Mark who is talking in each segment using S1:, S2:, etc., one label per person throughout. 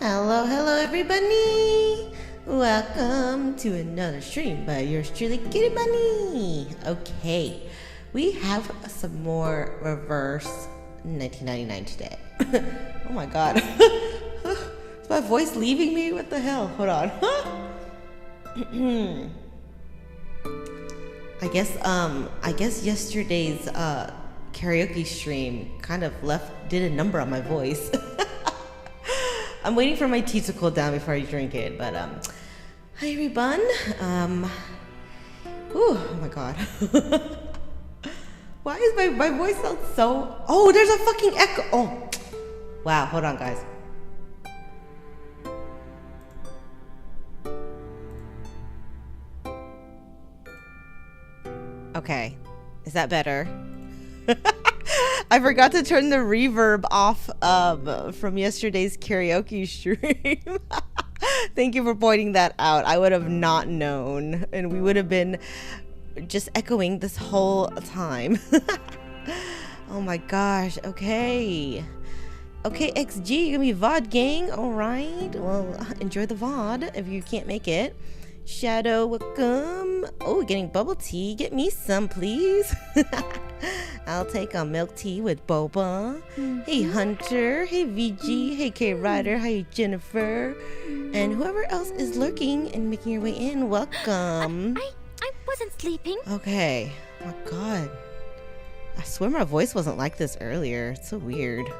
S1: Hello, hello everybody! Welcome to another stream by yours truly, Kitty Bunny! Okay, we have some more reverse 1999 today. Oh my god. Is my voice leaving me? What the hell? Hold on. I guess yesterday's karaoke stream kind of did a number on my voice. I'm waiting for my tea to cool down before I drink it, but hi everyone. Oh my god. Why is my voice sound so? Oh, there's a fucking echo. Oh, wow. Hold on, guys. Okay, is that better? I forgot to turn the reverb off from yesterday's karaoke stream. Thank you for pointing that out. I would have not known, and we would have been just echoing this whole time. Oh my gosh. Okay, XG, you're gonna be VOD gang. All right, well, enjoy the VOD if you can't make it. Shadow, welcome. Oh, getting bubble tea. Get me some, please. I'll take a milk tea with boba. Hey, Hunter. Hey, VG. Hey, K Ryder. Hi, Jennifer. And whoever else is lurking and making your way in, welcome.
S2: I wasn't sleeping.
S1: Okay. Oh my god. I swear my voice wasn't like this earlier. It's so weird.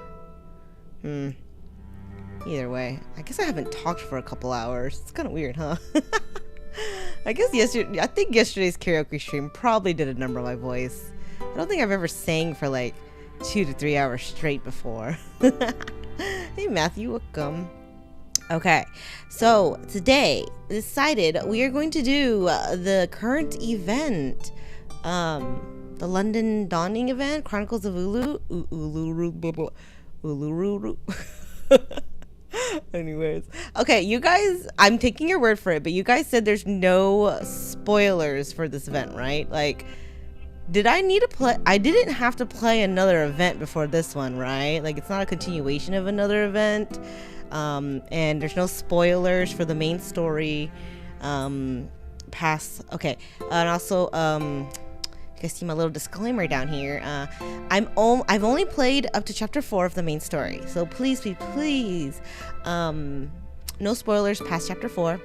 S1: Either way, I guess I haven't talked for a couple hours. It's kind of weird, huh? I think yesterday's karaoke stream probably did a number on my voice. I don't think I've ever sang for like 2 to 3 hours straight before. Hey Matthew, welcome. Okay, so today decided we are going to do the current event, the London Dawning event, Chronicles of Uluru. Anyways, okay, you guys, I'm taking your word for it, but you guys said there's no spoilers for this event, right? Like, did I need to play? I didn't have to play another event before this one, right? Like, it's not a continuation of another event, and there's no spoilers for the main story past. Okay, and also you guys see my little disclaimer down here. I've only played up to chapter 4 of the main story, so please, no spoilers past chapter 4.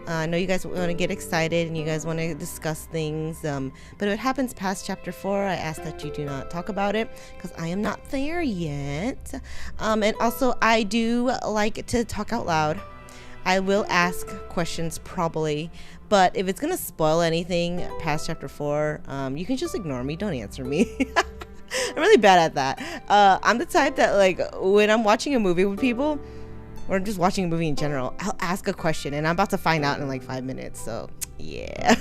S1: I know you guys want to get excited and you guys want to discuss things, but if it happens past chapter 4, I ask that you do not talk about it because I am not there yet. And also, I do like to talk out loud. I will ask questions probably, but if it's gonna spoil anything past chapter 4, you can just ignore me. Don't answer me. I'm really bad at that. I'm the type that, like, when I'm watching a movie with people or just watching a movie in general, I'll ask a question and I'm about to find out in like 5 minutes. So yeah.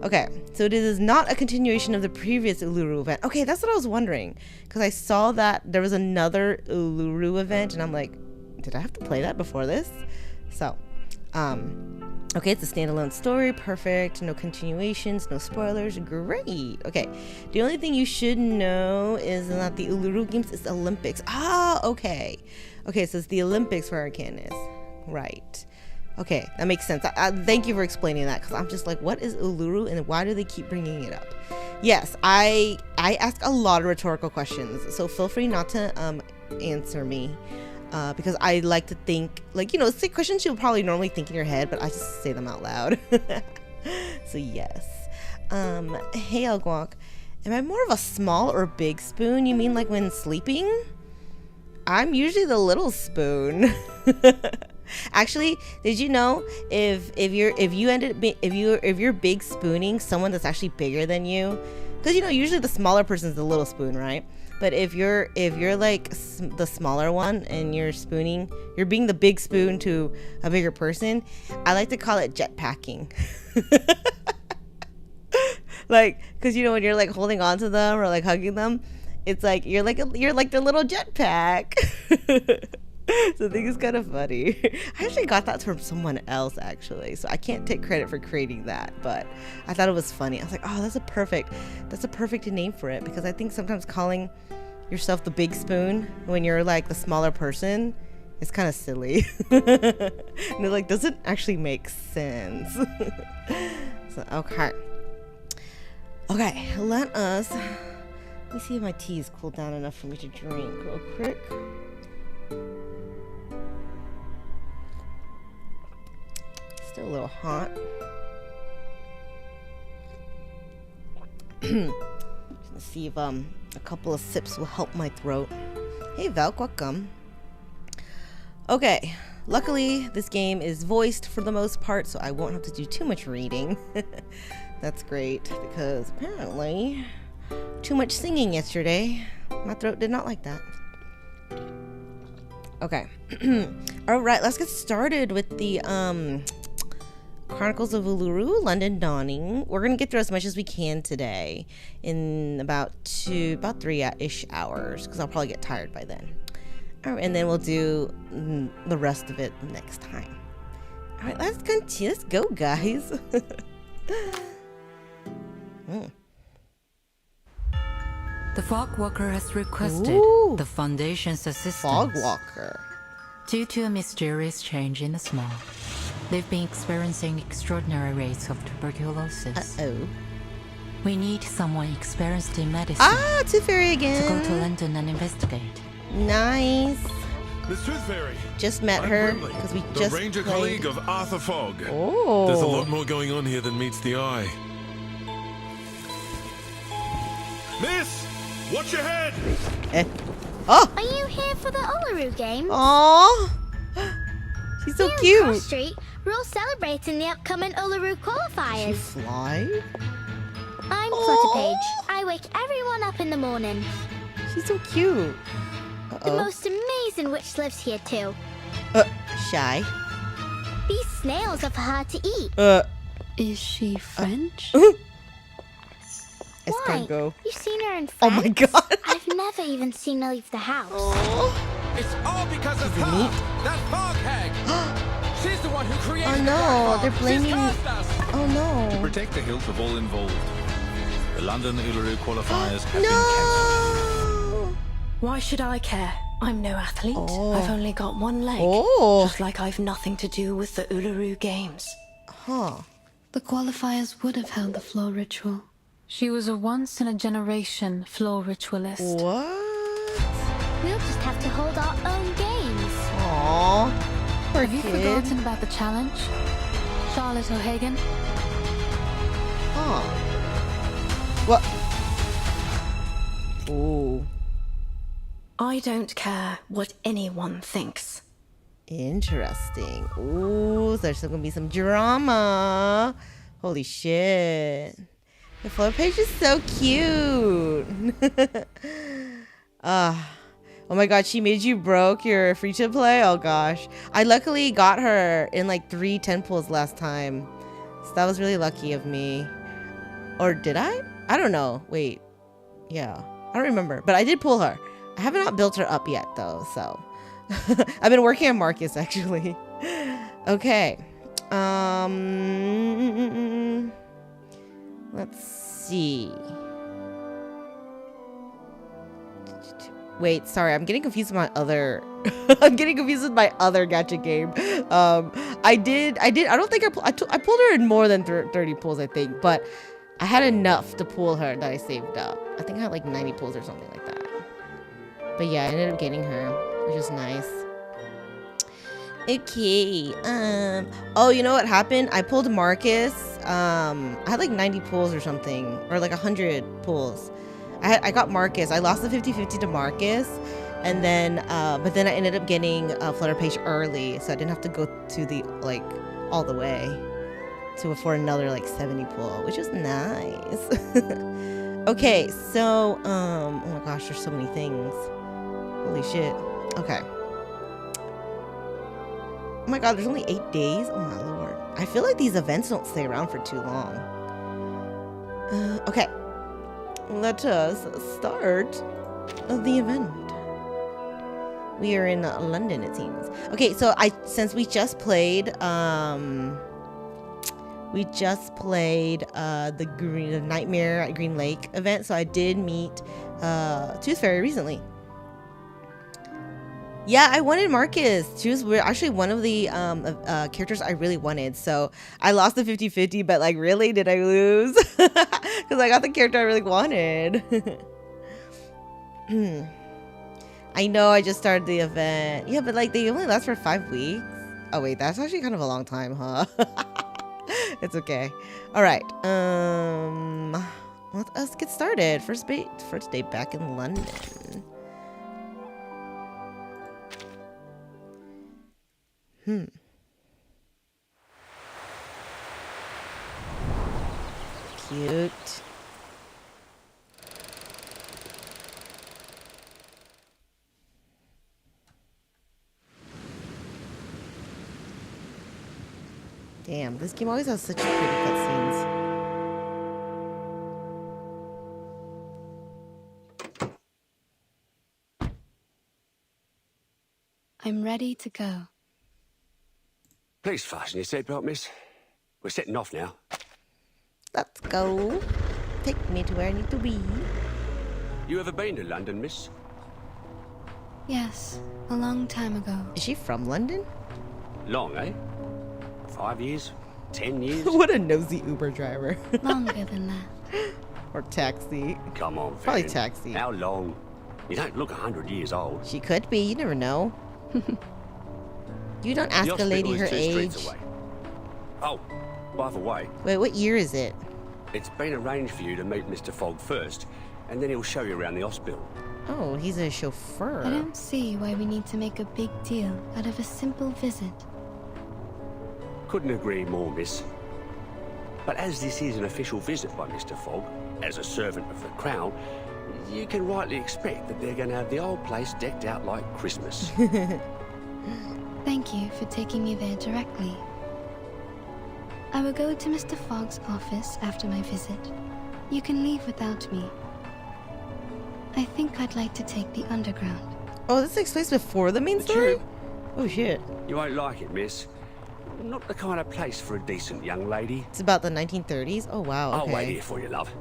S1: Okay, so this is not a continuation of the previous Uluru event. Okay, that's what I was wondering, because I saw that there was another Uluru event and I'm like, did I have to play that before this? So, okay, it's a standalone story. Perfect. No continuations, no spoilers. Great. Okay, the only thing you should know is that the Uluru Games is Olympics. Ah, okay. Okay, so it's the Olympics where Arcan is. Right. Okay, that makes sense. Thank you for explaining that, because I'm just like, what is Uluru and why do they keep bringing it up? Yes, I ask a lot of rhetorical questions, so feel free not to answer me. Because I like to think, like, you know, say questions you'll probably normally think in your head, but I just say them out loud. So yes. Hey Elguak, am I more of a small or big spoon? You mean like when sleeping? I'm usually the little spoon. Actually, did you know if you're big spooning someone that's actually bigger than you? Because, you know, usually the smaller person's the little spoon, right? But if you're like the smaller one and you're spooning, you're being the big spoon to a bigger person. I like to call it jetpacking. Like, because, you know, when you're like holding on to them or like hugging them, it's like you're like their little jetpack. So I think it's kind of funny. I actually got that from someone else, actually, so I can't take credit for creating that, but I thought it was funny. I was like, oh, that's a perfect name for it, because I think sometimes calling yourself the big spoon when you're like the smaller person It's kind of silly. And it like doesn't actually make sense. So, okay. Okay, let me see if my tea is cooled down enough for me to drink real quick. Still a little hot. Just gonna see if a couple of sips will help my throat. Hey Val, welcome. Okay, luckily this game is voiced for the most part, so I won't have to do too much reading. That's great, because apparently too much singing yesterday. My throat did not like that. Okay. Alright, let's get started with the Chronicles of Uluru, London Dawning. We're gonna get through as much as we can today in about 3-ish hours, because I'll probably get tired by then. Alright, and then we'll do the rest of it next time. Alright, let's continue. Let's go, guys.
S2: The Fog Walker has requested the Foundation's assistance.
S1: Fog Walker.
S2: Due to a mysterious change in the smog, they've been experiencing extraordinary rates of tuberculosis.
S1: Uh-oh.
S2: We need someone experienced in medicine.
S1: Ah, Tooth Fairy again.
S2: To go to London and investigate.
S1: Nice.
S3: Miss Tooth Fairy.
S1: Just met
S3: I'm
S1: her
S3: Brimley,
S1: because we
S3: the
S1: just
S3: ranger
S1: played.
S3: colleague of Arthur Fogg.
S1: Oh.
S3: There's a lot more going on here than meets the eye. Miss, watch your head.
S1: Oh.
S4: Are you here for the Uluru game?
S1: Aww. She's so
S4: Here
S1: cute.
S4: in Cross Street, we're all celebrating the upcoming Uluru
S1: She
S4: Qualifiers.
S1: fly?
S4: I'm
S1: Aw.
S4: Flutter Page. I wake everyone up in the morning.
S1: She's so cute.
S4: The most amazing witch lives here too.
S1: Shy.
S4: These snails are for her to eat.
S5: Is she French?
S1: Escargot.
S4: You've seen her in France?
S1: Oh my god.
S4: I've never even seen her leave the house.
S1: Oh,
S6: It's all because of her, that fog hag. She's the one who created
S1: oh
S6: the
S1: no,
S6: fog.
S1: they're blaming.
S6: She's caused us.
S1: Oh no.
S7: Protect the health of all involved. The London Uluru Qualifiers have been cancelled.
S1: No.
S5: Why should I care? I'm no athlete.
S1: Oh.
S5: I've only got one leg.
S1: Oh.
S5: Just like I've nothing to do with the Uluru Games.
S1: Huh.
S8: The Qualifiers would have held the floor ritual.
S9: She was a once-in-a-generation floor ritualist.
S1: What?
S4: We'll just have to hold our own games.
S1: Aww. Poor
S9: Have you
S1: kid.
S9: forgotten about the challenge? Charlotte O'Hagan?
S1: Huh. What? Ooh.
S5: I don't care what anyone thinks.
S1: Interesting. Ooh, so there's gonna be some drama. Holy shit. The floor page is so cute. Oh my god, she made you broke your free to play? Oh gosh. I luckily got her in like 3 10 pulls last time. So that was really lucky of me. Or did I? I don't know. Wait. Yeah. I don't remember. But I did pull her. I have not built her up yet though, so. I've been working on Marcus actually. Okay. Let's see. Wait, sorry, I'm getting confused with my other I'm getting confused with my other gacha game. I don't think I pulled her in more than 30 pulls, I think, but I had enough to pull her that I saved up. I think I had like 90 pulls or something like that. But yeah, I ended up getting her, which is nice. Okay. Oh, you know what happened? I pulled Marcus. I had like 90 pulls or something, or like 100 pulls. I got Marcus. I lost the 50-50 to Marcus, and then but then I ended up getting Flutter Page early, so I didn't have to go to the like all the way to for another like 70 pull, which was nice. Okay, so oh my gosh, there's so many things. Holy shit. Okay. Oh my god, there's only 8 days? Oh my lord. I feel like these events don't stay around for too long. Okay. Let us start the event. We are in London, it seems. Okay, so since we just played the Nightmare at Green Lake event, so I did meet Tooth Fairy recently. Yeah, I wanted Marcus. She was actually one of the characters I really wanted. So I lost the 50-50, but like, really, did I lose? Because I got the character I really wanted. I know I just started the event. Yeah, but like they only last for 5 weeks. Oh wait, that's actually kind of a long time, huh? It's okay. All right. Let us get started. First day back in London. Cute. Damn, this game always has such pretty cutscenes.
S8: I'm ready to go.
S10: Please fasten your seatbelt, miss. We're setting off now.
S1: Let's go. Take me to where I need to be.
S10: You ever been to London, miss?
S8: Yes, a long time ago.
S1: Is she from London?
S10: Long, eh? 5 years? 10 years?
S1: What a nosy Uber driver.
S8: Longer than that.
S1: Or taxi.
S10: Come on,
S1: Probably
S10: Van.
S1: taxi.
S10: How long? You don't look 100 years old.
S1: She could be. You never know. You don't ask
S10: The
S1: a lady
S10: hospital
S1: her
S10: is 2 streets
S1: age.
S10: away. Oh, by the way,
S1: Wait, what year is it?
S10: it's been arranged for you to meet Mr. Fogg first, and then he'll show you around the hospital.
S1: Oh, he's a chauffeur.
S8: I don't see why we need to make a big deal out of a simple visit.
S10: Couldn't agree more, miss. But as this is an official visit by Mr. Fogg, as a servant of the Crown, you can rightly expect that they're going to have the old place decked out like Christmas.
S8: Thank you for taking me there directly. I will go to Mr. Fogg's office after my visit. You can leave without me. I think I'd like to take the underground.
S1: Oh, this takes place before the main
S10: The
S1: story?
S10: tube?
S1: Oh, shit.
S10: You won't like it, miss. Not the kind of place for a decent young lady.
S1: It's about the 1930s? Oh, wow. Okay.
S10: I'll wait here for you, love.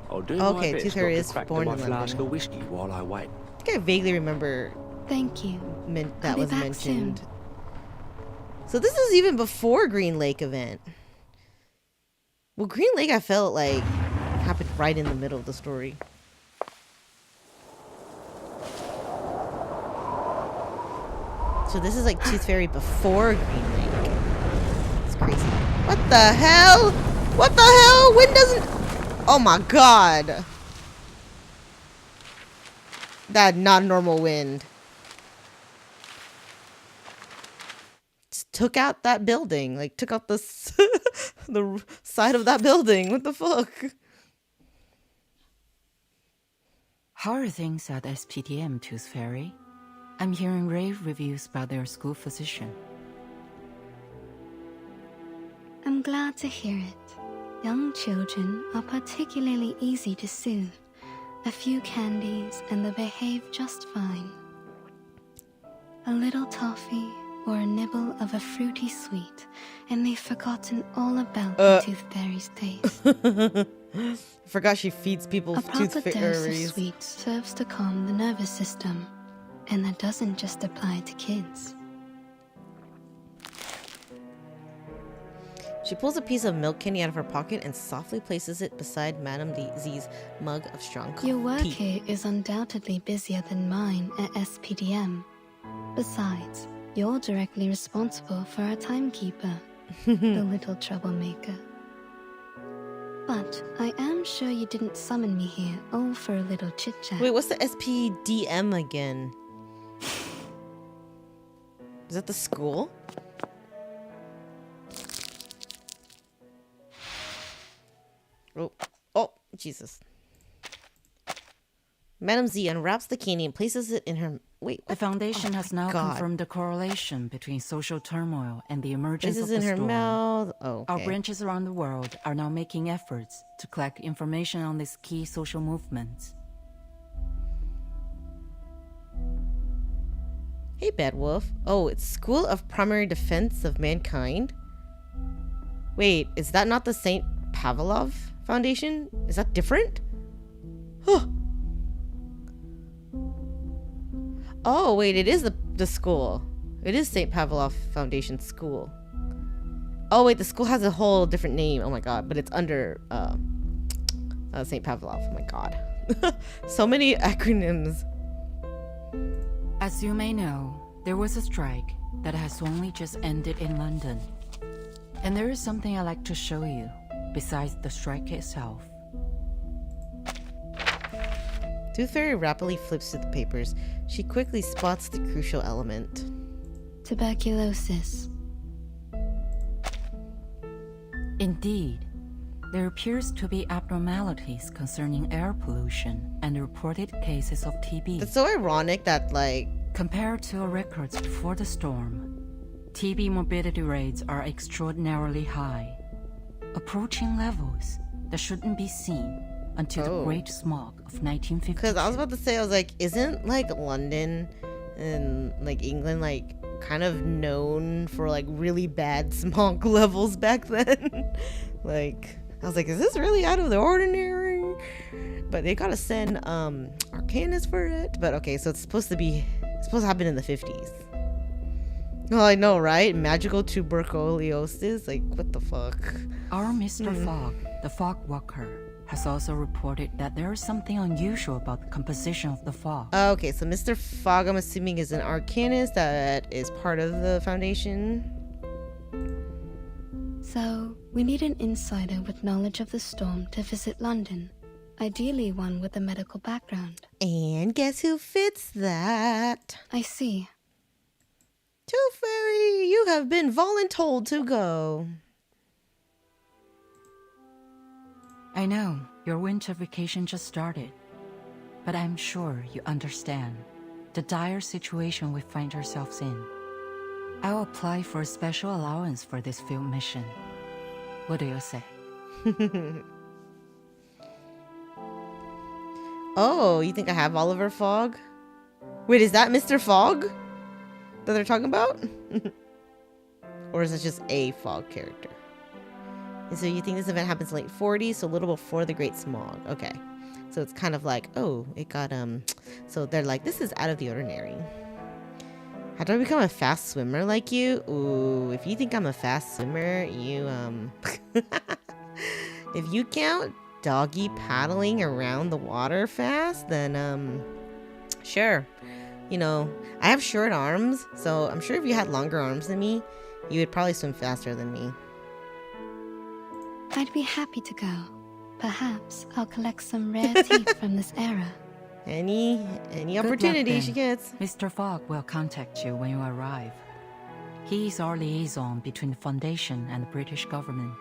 S10: I'll do
S1: Okay,
S10: my best
S1: Tooth
S10: not
S1: Fairy
S10: to
S1: is
S10: crack
S1: born
S10: my
S1: in
S10: flask
S1: London.
S10: of whiskey while I wait.
S1: I think I vaguely remember
S8: Thank you.
S1: that
S8: I'll be
S1: was
S8: back
S1: mentioned.
S8: soon.
S1: So this is even before Green Lake event. Well, Green Lake, I felt like happened right in the middle of the story. So this is like Tooth Fairy before Green Lake. It's crazy. What the hell? What the hell? Wind doesn't... Oh my god. That not normal wind. Just took out that building. Like, took out the, the side of that building. What the fuck?
S2: How are things at SPDM, Tooth Fairy? I'm hearing rave reviews about their school physician.
S8: I'm glad to hear it. Young children are particularly easy to soothe. A few candies and they behave just fine. A little toffee or a nibble of a fruity sweet, and they've forgotten all about the Tooth Fairy's taste.
S1: I forgot she feeds people
S8: A
S1: Tooth
S8: proper dose of
S1: Fairies.
S8: sweet serves to calm the nervous system, and that doesn't just apply to kids.
S1: She pulls a piece of milk candy out of her pocket and softly places it beside Madame Z's mug of strong coffee.
S8: Your work here is undoubtedly busier than mine at SPDM. Besides, you're directly responsible for our timekeeper, the little troublemaker. But I am sure you didn't summon me here all for a little chit-chat.
S1: Wait, what's the SPDM again? Is that the school? Oh, Jesus. Madame Z unwraps the candy and places it in her... Wait,
S2: The Foundation has now
S1: God.
S2: confirmed the correlation between social turmoil and the emergence
S1: Places
S2: of
S1: in
S2: the
S1: her
S2: storm.
S1: mouth. Oh,
S2: Our
S1: okay.
S2: branches around the world are now making efforts to collect information on these key social movements.
S1: Hey, Bad Wolf. Oh, it's School of Primary Defense of Mankind? Wait, is that not the St. Pavlov Foundation? Is that different? Huh. Oh, wait, it is the school. It is St. Pavlov Foundation School. Oh, wait, the school has a whole different name. Oh, my God. But it's under St. Pavlov. Oh, my God. So many acronyms.
S2: As you may know, there was a strike that has only just ended in London. And there is something I'd like to show you, besides the strike itself.
S1: Tooth Fairy rapidly flips through the papers. She quickly spots the crucial element.
S8: Tuberculosis.
S2: Indeed, there appears to be abnormalities concerning air pollution and reported cases of TB.
S1: It's so ironic that, like...
S2: Compared to records before the storm, TB morbidity rates are extraordinarily high, approaching levels that shouldn't be seen until the Great Smog of 1952.
S1: Because I was about to say, I was like, isn't, like, London and, like, England, like, kind of known for, like, really bad smog levels back then? Like... I was like, is this really out of the ordinary? But they gotta send Arcanus for it. But okay, so it's supposed to happen in the 50s. Oh, I know, right? Magical tuberculosis? Like, what the fuck?
S2: Our Mr. Fogg, the fog walker, has also reported that there is something unusual about the composition of the fog.
S1: Okay, so Mr. Fogg, I'm assuming, is an Arcanist that is part of the Foundation.
S8: So, we need an insider with knowledge of the storm to visit London. Ideally one with a medical background.
S1: And guess who fits that?
S8: I see.
S1: Tooth Fairy, you have been voluntold to go.
S2: I know, your winter vacation just started. But I'm sure you understand the dire situation we find ourselves in. I'll apply for a special allowance for this field mission. What do you say?
S1: Oh, you think I have Oliver Fogg? Wait, is that Mr. Fogg that they're talking about? Or is it just a Fogg character? And so you think this event happens in late 40s, so a little before the Great Smog. Okay. So it's kind of like, oh, it got, so they're like, this is out of the ordinary. How do I become a fast swimmer like you? Ooh, if you think I'm a fast swimmer, you, if you count doggy paddling around the water fast, then, sure. You know, I have short arms, so I'm sure if you had longer arms than me, you would probably swim faster than me.
S8: I'd be happy to go. Perhaps I'll collect some rare teeth from this era.
S1: Any opportunity she gets.
S2: Mr. Fogg will contact you when you arrive. He is our liaison between the Foundation and the British government.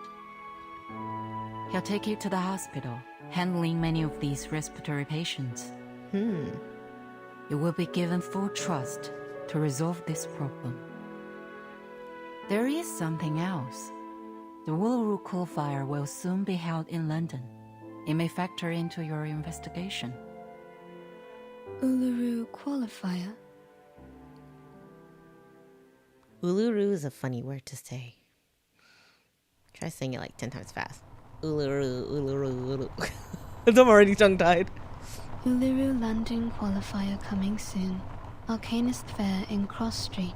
S2: He'll take you to the hospital, handling many of these respiratory patients. You will be given full trust to resolve this problem. There is something else. The Uluru Qualifier will soon be held in London. It may factor into your investigation.
S8: Uluru Qualifier?
S1: Uluru is a funny word to say. Try saying it like 10 times fast. Uluru, Uluru, Uluru. I'm already tongue-tied.
S8: Uluru London Qualifier coming soon. Arcanist Fair in Cross Street.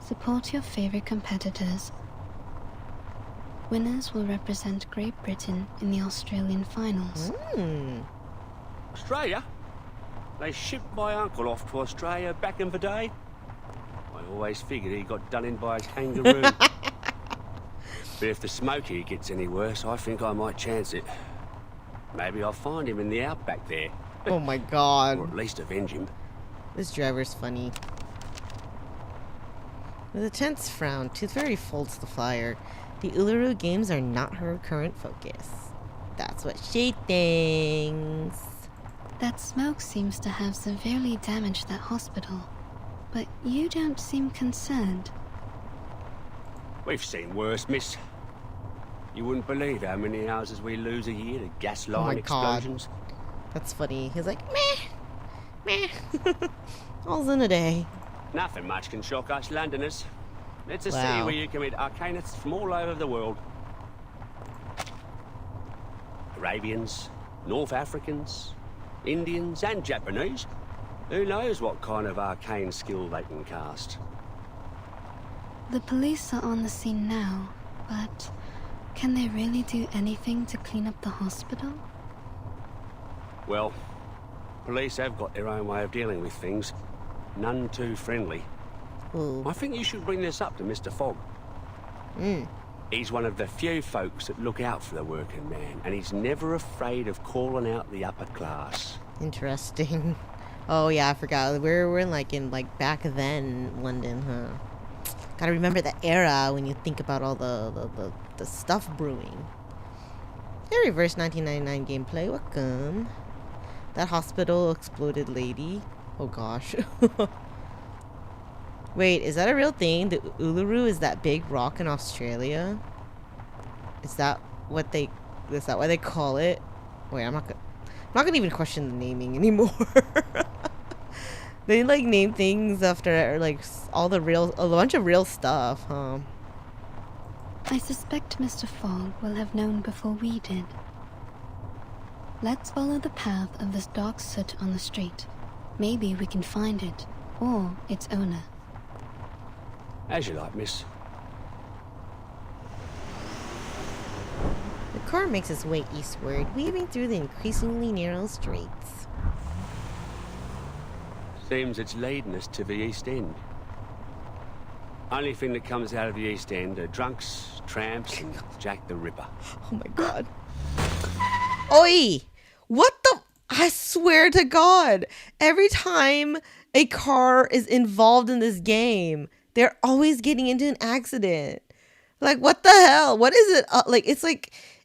S8: Support your favorite competitors. Winners will represent Great Britain in the Australian finals.
S10: Australia? They shipped my uncle off to Australia back in the day. I always figured he got done in by a kangaroo. But if the smoke here gets any worse, I think I might chance it. Maybe I'll find him in the outback there.
S1: Oh my god.
S10: Or at least avenge him.
S1: This driver's funny. With a tense frown, Tooth Fairy folds the flyer. The Uluru games are not her current focus. That's what she thinks.
S8: That smoke seems to have severely damaged that hospital. But you don't seem concerned.
S10: We've seen worse, miss. You wouldn't believe how many houses we lose a year to gas line explosions.
S1: That's funny. He's like, meh. All's in a day.
S10: Nothing much can shock us Londoners. It's a city where you can meet arcanists from all over the world. Arabians, North Africans, Indians and Japanese. Who knows what kind of arcane skill they can cast?
S8: The police are on the scene now, but can they really do anything to clean up the hospital?
S10: Well, police have got their own way of dealing with things. None too friendly.
S1: Ooh.
S10: I think you should bring this up to Mr. Fogg. He's one of the few folks that look out for the working man, and he's never afraid of calling out the upper class.
S1: Interesting. Oh yeah, I forgot. We're in back then London, huh? Gotta remember the era when you think about all the stuff brewing. Hey, reverse 1999 gameplay. Welcome. That hospital exploded lady. Oh gosh. Wait, is that a real thing? The Uluru is that big rock in Australia? Is that why they call it? Wait, I'm not gonna even question the naming anymore. They name things after a bunch of real stuff, huh?
S8: I suspect Mr. Fogg will have known before we did. Let's follow the path of this dark soot on the street. Maybe we can find it, or its owner.
S10: As you like, miss.
S1: The car makes its way eastward, weaving through the increasingly narrow streets.
S10: Seems it's leading us to the East End. Only thing that comes out of the East End are drunks, tramps, and Jack the Ripper.
S1: Oh my god. Oi! What the? I swear to God, every time a car is involved in this game, they're always getting into an accident. Like, what the hell? What is it?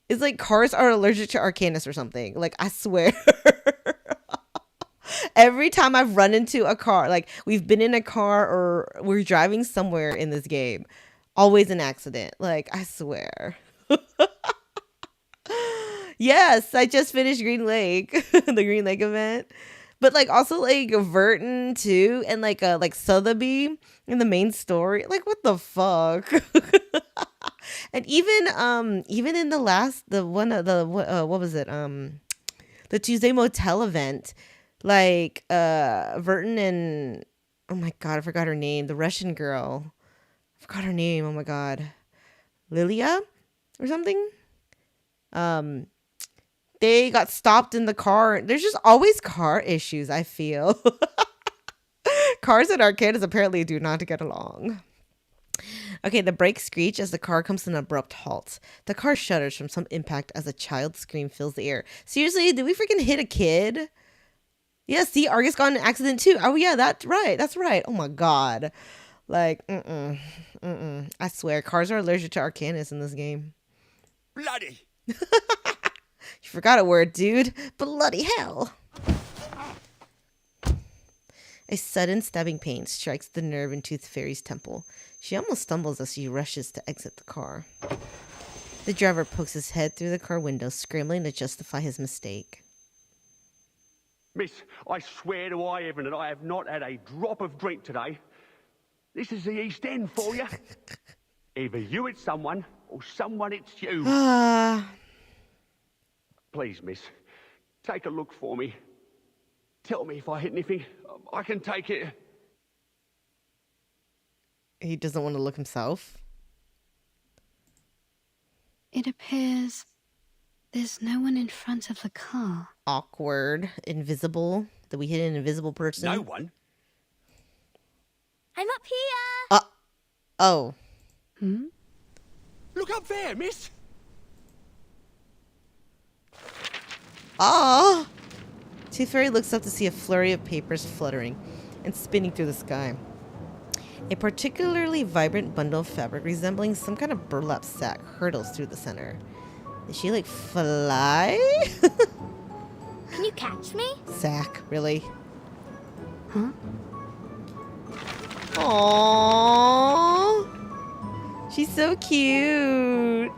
S1: It's like cars are allergic to Arcanus or something. Like, I swear. Every time I've run into a car, we've been in a car or we're driving somewhere in this game, always an accident. Like, I swear. Yes, I just finished Green Lake, the Green Lake event. But also Verton too, and Sotheby in the main story. What the fuck? And even in the last what was it? The Tuesday Motel event, Verton and oh my god, I forgot her name. The Russian girl, I forgot her name. Oh my god, Lilia or something. They got stopped in the car. There's just always car issues, I feel. Cars and Arcanus apparently do not get along. Okay, the brakes screech as the car comes to an abrupt halt. The car shudders from some impact as a child's scream fills the air. Seriously, did we freaking hit a kid? Yeah, see, Argus got in an accident too. Oh yeah, that's right. Oh my god. I swear, cars are allergic to Arcanus in this game.
S10: Bloody!
S1: You forgot a word, dude. Bloody hell. A sudden stabbing pain strikes the nerve in Tooth Fairy's temple. She almost stumbles as she rushes to exit the car. The driver pokes his head through the car window, scrambling to justify his mistake.
S10: Miss, I swear to high heaven that I have not had a drop of drink today. This is the East End for you. Either you hit someone, or someone hits you. Please, miss, take a look for me. Tell me if I hit anything. I can take it.
S1: He doesn't want to look himself.
S8: It appears there's no one in front of the car.
S1: Awkward. Invisible. Did we hit an invisible person?
S10: No one?
S4: I'm up here!
S1: Oh.
S10: Look up there, miss!
S1: Ah! Tooth Fairy looks up to see a flurry of papers fluttering and spinning through the sky. A particularly vibrant bundle of fabric resembling some kind of burlap sack hurtles through the center. Is she fly?
S4: Can you catch me?
S1: Sack, really?
S8: Huh?
S1: Aww. She's so cute.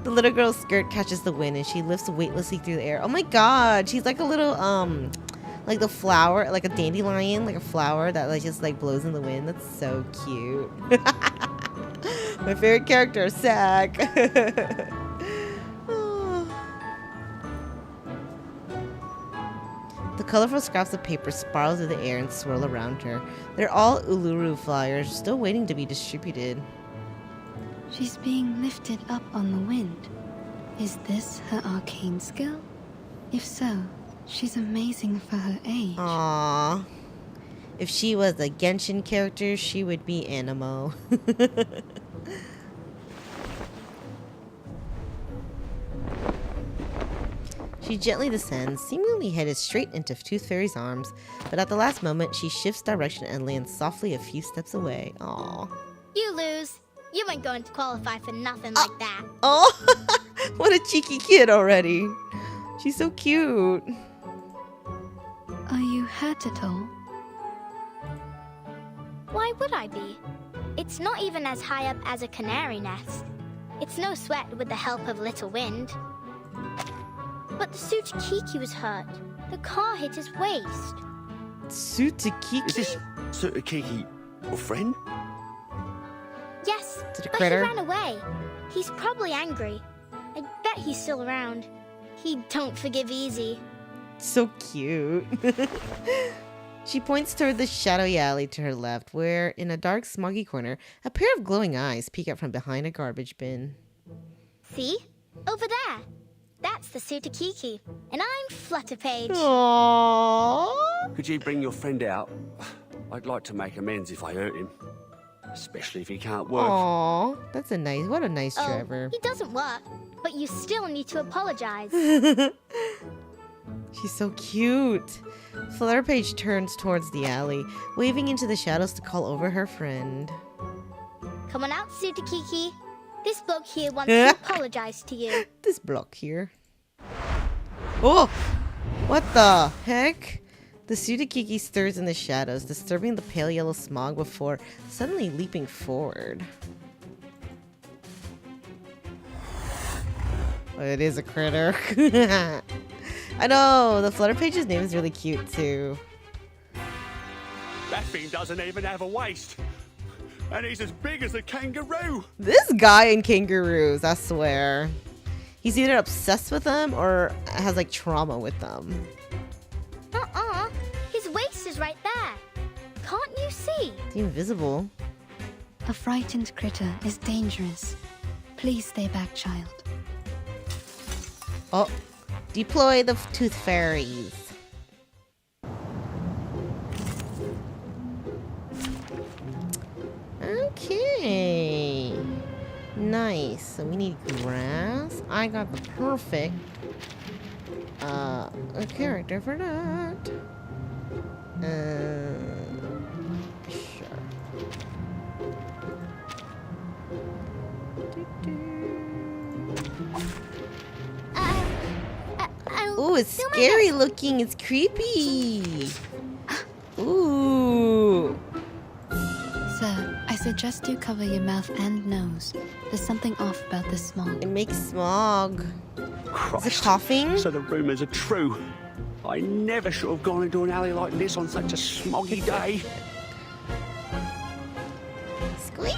S1: The little girl's skirt catches the wind and she lifts weightlessly through the air. Oh my god, she's like a little like the flower, like a dandelion, like a flower that just blows in the wind. That's so cute. My favorite character, Sack. The colorful scraps of paper spiral through the air and swirl around her. They're all Uluru flyers, still waiting to be distributed.
S8: She's being lifted up on the wind. Is this her arcane skill? If so, she's amazing for her age.
S1: Aww. If she was a Genshin character, she would be Animo. She gently descends, seemingly headed straight into Tooth Fairy's arms, but at the last moment, she shifts direction and lands softly a few steps away. Aww.
S4: You lose. You ain't going to qualify for nothing like that.
S1: Oh, what a cheeky kid already. She's so cute.
S8: Are you hurt at all?
S4: Why would I be? It's not even as high up as a canary nest. It's no sweat with the help of little wind. But the Sutakiki was hurt. The car hit his waist.
S1: Sutakiki?
S10: Is this Sutakiki your friend?
S4: Yes,
S1: Is it a
S4: but
S1: critter?
S4: he ran away. He's probably angry. I bet he's still around. He don't forgive easy.
S1: So cute. She points toward the shadowy alley to her left, where, in a dark, smoggy corner, a pair of glowing eyes peek out from behind a garbage bin.
S4: See? Over there. That's the Sutakiki. And I'm Flutter Page.
S1: Aww.
S10: Could you bring your friend out? I'd like to make amends if I hurt him. Especially if he can't work.
S1: Aww. That's a nice, what a nice
S4: Oh,
S1: driver.
S4: he doesn't work. But you still need to apologize.
S1: She's so cute. Flutter Page turns towards the alley, waving into the shadows to call over her friend.
S4: Come on out, Sutakiki. This bloke here wants to apologize to you.
S1: This block here. Oh! What the heck? The Sutakiki stirs in the shadows, disturbing the pale yellow smog before suddenly leaping forward. Oh, it is a critter. I know, the Flutter Page's name is really cute too.
S10: That thing doesn't even have a waist. And he's as big as a kangaroo.
S1: This guy and kangaroos, I swear. He's either obsessed with them or has like trauma with them.
S4: His waist is right there. Can't you see?
S1: It's invisible.
S8: A frightened critter is dangerous. Please stay back, child.
S1: Oh, deploy the Tooth Fairies. Okay. Nice. So we need grass. I got the perfect a character for that. Sure. Ooh, it's scary looking. It's creepy. Ooh.
S8: Sir, I suggest you cover your mouth and nose. There's something off about this smog.
S1: It makes smog.
S10: Christ.
S1: Is it coughing?
S10: So the rumours are true. I never should have gone into an alley like this on such a smoggy day.
S1: Squeak.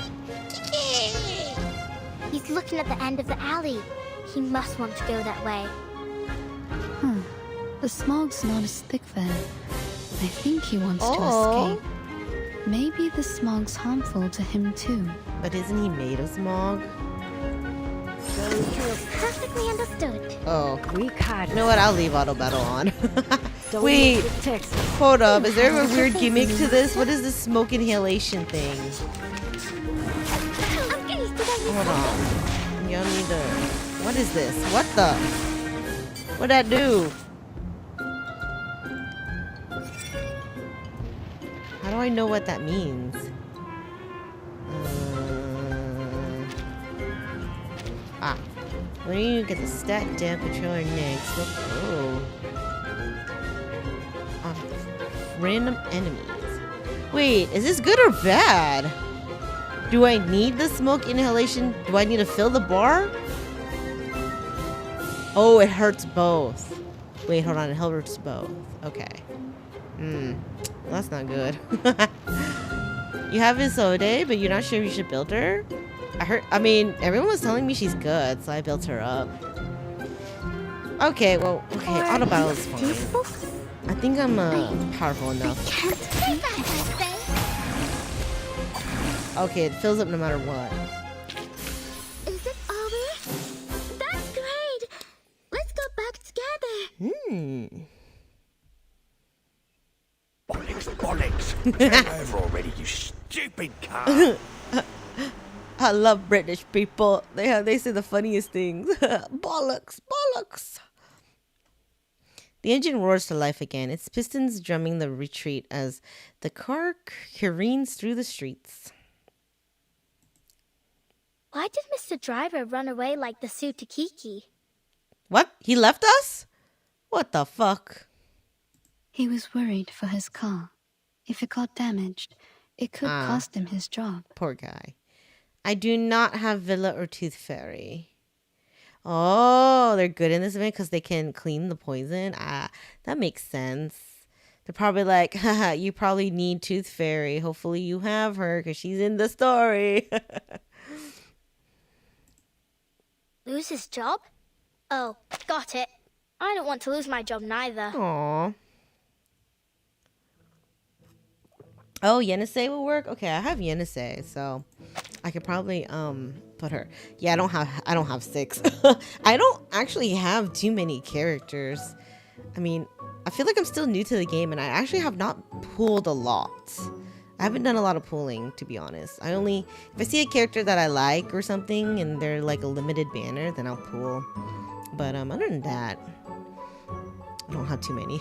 S4: He's looking at the end of the alley. He must want to go that way.
S8: The smog's not as thick there. I think he wants to escape. Maybe the smog's harmful to him too.
S1: But isn't he made of smog?
S4: Perfectly understood.
S1: Oh. You know what? I'll leave auto battle on. Wait. Hold up. Is there a weird gimmick to this? What is this smoke inhalation thing? Hold on. Y'all need to... What is this? What the? What'd that do? How do I know what that means? When you get the stat down controller next, look. Oh. Random enemies. Wait, is this good or bad? Do I need the smoke inhalation? Do I need to fill the bar? Oh, it hurts both. Wait, hold on. It hurts both. Okay. Well, that's not good. You have Isode, but you're not sure if you should build her? I mean, everyone was telling me she's good, so I built her up. Okay, well, okay, auto battle is fine. I think I'm powerful enough.
S4: Can't say that, I say.
S1: Okay, it fills up no matter what.
S4: Is it over? That's great. Let's go back together.
S10: Bollocks! Turn over already, you stupid car!
S1: I love British people. They say the funniest things. Bollocks, bollocks. The engine roars to life again, its pistons drumming the retreat as the car careens through the streets.
S4: Why did Mr. Driver run away like the Sutakiki?
S1: What? He left us? What the fuck?
S8: He was worried for his car. If it got damaged, it could cost him his job.
S1: Poor guy. I do not have Villa or Tooth Fairy. Oh, they're good in this event because they can clean the poison. That makes sense. They're probably like, haha, you probably need Tooth Fairy. Hopefully you have her because she's in the story.
S4: Lose his job? Oh, got it. I don't want to lose my job neither.
S1: Aww. Oh, Yenisei will work? Okay, I have Yenisei, so I could probably put her. Yeah, I don't have 6. I don't actually have too many characters. I mean, I feel like I'm still new to the game and I actually have not pooled a lot. I haven't done a lot of pooling, to be honest. If I see a character that I like or something and they're like a limited banner, then I'll pool. But other than that, I don't have too many.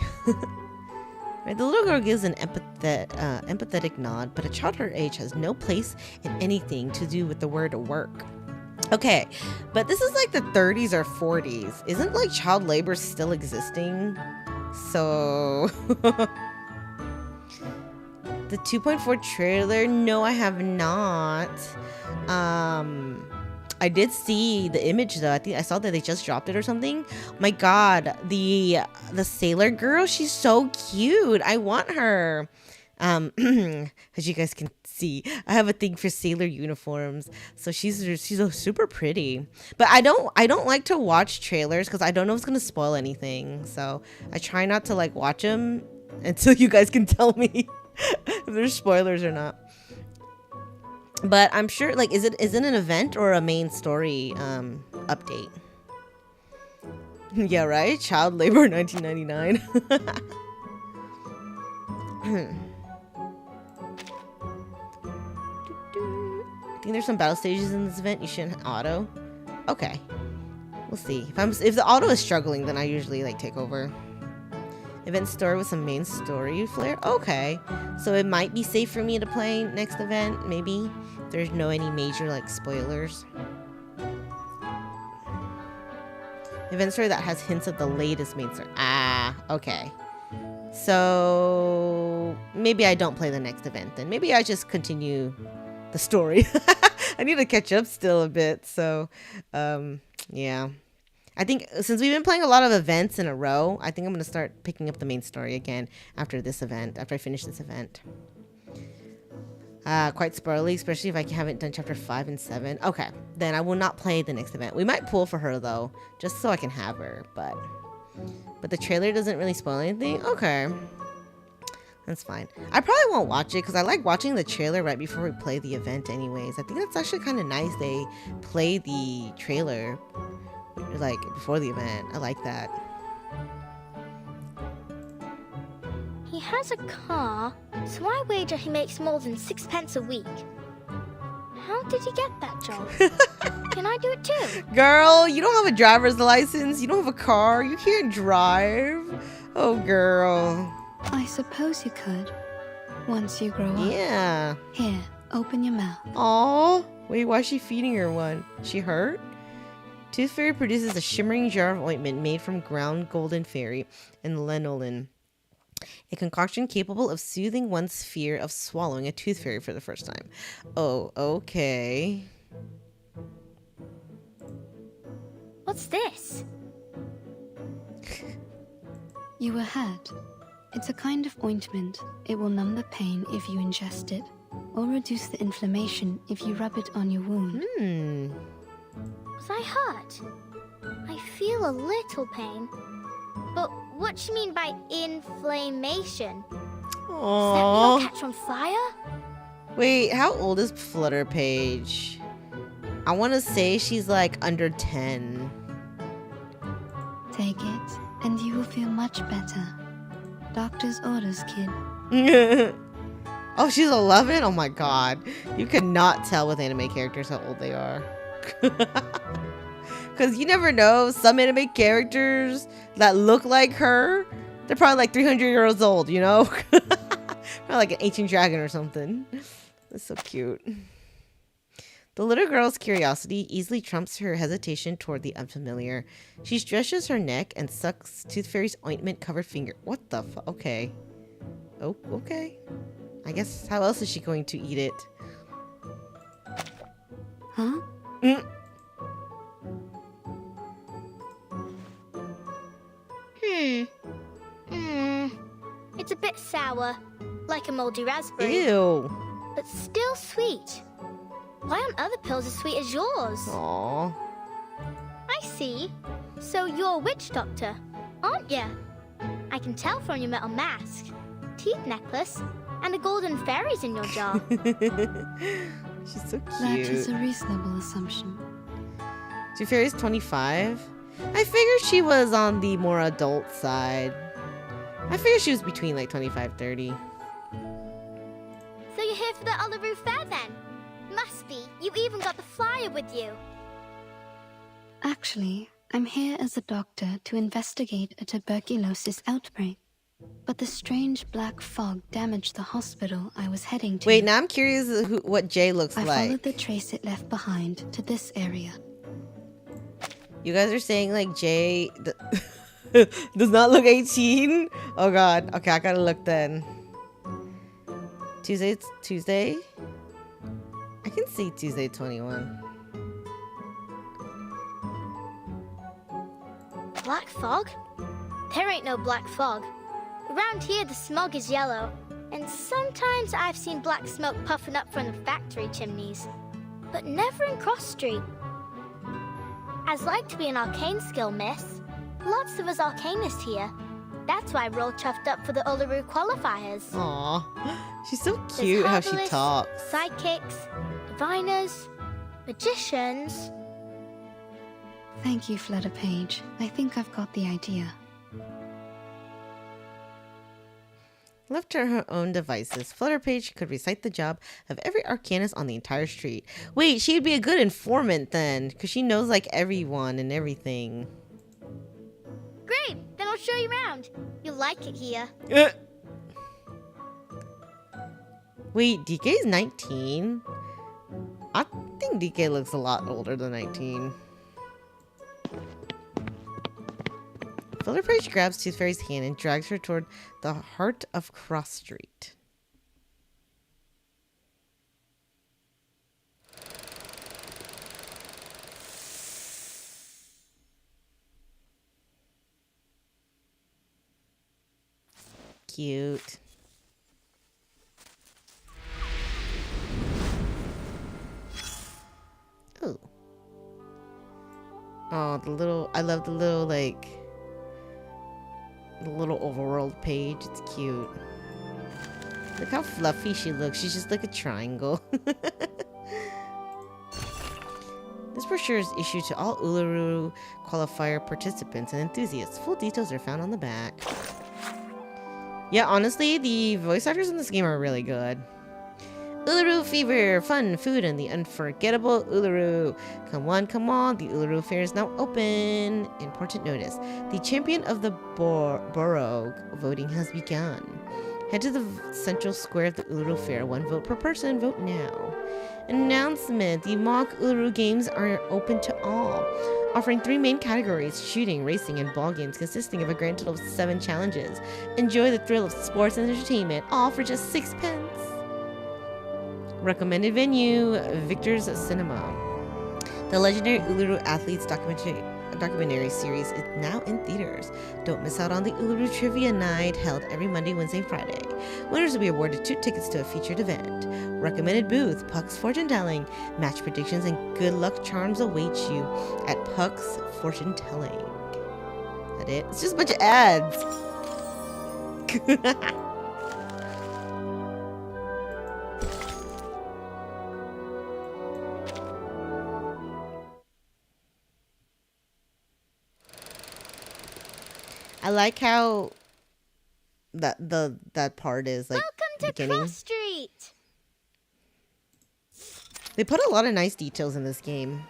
S1: Right, the little girl gives an empathetic nod, but a child her age has no place in anything to do with the word work. Okay, but this is like the 30s or 40s. Isn't like child labor still existing? So... The 2.4 trailer? No, I have not. I did see the image though. I think I saw that they just dropped it or something. Oh my god, the sailor girl, she's so cute. I want her. As you guys can see, I have a thing for sailor uniforms, so she's super pretty. But I don't like to watch trailers because I don't know if it's gonna spoil anything. So I try not to like watch them until you guys can tell me if there's spoilers or not. But I'm sure, like, is it an event or a main story update? Yeah, right? Child labor 1999. I think there's some battle stages in this event. You shouldn't auto. Okay, we'll see. If the auto is struggling, then I usually like take over. Event story with some main story flair. Okay, so it might be safe for me to play next event. Maybe there's any major like spoilers. Event story that has hints of the latest main story. Okay. So maybe I don't play the next event then. Maybe I just continue the story. I need to catch up still a bit. So yeah. I think since we've been playing a lot of events in a row, I think I'm going to start picking up the main story again after this event, after I finish this event. Quite spoilery, especially if I haven't done chapter 5 and 7. Okay, then I will not play the next event. We might pull for her though, just so I can have her, but the trailer doesn't really spoil anything. Okay, that's fine. I probably won't watch it because I like watching the trailer right before we play the event anyways. I think that's actually kind of nice they play the trailer like before the event. I like that.
S4: He has a car, so I wager he makes more than 6p a week. How did he get that job? Can I do it too?
S1: Girl, you don't have a driver's license. You don't have a car. You can't drive. Oh, girl.
S8: I suppose you could, once you grow up.
S1: Yeah.
S8: Here, open your mouth.
S1: Aw. Wait, why is she feeding her one? She hurt? Tooth Fairy produces a shimmering jar of ointment made from ground golden fairy and lanolin. A concoction capable of soothing one's fear of swallowing a tooth fairy for the first time. Oh, okay.
S4: What's this?
S8: You were hurt. It's a kind of ointment. It will numb the pain if you ingest it, or reduce the inflammation if you rub it on your wound.
S4: Was I hurt? I feel a little pain. But what you mean by inflammation?
S1: Aww.
S4: Does that mean it'll catch on fire?
S1: Wait, how old is Flutter Page? I want to say she's like under 10.
S8: Take it, and you will feel much better. Doctor's orders, kid.
S1: Oh, she's 11? Oh my god. You could not tell with anime characters how old they are. Because you never know. Some anime characters that look like her, they're probably like 300 years old, you know? Probably like an ancient dragon or something. That's so cute. The little girl's curiosity easily trumps her hesitation toward the unfamiliar. She stretches her neck and sucks Tooth Fairy's ointment-covered finger. What the fuck? Okay. Oh, okay. I guess how else is she going to eat it?
S8: Huh?
S4: It's a bit sour, like a moldy raspberry.
S1: Ew.
S4: But still sweet. Why aren't other pills as sweet as yours?
S1: Aww.
S4: I see. So you're a witch doctor, aren't you? I can tell from your metal mask, teeth necklace, and the golden fairies in your jaw.
S1: She's so cute.
S8: That is a reasonable assumption.
S1: Tooth Fairy's 25? I figured she was on the more adult side. I figured she was between like 25, 30.
S4: So you're here for the Uluru Fair then? Must be. You even got the flyer with you.
S8: Actually, I'm here as a doctor to investigate a tuberculosis outbreak. But the strange black fog damaged the hospital I was heading to.
S1: Wait, now I'm curious what Jay looks
S8: I
S1: like.
S8: followed the trace it left behind to this area.
S1: You guys are saying like Jay does not look 18? Oh god. Okay, I gotta look then. It's Tuesday? I can see Tuesday 21.
S4: Black fog? There ain't no black fog. Around here, the smog is yellow, and sometimes I've seen black smoke puffing up from the factory chimneys, but never in Cross Street. I'd like to be an arcane skill, miss. Lots of us arcanists here. That's why we're all chuffed up for the Uluru Qualifiers.
S1: Aw, she's so cute how she talks.
S4: Sidekicks, diviners, magicians.
S8: Thank you, Flutter Page. I think I've got the idea.
S1: Left to her own devices, Flutter Page could recite the job of every arcanist on the entire street. Wait, she'd be a good informant then, because she knows like everyone and everything.
S4: Great, then I'll show you around. You'll like it here.
S1: Wait, DK's 19? I think DK looks a lot older than 19. Flutter Page grabs Tooth Fairy's hand and drags her toward the heart of Cross Street. Cute. Ooh. Oh, I love the little, like, the little overworld page. It's cute. Look how fluffy she looks. She's just like a triangle. This brochure is issued to all Uluru Qualifier participants and enthusiasts. Full details are found on the back. Yeah, honestly, the voice actors in this game are really good. Uluru Fever, fun, food, and the unforgettable Uluru. Come on, the Uluru Fair is now open. Important notice, the champion of the borough voting has begun. Head to the central square of the Uluru Fair, 1 vote per person, vote now. Announcement, the mock Uluru games are open to all, offering 3 main categories, shooting, racing, and ball games consisting of a grand total of 7 challenges. Enjoy the thrill of sports and entertainment, all for just 6 pence. Recommended venue, Victor's Cinema. The legendary Uluru Athletes documentary series is now in theaters. Don't miss out on the Uluru Trivia Night held every Monday, Wednesday, and Friday. Winners will be awarded 2 tickets to a featured event. Recommended booth, Puck's Fortune Telling. Match predictions and good luck charms await you at Puck's Fortune Telling. cut it. It's just a bunch of ads. I like how that part is like
S4: Welcome to
S1: beginning.
S4: Cross Street.
S1: They put a lot of nice details in this game.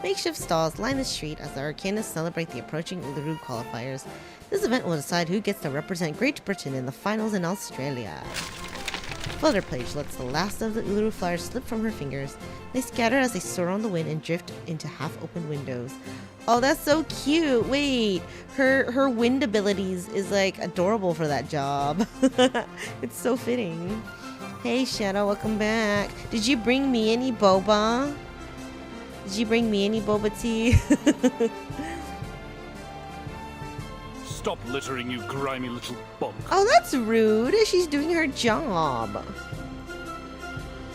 S1: Makeshift stalls line the street as the Arcanists celebrate the approaching Uluru Qualifiers. This event will decide who gets to represent Great Britain in the finals in Australia. Flutter page lets the last of the Uluru flowers slip from her fingers. They scatter as they soar on the wind and drift into half-open windows. Oh, that's so cute. Wait, her wind abilities is like adorable for that job. It's so fitting. Hey Shadow, welcome back. Did you bring me any boba? Did you bring me any boba tea?
S11: Stop littering, you grimy little bunk.
S1: Oh, that's rude. She's doing her job.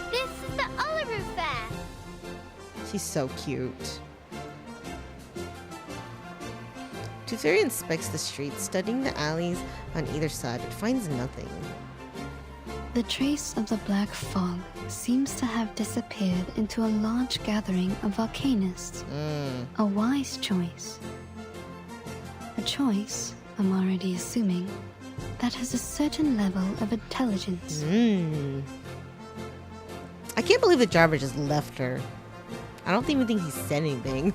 S4: This is the Uluru Fair.
S1: She's so cute. Tooth Fairy inspects the streets, studying the alleys on either side, but finds nothing.
S8: The trace of the black fog seems to have disappeared into a large gathering of Arcanists. A wise choice. A choice, I'm already assuming, that has a certain level of intelligence.
S1: I can't believe the driver just left her. I don't even think he said anything.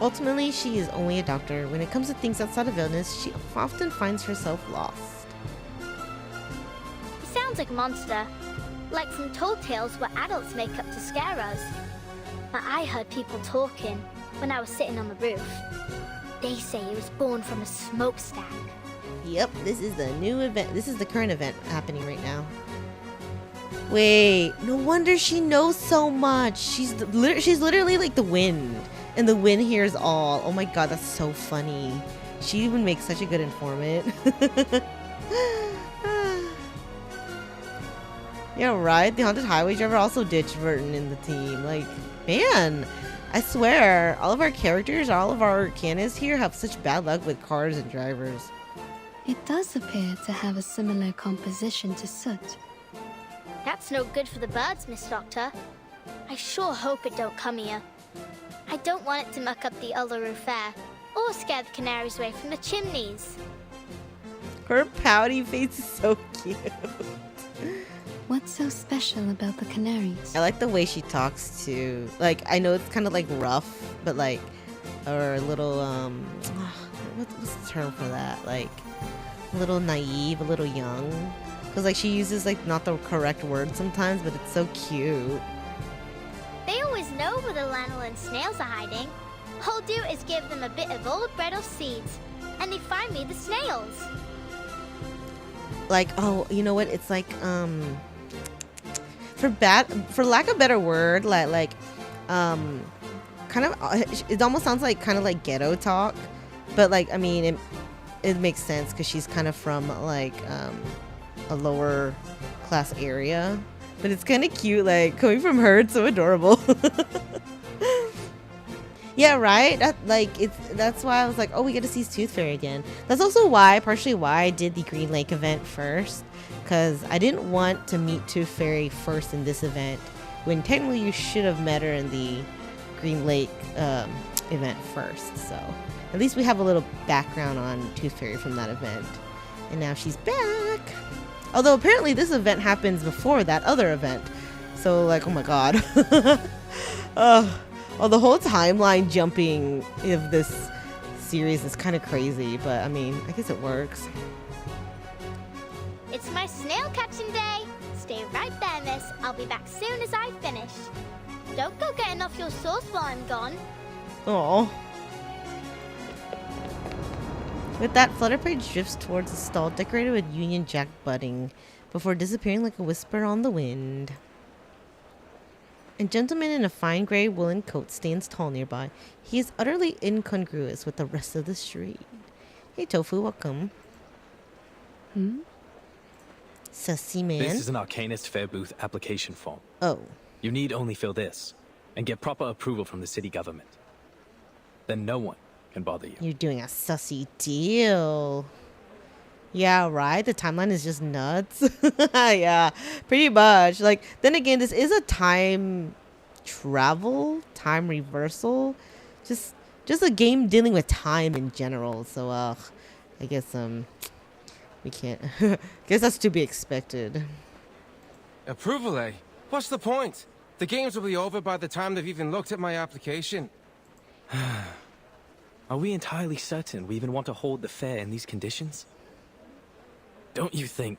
S1: Ultimately, she is only a doctor. When it comes to things outside of illness, she often finds herself lost.
S4: He sounds like a monster. Like some tall tales where adults make up to scare us. But I heard people talking when I was sitting on the roof. They say he was born from a smokestack.
S1: Yep, this is the new event. This is the current event happening right now. Wait, no wonder she knows so much. She's literally like the wind. And the wind hears all. Oh my god, that's so funny. She even makes such a good informant. Yeah, right? The Haunted Highway driver also ditched Verton in the team. Like, man, I swear, all of our characters, all of our canists here have such bad luck with cars and drivers.
S8: It does appear to have a similar composition to soot.
S4: That's no good for the birds, Miss Doctor. I sure hope it don't come here. I don't want it to muck up the Uluru Fair, or scare the canaries away from the chimneys.
S1: Her pouty face is so cute.
S8: What's so special about the canaries?
S1: I like the way she talks to, like, I know it's kind of like rough, but like, or a little, what's the term for that? Like, a little naive, a little young. Because like she uses like not the correct word sometimes, but it's so cute.
S4: They always know where the lanolin snails are hiding. All I'll do is give them a bit of old bread or seeds, and they find me the snails.
S1: Like, oh, you know what? It's like, for lack of a better word, kind of, it almost sounds like kind of like ghetto talk, but like, I mean, it makes sense because she's kind of from like a lower class area, but it's kind of cute. Like coming from her, it's so adorable. Yeah, right. That's why I was like, oh, we get to see Tooth Fairy again. That's also partially why I did the Green Lake event first, because I didn't want to meet Tooth Fairy first in this event, when technically you should have met her in the Green Lake event first. So at least we have a little background on Tooth Fairy from that event, and now she's back. Although apparently this event happens before that other event, so like, oh my god. Oh, the whole timeline jumping of this series is kind of crazy, but I mean, I guess it works.
S4: It's my snail catching day. Stay right there, miss. I'll be back soon as I finish. Don't go getting off your sauce while I'm gone.
S1: Aww. With that, Flutterpage drifts towards a stall decorated with Union Jack budding, before disappearing like a whisper on the wind. A gentleman in a fine gray woolen coat stands tall nearby. He is utterly incongruous with the rest of the street. Hey, Tofu, welcome. Sussy man.
S12: This is an Arcanist Fair Booth application form.
S1: Oh.
S12: You need only fill this and get proper approval from the city government. Then no one can bother you.
S1: You're doing a sussy deal. Yeah, right? The timeline is just nuts. Yeah, pretty much. Like, then again, this is a time travel, time reversal. Just a game dealing with time in general. So, I guess, we can't. Guess that's to be expected.
S6: Approval, eh? What's the point? The games will be over by the time they've even looked at my application.
S12: Are we entirely certain we even want to hold the fair in these conditions? Don't you think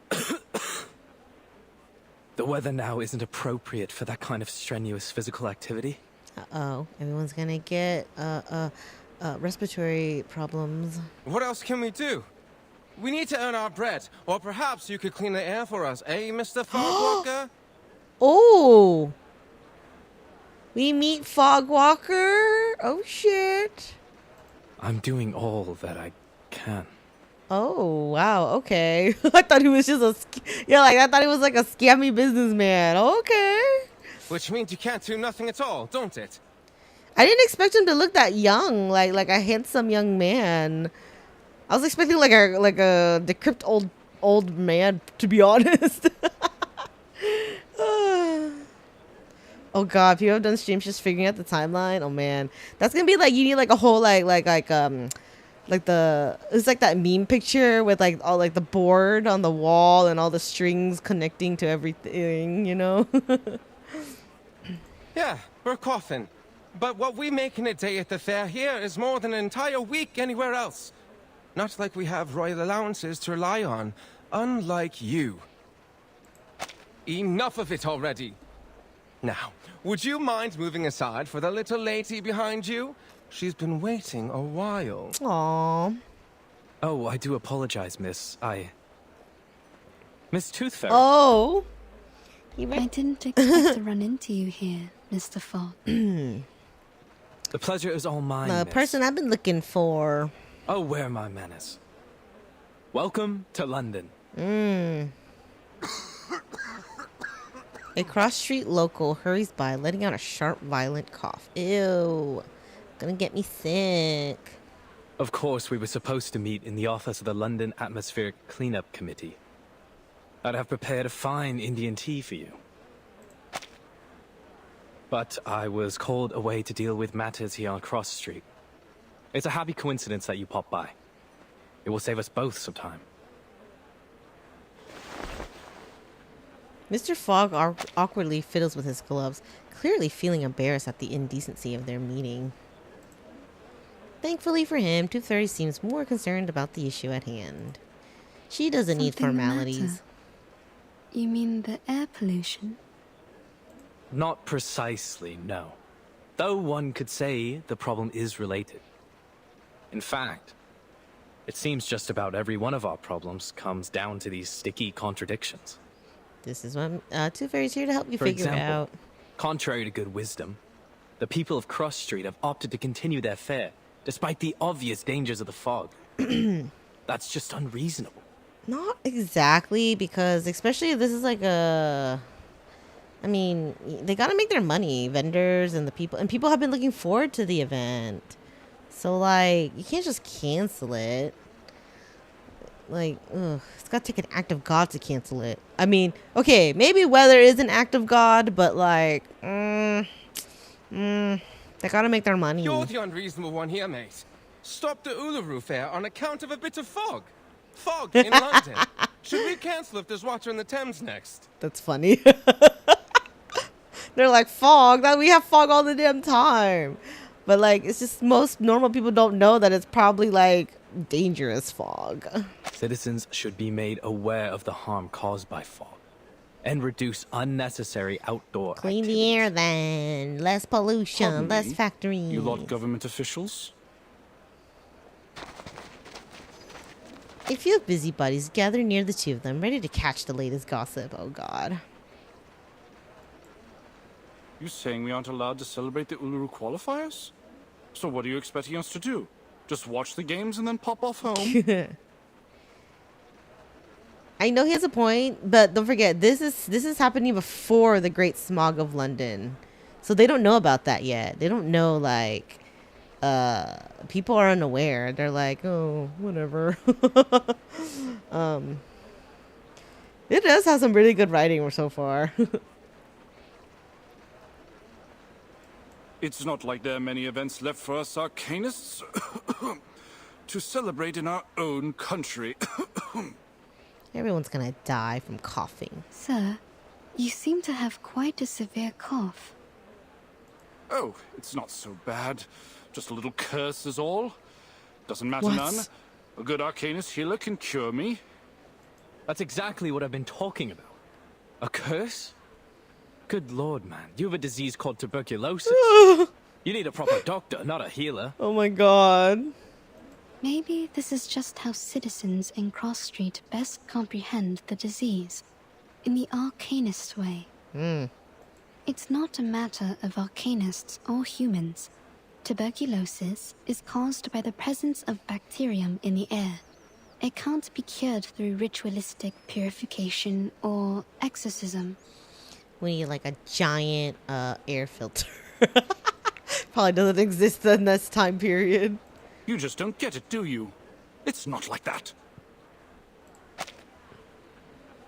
S12: the weather now isn't appropriate for that kind of strenuous physical activity?
S1: Uh-oh. Everyone's gonna get, respiratory problems.
S6: What else can we do? We need to earn our bread, or perhaps you could clean the air for us, eh, Mr. Fogwalker?
S1: Oh! We meet Fogwalker? Oh, shit.
S12: I'm doing all that I can.
S1: Oh, wow, okay. I thought he was just I thought he was like a scammy businessman. Okay.
S6: Which means you can't do nothing at all, don't it?
S1: I didn't expect him to look that young, like a handsome young man. I was expecting like a decrepit old man, to be honest. Oh god, people have done streams just figuring out the timeline. Oh man, that's gonna be like, you need like a whole like it's like that meme picture with like all like the board on the wall and all the strings connecting to everything, you know.
S6: Yeah, we're coughing. But what we make in a day at the fair here is more than an entire week anywhere else. Not like we have royal allowances to rely on, unlike you. Enough of it already. Now, would you mind moving aside for the little lady behind you? She's been waiting a while.
S1: Aww.
S12: Oh, I do apologize, miss. Miss Tooth Fairy.
S1: Oh.
S8: I didn't expect to run into you here, Mr. Fogg.
S12: The pleasure is all mine,
S1: The
S12: miss.
S1: person I've been looking for.
S12: Oh, where my manners. Welcome to London.
S1: A cross-street local hurries by, letting out a sharp, violent cough. Ew. Gonna get me sick.
S12: Of course, we were supposed to meet in the office of the London Atmospheric Cleanup Committee. I'd have prepared a fine Indian tea for you. But I was called away to deal with matters here on Cross Street. It's a happy coincidence that you popped by. It will save us both some time.
S1: Mr. Fogg awkwardly fiddles with his gloves, clearly feeling embarrassed at the indecency of their meeting. Thankfully for him, Tooth Fairy seems more concerned about the issue at hand. She doesn't need
S8: Something the
S1: formalities.
S8: matter? You mean the air pollution?
S12: Not precisely, no. Though one could say the problem is related. In fact, it seems just about every one of our problems comes down to these sticky contradictions.
S1: This is what Tooth Fairy's here to help you
S12: For
S1: figure
S12: example,
S1: out.
S12: contrary to good wisdom, the people of Cross Street have opted to continue their fair, despite the obvious dangers of the fog. That's just unreasonable.
S1: Not exactly, because especially if this is like a... I mean, they gotta make their money, vendors and people have been looking forward to the event. So, like, you can't just cancel it. Like, ugh, it's gotta take an act of God to cancel it. I mean, okay, maybe weather is an act of God, but like, they gotta make their money.
S6: You're the unreasonable one here, mate. Stop the Uluru Fair on account of a bit of fog. Fog in London. Should we cancel if there's water in the Thames next?
S1: That's funny. They're like, fog? That we have fog all the damn time. But like, it's just most normal people don't know that it's probably like dangerous fog.
S12: Citizens should be made aware of the harm caused by fog and reduce unnecessary outdoor
S1: Clean the air then. Less pollution,
S11: Pardon
S1: less
S11: me?
S1: factories.
S11: You lot government officials?
S1: A few busybodies gather near the two of them, ready to catch the latest gossip. Oh god.
S11: You saying we aren't allowed to celebrate the Uluru Qualifiers? So what are you expecting us to do? Just watch the games and then pop off home?
S1: I I know he has a point, but don't forget this is happening before the Great Smog of London, so they don't know about that yet. They don't know, like, people are unaware. They're like, oh, whatever. It does have some really good writing so far.
S11: It's not like there are many events left for us arcanists to celebrate in our own country.
S1: Everyone's gonna die from coughing.
S8: Sir, you seem to have quite a severe cough.
S11: Oh, it's not so bad. Just a little curse is all. Doesn't matter none. A good arcanist healer can cure me.
S12: That's exactly what I've been talking about. A curse? Good lord, man. You have a disease called tuberculosis. You need a proper doctor, not a healer.
S1: Oh my god.
S8: Maybe this is just how citizens in Cross Street best comprehend the disease, in the arcanist way. It's not a matter of arcanists or humans. Tuberculosis is caused by the presence of bacterium in the air. It can't be cured through ritualistic purification or exorcism.
S1: We need like a giant air filter. Probably doesn't exist in this time period.
S11: You just don't get it, do you? It's not like that.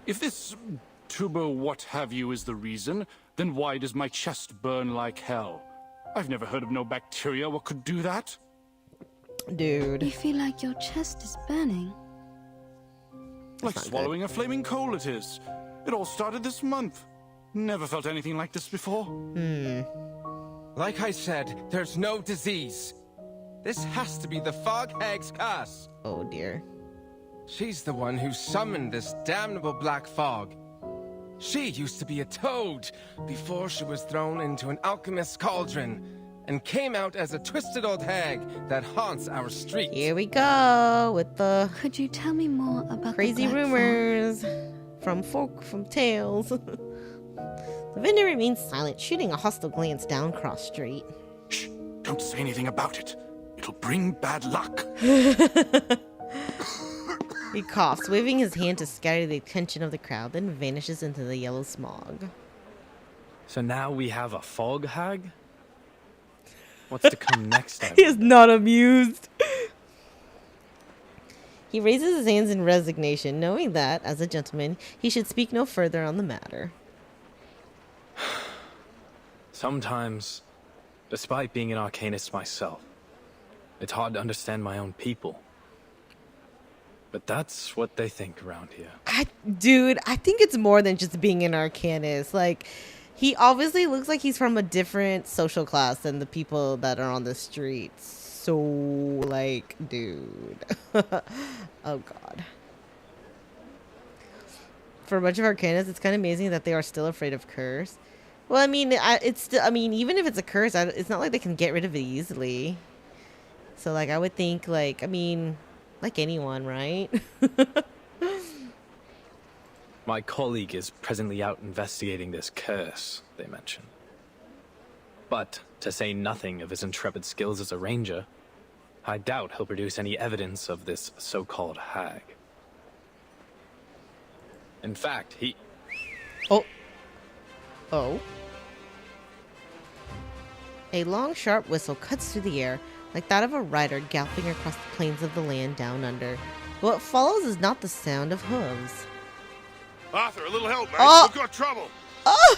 S11: If this tuber what have you is the reason, then why does my chest burn like hell? I've never heard of no bacteria what could do that.
S1: Dude.
S8: You feel like your chest is burning?
S11: Like swallowing a flaming coal it is. It all started this month. Never felt anything like this before.
S6: Like I said, there's no disease. This has to be the Fog Hag's curse.
S1: Oh dear.
S6: She's the one who summoned this damnable black fog. She used to be a toad before she was thrown into an alchemist's cauldron and came out as a twisted old hag that haunts our streets.
S1: Here we go with the
S8: Could you tell me more about
S1: crazy
S8: the black
S1: rumors from tales. The vendor remains silent, shooting a hostile glance down Cross Street.
S11: Shh! Don't say anything about it. It'll bring bad luck.
S1: He coughs, waving his hand to scatter the attention of the crowd, then vanishes into the yellow smog.
S12: So now we have a fog hag? What's to come next?
S1: He is not amused. He raises his hands in resignation, knowing that, as a gentleman, he should speak no further on the matter.
S12: Sometimes, despite being an arcanist myself, it's hard to understand my own people. But that's what they think around here.
S1: Dude, I think it's more than just being an arcanist. Like, he obviously looks like he's from a different social class than the people that are on the streets. So, like, dude. Oh, God. For a bunch of arcanists, it's kind of amazing that they are still afraid of curse. Well, I mean, even if it's a curse, it's not like they can get rid of it easily. So, like, I would think, like, I mean, like anyone, right?
S12: My colleague is presently out investigating this curse, they mention. But, to say nothing of his intrepid skills as a ranger, I doubt he'll produce any evidence of this so-called hag. In fact, he...
S1: Oh. A long, sharp whistle cuts through the air, like that of a rider galloping across the plains of the land down under. What follows is not the sound of hooves.
S3: Arthur, a little help, mate.
S1: Oh.
S3: We've got trouble.
S1: Oh!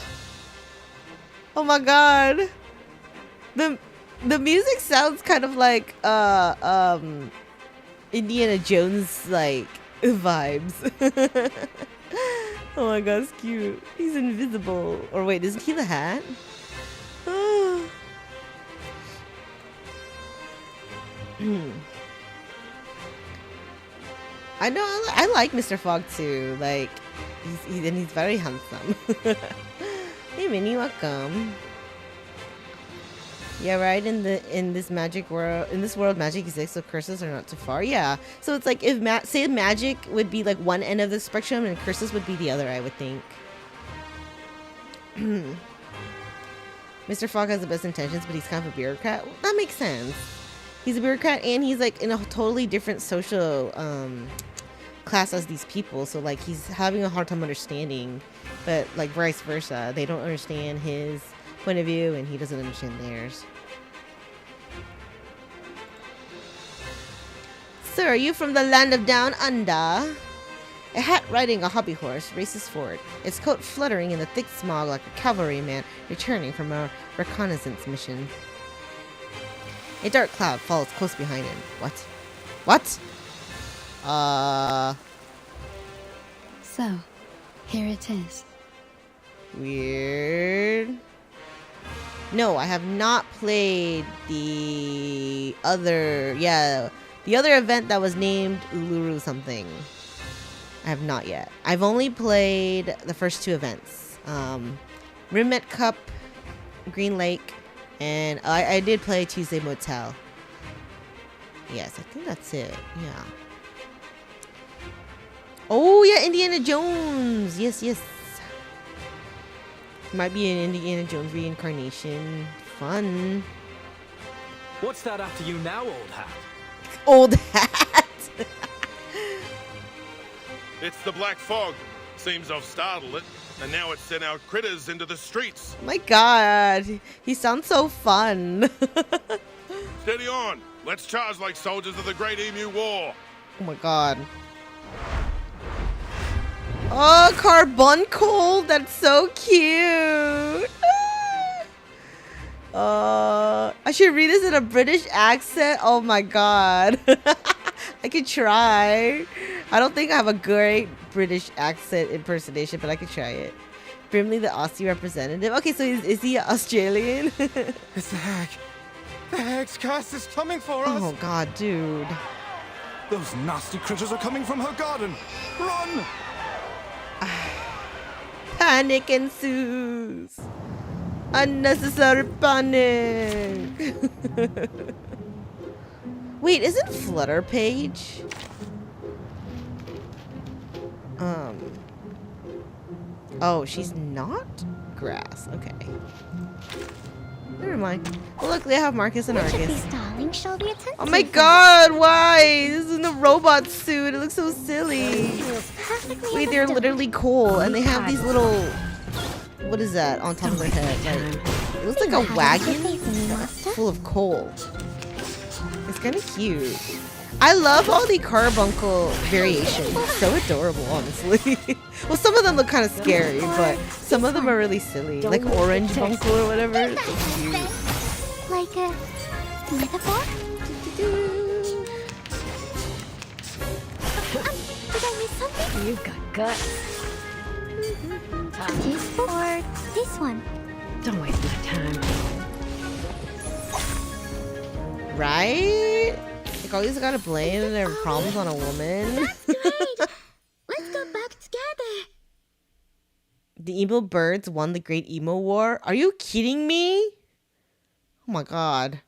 S1: Oh my God. The music sounds kind of like Indiana Jones like vibes. Oh my God, it's cute. He's invisible. Or wait, isn't he the hat? Oh. I know. I like Mr. Fogg too. Like, he's very handsome. Hey, Minnie, welcome. Yeah, right. In this world, magic exists, so curses are not too far. Yeah. So it's like if say magic would be like one end of the spectrum, and curses would be the other. I would think. Mr. Fogg has the best intentions, but he's kind of a bureaucrat. Well, that makes sense. He's a bureaucrat, and he's like in a totally different social class as these people, so like he's having a hard time understanding, but like vice versa, they don't understand his point of view and he doesn't understand theirs. Sir, are you from the land of down under? A hat riding a hobby horse races forward, its coat fluttering in the thick smog like a cavalryman returning from a reconnaissance mission. A dark cloud follows close behind him. What?
S8: So, here it is.
S1: Weird. No, I have not played the other event that was named Uluru something. I have not yet. I've only played the first two events. Rimmet Cup, Green Lake, and I did play Tuesday Motel. Yes, I think that's it. Yeah. Oh, yeah, Indiana Jones. Yes. Might be an Indiana Jones reincarnation. Fun.
S12: What's that after you now, old hat?
S1: Old hat.
S3: It's the black fog. Seems I've startled it, and now it's sent out critters into the streets.
S1: Oh my god, he sounds so fun.
S3: Steady on. Let's charge like soldiers of the Great Emu War.
S1: Oh my god. Oh, carbuncle. That's so cute. I should read this in a British accent. Oh my god. I could try. I don't think I have a great British accent impersonation, but I could try it. Brimley, the Aussie representative. Okay, so is he Australian?
S6: It's the hag. The hag's cast is coming for us.
S1: Oh god, dude.
S11: Those nasty critters are coming from her garden. Run!
S1: Panic ensues. Unnecessary panic. Wait, isn't Flutter page? Oh, she's not grass. Okay. Never mind. Well, look, they have Marcus and Argus.
S4: These darlings shall be attentive.
S1: Oh my god, why? This is in a robot suit. It looks so silly. Wait, they're literally coal, and they have these little... What is that on top of their head? Like, it looks like a wagon full of coal. It's kind of cute. I love all the carbuncle variations. It's so adorable, honestly. Well, some of them look kind of scary, but some of them are really silly. Like orange bunkle or whatever. It's so cute.
S4: Like a metaphor? Did I miss something?
S5: You've got guts.
S4: This or this one?
S5: Don't waste my time.
S1: Right? Like, always gotta blame their problems on a woman.
S4: That's great! Let's go back together.
S1: The emo birds won the Great Emo War? Are you kidding me? Oh my god.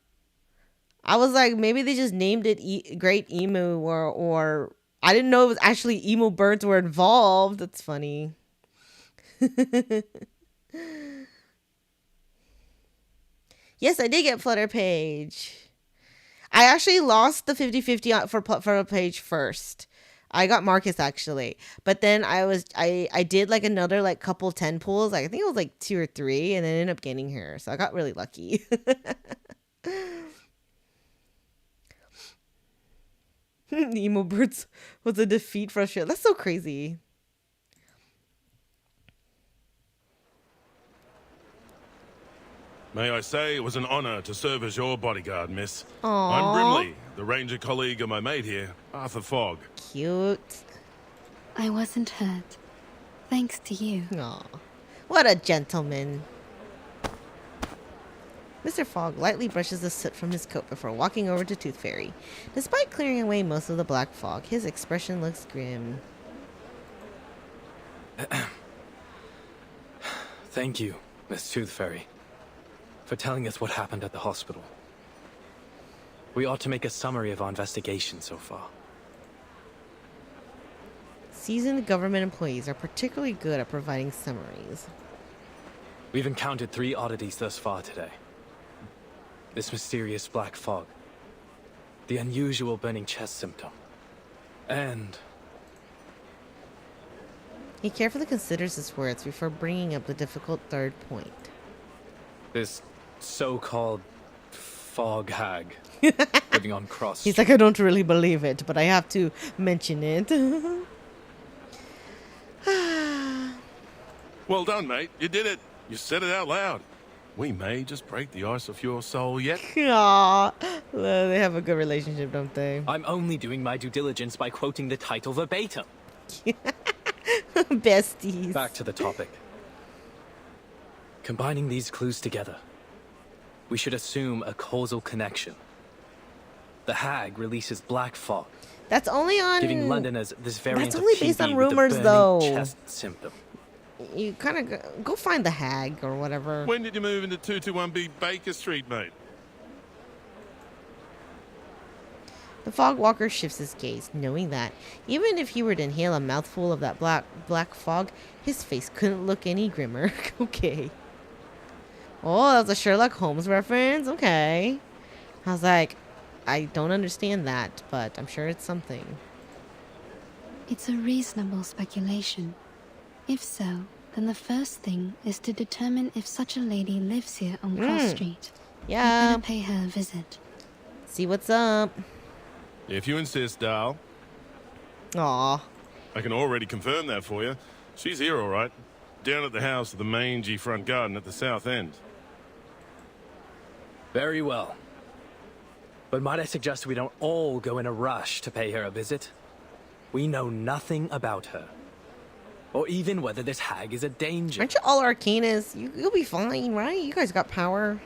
S1: I was like, maybe they just named it Great Emo War, or I didn't know it was actually emo birds were involved. That's funny. Yes, I did get Flutter page. I actually lost the 50-50 for a page first. I got Marcus actually, but then I did like another like couple 10 pulls. Like, I think it was like 2 or 3, and then ended up getting her. So I got really lucky. Emo birds was a defeat for Australia. That's so crazy.
S3: May I say it was an honor to serve as your bodyguard, miss.
S1: Aww.
S3: I'm Brimley, the ranger colleague of my mate here, Arthur Fogg.
S1: Cute.
S8: I wasn't hurt. Thanks to you.
S1: Aw. What a gentleman. Mr. Fogg lightly brushes the soot from his coat before walking over to Tooth Fairy. Despite clearing away most of the black fog, his expression looks grim.
S12: Thank you, Miss Tooth Fairy, for telling us what happened at the hospital. We ought to make a summary of our investigation so far.
S1: Seasoned government employees are particularly good at providing summaries.
S12: We've encountered 3 oddities thus far today. This mysterious black fog, the unusual burning chest symptom, and
S1: He carefully considers his words before bringing up the difficult third point.
S12: This so-called fog hag living on Cross
S1: He's
S12: Street.
S1: like, I don't really believe it, but I have to mention it.
S3: Well done, mate. You did it. You said it out loud. We may just break the ice off your soul yet.
S1: Aww. Well, they have a good relationship, don't they?
S12: I'm only doing my due diligence by quoting the title verbatim.
S1: Besties.
S12: Back to the topic. Combining these clues together, we should assume a causal connection. The hag releases black fog.
S1: That's only on...
S12: Giving Londoners this variant
S1: That's only
S12: of
S1: based
S12: TB
S1: on
S12: with the
S1: rumors,
S12: burning
S1: though.
S12: chest symptom.
S1: You kind of go find the hag or whatever.
S3: When did you move into 221B Baker Street, mate?
S1: The fog walker shifts his gaze, knowing that even if he were to inhale a mouthful of that black fog, his face couldn't look any grimmer. Okay. Oh, that was a Sherlock Holmes reference? Okay. I was like, I don't understand that, but I'm sure it's something.
S8: It's a reasonable speculation. If so, then the first thing is to determine if such a lady lives here on Cross Street.
S1: Yeah.
S8: We better pay her a visit.
S1: See what's up.
S3: If you insist, Dal.
S1: Aw.
S3: I can already confirm that for you. She's here, all right. Down at the house of the mangy front garden at the south end.
S12: Very well. But might I suggest we don't all go in a rush to pay her a visit? We know nothing about her. Or even whether this hag is a danger.
S1: Aren't you all Arcanus? You'll be fine, right? You guys got power.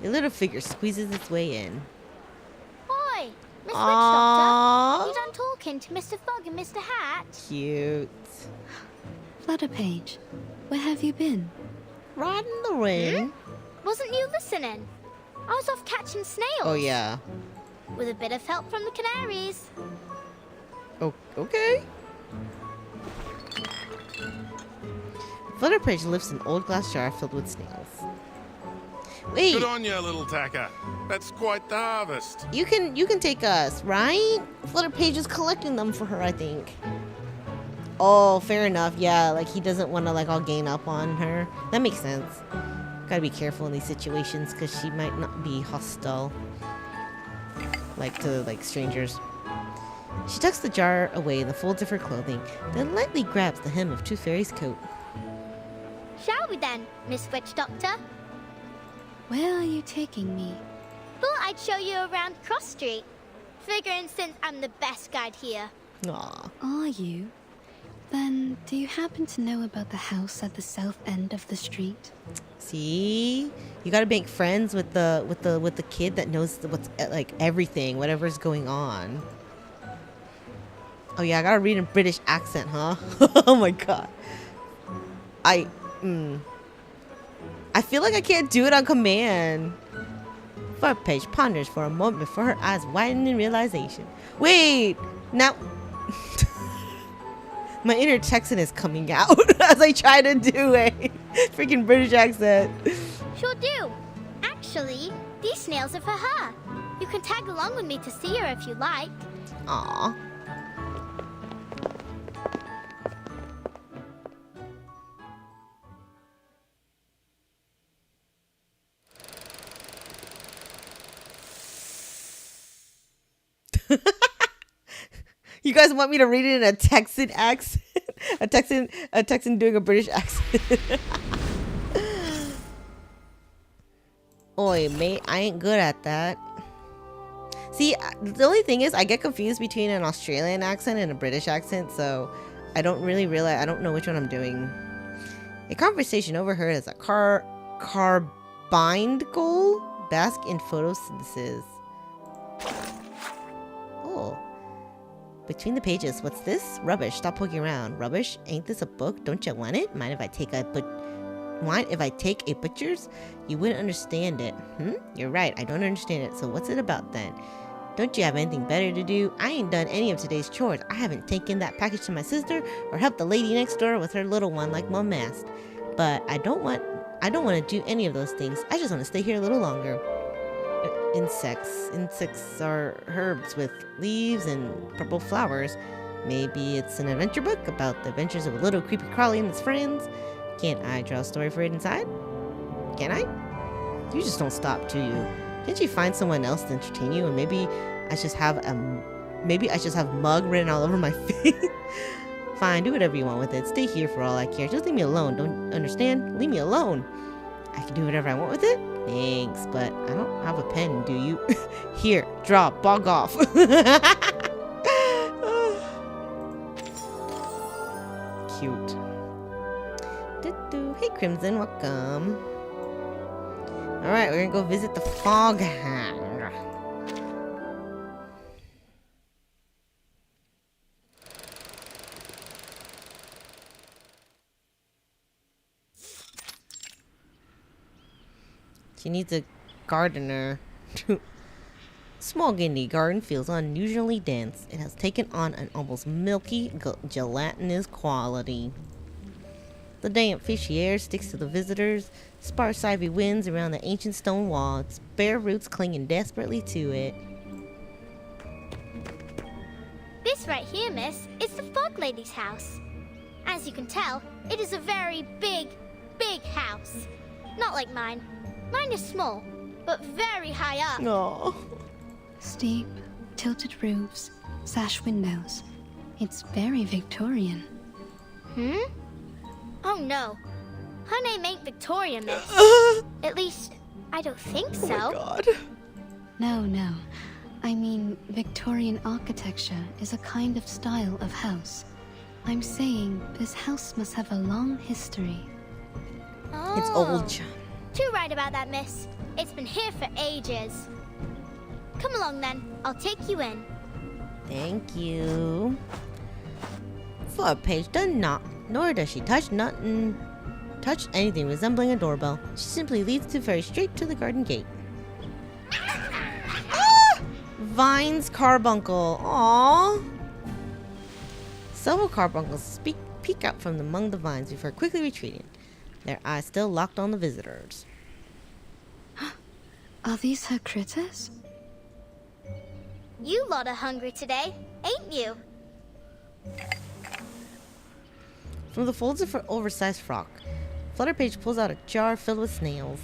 S1: The little figure squeezes its way in.
S4: Oi, Miss Witch
S1: Aww.
S4: Doctor. You done talking to Mr. Fogg and Mr. Hat?
S1: Cute.
S8: Flutter Page, where have you been?
S1: Riding the ring.
S4: Wasn't you listening? I was off catching snails.
S1: Oh, yeah.
S4: With a bit of help from the canaries.
S1: Oh, okay. Flutterpage lifts an old glass jar filled with snails. Wait,
S3: Good on you, little tacker. That's quite the harvest.
S1: you can take us, right? Flutterpage is collecting them for her, I think. Oh, fair enough. Yeah, like he doesn't want to like all gain up on her. That makes sense. Gotta be careful in these situations because she might not be hostile, like to like strangers. She tucks the jar away in the folds of her clothing, then lightly grabs the hem of Tooth Fairy's coat.
S4: Shall we then, Miss Witch Doctor?
S8: Where are you taking me?
S4: Thought I'd show you around Cross Street. Figuring since I'm the best guide here.
S1: Aw.
S8: Are you? Then, do you happen to know about the house at the south end of the street?
S1: See, you gotta make friends with the kid that knows what's like everything, whatever's going on. Oh yeah, I gotta read in British accent, huh? Oh my god. I feel like I can't do it on command. Flutterpage ponders for a moment before her eyes widen in realization. Wait, now my inner Texan is coming out as I try to do a freaking British accent.
S4: Sure do. Actually, these snails are for her. You can tag along with me to see her if you like.
S1: Aw. You guys want me to read it in a Texan accent? a Texan doing a British accent. Oi, mate, I ain't good at that. See, the only thing is I get confused between an Australian accent and a British accent, so I don't really realize, I don't know which one I'm doing. A conversation overheard as a carbine goal bask in photosynthesis. Oh. Between the pages, what's this? Rubbish. Stop poking around. Rubbish? Ain't this a book? Don't you want it? Mind if I take a butcher's? You wouldn't understand it. You're right. I don't understand it. So what's it about then? Don't you have anything better to do? I ain't done any of today's chores. I haven't taken that package to my sister or helped the lady next door with her little one like Mom asked. But I don't want to do any of those things. I just want to stay here a little longer. insects. Insects are herbs with leaves and purple flowers. Maybe it's an adventure book about the adventures of a little creepy crawly and its friends. Can't I draw a story for it inside? Can I? You just don't stop, do you? Can't you find someone else to entertain you? And maybe I just have mug written all over my face. Fine, do whatever you want with it. Stay here for all I care. Just leave me alone. Don't understand? Leave me alone. I can do whatever I want with it? Thanks, but I don't have a pen, do you? Here, draw, bog off. Cute. Hey, Crimson, welcome. Alright, we're gonna go visit the fog hound. She needs a gardener. Smog in the garden feels unusually dense. It has taken on an almost milky, gelatinous quality. The damp, fishy air sticks to the visitors. Sparse ivy winds around the ancient stone wall, its bare roots clinging desperately to it.
S4: This right here, miss, is the Fog Lady's house. As you can tell, it is a very big, big house. Not like mine. Mine is small, but very high up.
S1: Aww.
S8: Steep, tilted roofs, sash windows. It's very Victorian.
S4: Oh no. Her name ain't Victoria, miss. At least, I don't think so.
S1: Oh my god.
S8: No. I mean, Victorian architecture is a kind of style of house. I'm saying this house must have a long history.
S4: Oh.
S1: It's old.
S4: Too right about that, miss. It's been here for ages. Come along then. I'll take you in.
S1: Thank you. Flutter Page does not, nor does she touch anything resembling a doorbell. She simply leads the fairy straight to the garden gate. Vine's carbuncle. Aww. Several carbuncles peek out from among the vines before quickly retreating, their eyes still locked on the visitors.
S8: Are these her critters?
S4: You lot are hungry today, ain't you?
S1: From the folds of her oversized frock, Flutterpage pulls out a jar filled with snails.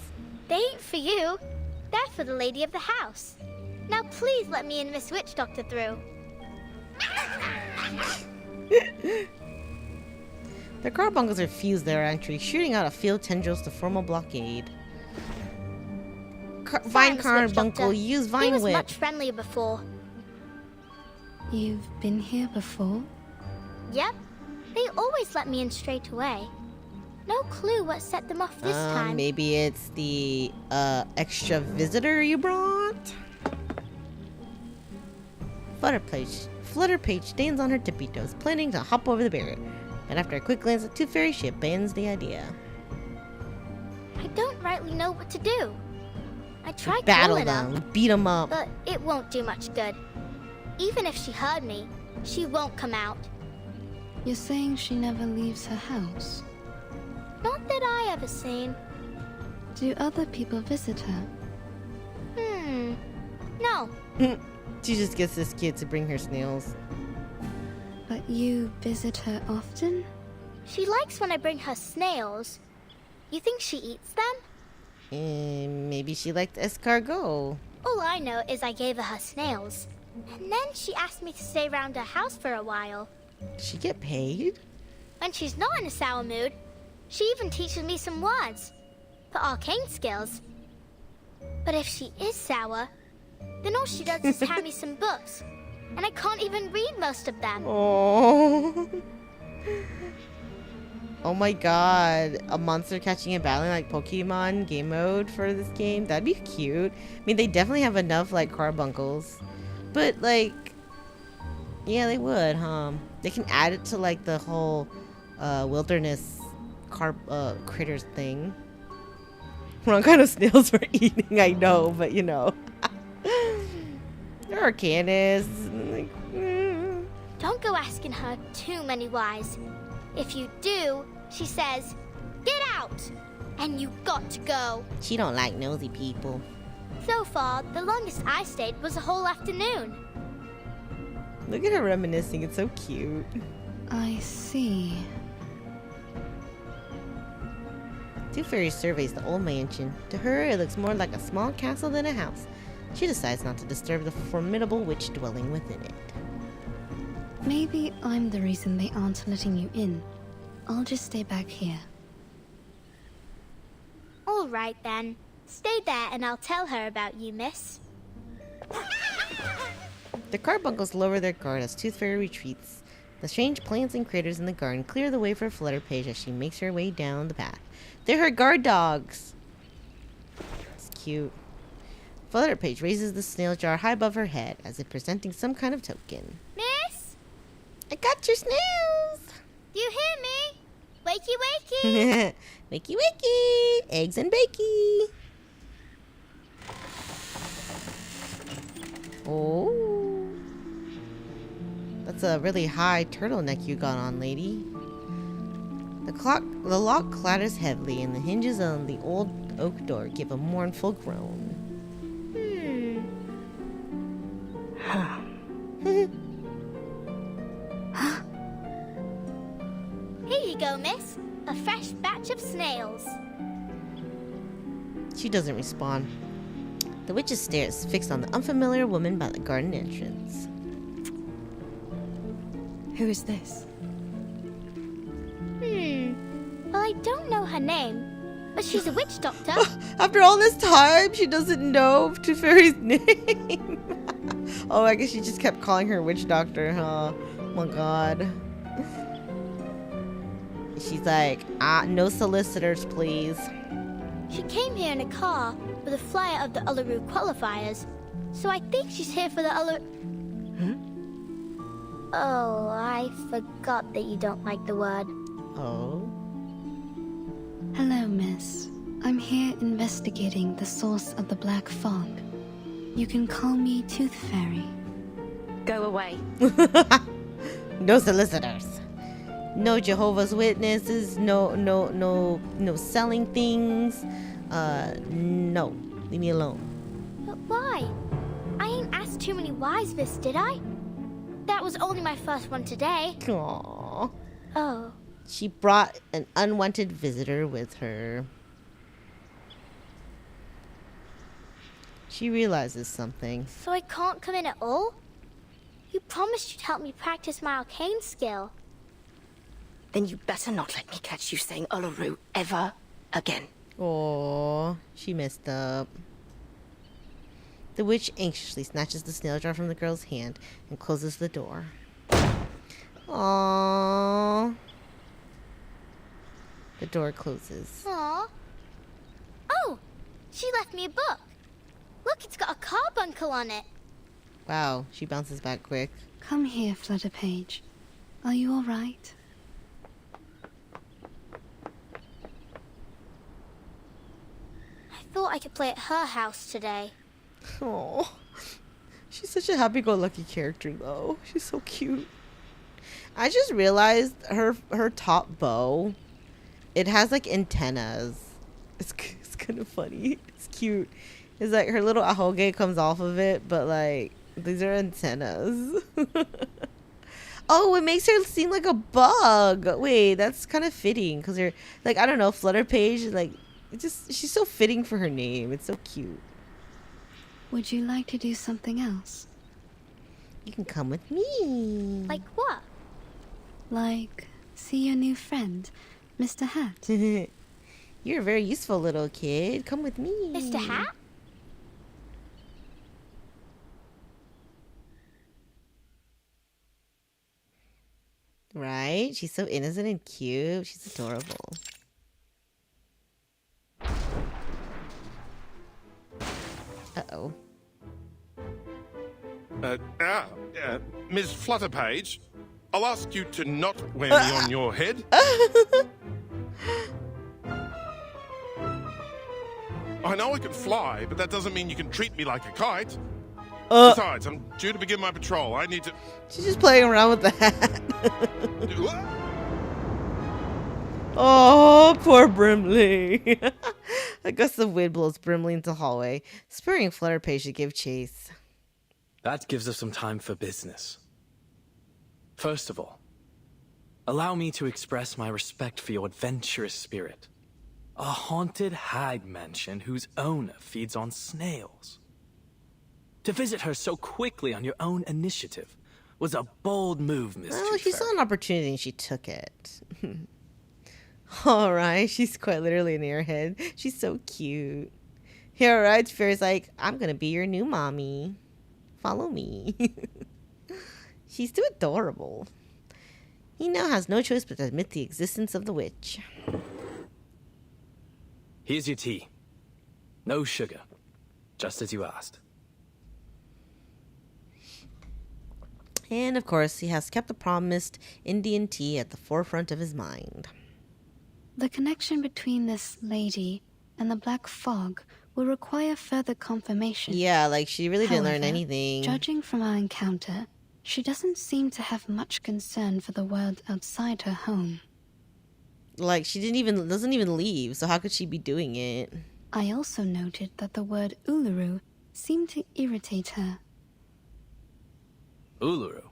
S4: They ain't for you. They're for the lady of the house. Now please let me and Miss Witch Doctor through.
S1: The carbuncles refuse their entry, shooting out a field tendrils to form a blockade. Vine carbuncle, use vine
S4: he was
S1: whip.
S4: much friendlier before.
S8: You've been here before?
S4: Yep. They always let me in straight away. No clue what set them off this time.
S1: Maybe it's the extra visitor you brought? Flutterpage stands on her tippy toes, planning to hop over the barrier. And after a quick glance at two fairies, she abandons the idea.
S4: I don't rightly know what to do. I tried
S1: battle
S4: calling
S1: them,
S4: her,
S1: beat them up.
S4: but it won't do much good. Even if she heard me, she won't come out.
S8: You're saying she never leaves her house?
S4: Not that I ever seen.
S8: Do other people visit her?
S4: No.
S1: She just gets this kid to bring her snails.
S8: But you visit her often?
S4: She likes when I bring her snails. You think she eats them?
S1: Maybe she liked escargot.
S4: All I know is I gave her snails. And then she asked me to stay around her house for a while.
S1: She get paid?
S4: When she's not in a sour mood, she even teaches me some words. For arcane skills. But if she is sour, then all she does is hand me some books. And I can't even read most of them.
S1: Oh. Oh my god. A monster catching and battling like Pokemon game mode for this game. That'd be cute. I mean, they definitely have enough like carbuncles. But like, yeah, they would, huh? They can add it to like the whole wilderness critters thing. Wrong kind of snails we're eating, I know, but you know. There are Candace.
S4: Don't go asking her too many whys. If you do, she says, "Get out!" And you got to go.
S1: She don't like nosy people.
S4: So far, the longest I stayed was a whole afternoon.
S1: Look at her reminiscing. It's so cute.
S8: I see.
S1: Tooth Fairy surveys the old mansion. To her, it looks more like a small castle than a house. She decides not to disturb the formidable witch dwelling within it.
S8: Maybe I'm the reason they aren't letting you in. I'll just stay back here.
S4: All right, then. Stay there and I'll tell her about you, miss.
S1: The carbuncles lower their guard as Tooth Fairy retreats. The strange plants and critters in the garden clear the way for Flutter Page as she makes her way down the path. They're her guard dogs! It's cute. Flutter Page raises the snail jar high above her head as if presenting some kind of token.
S4: Miss?
S1: I got your snails!
S4: Do you hear me? Wakey, wakey!
S1: Wakey, wakey! Eggs and bakey! Oh. That's a really high turtleneck you got on, lady. The lock clatters heavily, and the hinges on the old oak door give a mournful groan.
S4: Here you go, miss. A fresh batch of snails.
S1: She doesn't respond. The witch's stare is fixed on the unfamiliar woman by the garden entrance.
S5: Who is this?
S4: Well, I don't know her name, but she's a witch doctor.
S1: After all this time, she doesn't know Tooth Fairy's name. Oh, I guess she just kept calling her witch doctor, huh? Oh my god. She's like, no solicitors, please.
S4: She came here in a car with a flyer of the Uluru Qualifiers, so I think she's here for the Uluru... Oh, I forgot that you don't like the word.
S1: Oh?
S8: Hello, miss. I'm here investigating the source of the black fog. You can call me Tooth Fairy.
S5: Go away.
S1: No solicitors. No Jehovah's Witnesses. No selling things. No. Leave me alone.
S4: But why? I ain't asked too many whys, miss, did I? That was only my first one today.
S1: Aww.
S4: Oh.
S1: She brought an unwanted visitor with her. She realizes something.
S4: So I can't come in at all? You promised you'd help me practice my arcane skill.
S5: Then you better not let me catch you saying Uluru ever again.
S1: Aww, she messed up. The witch anxiously snatches the snail jar from the girl's hand and closes the door. Aww. The door closes.
S4: Aww. Oh, she left me a book. Look, it's got a carbuncle on it.
S1: Wow, she bounces back quick.
S8: Come here, Flutter Page. Are you all right?
S4: I thought I could play at her house today.
S1: Oh, she's such a happy-go-lucky character, though. She's so cute. I just realized her top bow, it has like antennas. It's kind of funny. It's cute. It's like her little ahoge comes off of it, but like these are antennas. Oh, it makes her seem like a bug. Wait, that's kind of fitting because you're like, I don't know, Flutter Page, like she's so fitting for her name. It's so cute.
S8: Would you like to do something else?
S1: You can come with me.
S4: Like what?
S8: Like, see your new friend, Mr. Hat.
S1: You're a very useful little kid. Come with me.
S4: Mr. Hat?
S1: Right? She's so innocent and cute. She's adorable. Uh-oh.
S3: Ms. Flutterpage, I'll ask you to not wear me on your head. I know I can fly, but that doesn't mean you can treat me like a kite. Besides, I'm due to begin my patrol. I need to...
S1: She's just playing around with the hat. Oh, poor Brimley. A gust of wind blows Brimley into the hallway, spurring Flutter Page to give chase.
S12: That gives us some time for business. First of all, allow me to express my respect for your adventurous spirit. A haunted hag mansion whose owner feeds on snails. To visit her so quickly on your own initiative was a bold move, Miss
S1: Well, she saw an opportunity and she took it. Alright, she's quite literally an airhead. She's so cute. Here, alright, Fairy's like, I'm gonna be your new mommy. Follow me. She's too adorable. He now has no choice but to admit the existence of the witch.
S12: Here's your tea. No sugar. Just as you asked.
S1: And of course, he has kept the promised Indian tea at the forefront of his mind.
S8: The connection between this lady and the black fog will require further confirmation.
S1: Yeah, like she really didn't learn
S8: However,
S1: anything.
S8: Judging from our encounter, she doesn't seem to have much concern for the world outside her home.
S1: Like she doesn't even leave, so how could she be doing it?
S8: I also noted that the word Uluru seemed to irritate her.
S12: Uluru?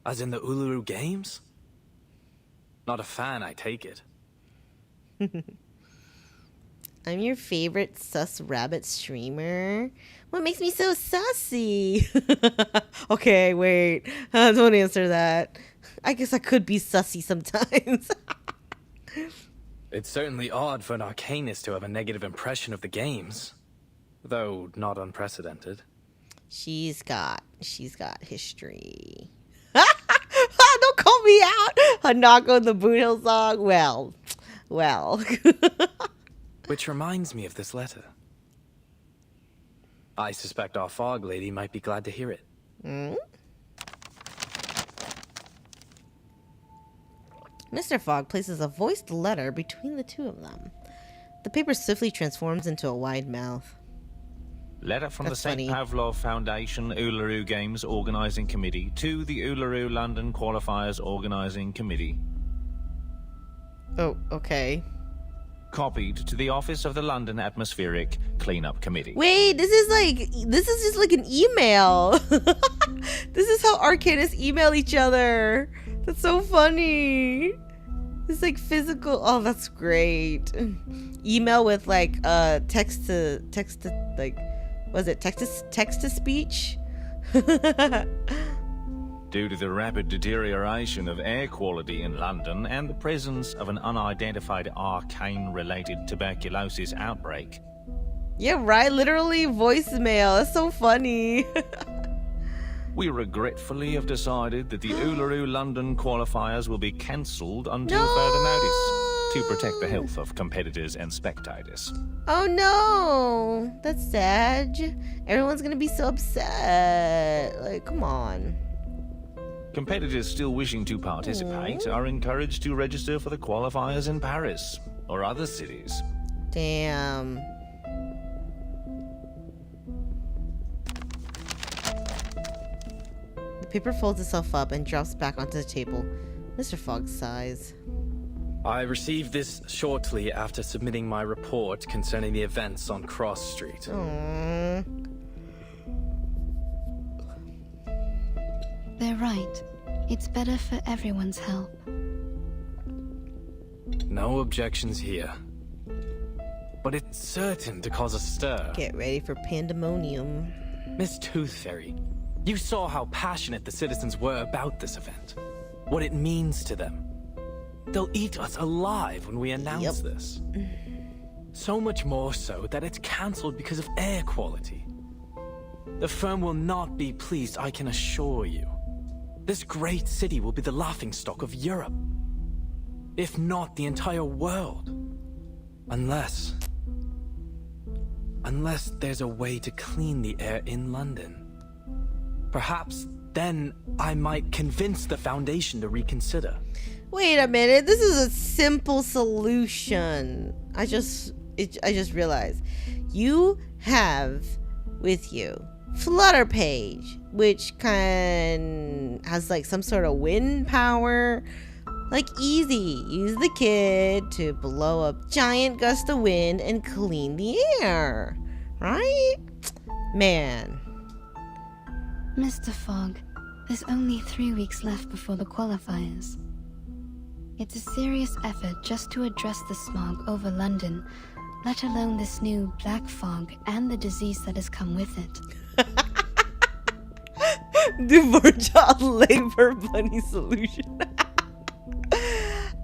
S12: As in the Uluru Games? Not a fan, I take it.
S1: I'm your favorite sus rabbit streamer. What makes me so sussy? Okay, wait. Don't answer that. I guess I could be sussy sometimes.
S12: It's certainly odd for an arcanist to have a negative impression of the games. Though not unprecedented.
S1: She's got history. Don't call me out. Hanako and the Boot Hill song. Well.
S12: Which reminds me of this letter. I suspect our fog lady might be glad to hear it.
S1: Mr. Fogg places a voiced letter between the two of them. The paper swiftly transforms into a wide mouth.
S7: Letter from
S1: That's
S7: the St.
S1: funny.
S7: Pavlov Foundation Uluru Games Organising Committee to the Uluru London Qualifiers Organising Committee.
S1: Oh, okay.
S7: Copied to the office of the London Atmospheric Cleanup Committee.
S1: Wait, this is just like an email. This is how arcanists email each other. That's so funny. It's like physical. Oh, that's great. Email with like text to like, was it text to speech?
S7: Due to the rapid deterioration of air quality in London and the presence of an unidentified arcane-related tuberculosis outbreak.
S1: Yeah, right. Literally voicemail. That's so funny.
S7: We regretfully have decided that the Uluru London qualifiers will be cancelled until further notice to protect the health of competitors and spectators.
S1: Oh no, that's sad. Everyone's gonna be so upset. Like, come on.
S7: Competitors still wishing to participate are encouraged to register for the qualifiers in Paris or other cities.
S1: Damn. The paper folds itself up and drops back onto the table. Mr. Fogg sighs.
S12: I received this shortly after submitting my report concerning the events on Cross Street.
S1: Aww.
S8: They're right. It's better for everyone's health.
S12: No objections here. But it's certain to cause a stir.
S1: Get ready for pandemonium.
S12: Miss Tooth Fairy, you saw how passionate the citizens were about this event. What it means to them. They'll eat us alive when we announce this. So much more so that it's cancelled because of air quality. The firm will not be pleased, I can assure you. This great city will be the laughingstock of Europe. If not the entire world. Unless there's a way to clean the air in London. Perhaps then I might convince the Foundation to reconsider.
S1: Wait a minute, this is a simple solution. I just realized. You have with you Flutter Page, which has like some sort of wind power. Like, easy. Use the kid to blow up giant gust of wind and clean the air. Right? Man.
S8: Mr. Fogg, there's only 3 weeks left before the qualifiers. It's a serious effort just to address the smog over London, let alone this new black fog and the disease that has come with it.
S1: Divulging labor bunny solution.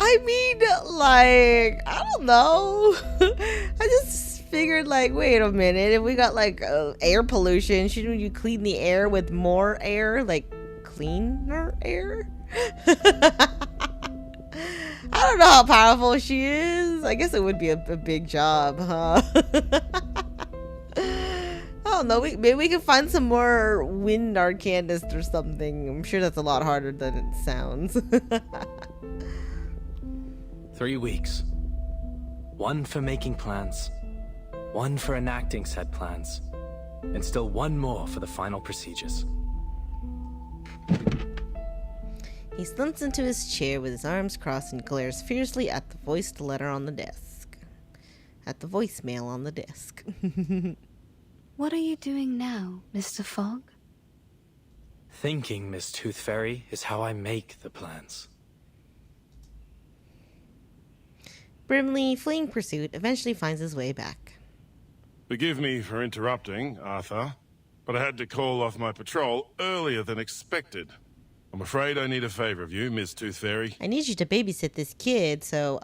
S1: I mean, like, I don't know. I just figured, like, wait a minute. If we got, like, air pollution, shouldn't you clean the air with more air? Like, cleaner air? I don't know how powerful she is. I guess it would be a big job, huh? I don't know. Maybe we can find some more wind arcanist or something. I'm sure that's a lot harder than it sounds.
S12: 3 weeks. 1 for making plans, 1 for enacting said plans, and still 1 more for the final procedures.
S1: He slumps into his chair with his arms crossed and glares fiercely at the voiced letter on the desk. At the voicemail on the desk.
S8: What are you doing now, Mr. Fogg?
S12: Thinking, Miss Tooth Fairy, is how I make the plans.
S1: Brimley, fleeing pursuit, eventually finds his way back.
S3: Forgive me for interrupting, Arthur, but I had to call off my patrol earlier than expected. I'm afraid I need a favor of you, Miss Tooth Fairy.
S1: I need you to babysit this kid so,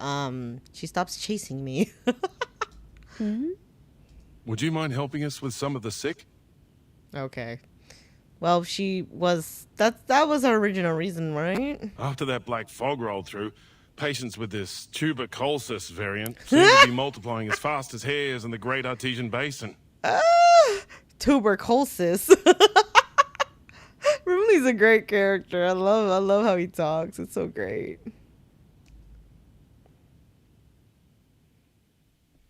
S1: she stops chasing me.
S3: Would you mind helping us with some of the sick?
S1: Okay. Well, that was our original reason, right?
S3: After that black fog rolled through, patients with this tuberculosis variant seem to be multiplying as fast as hares in the Great Artesian Basin.
S1: Tuberculosis. Brimley's a great character. I love how he talks. It's so great.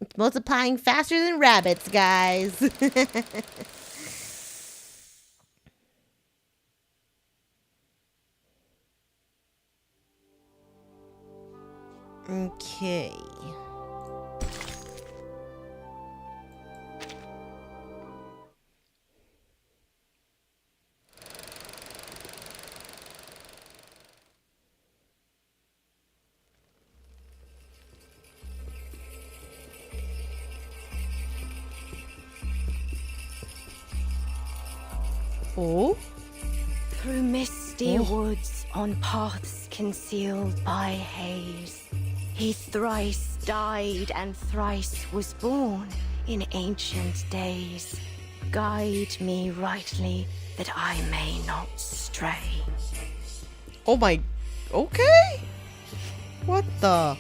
S1: It's multiplying faster than rabbits, guys. Okay. Oh?
S5: Through misty woods, on paths concealed by haze, he thrice died and thrice was born in ancient days. Guide me rightly, that I may not stray.
S1: Oh my... Okay? What the...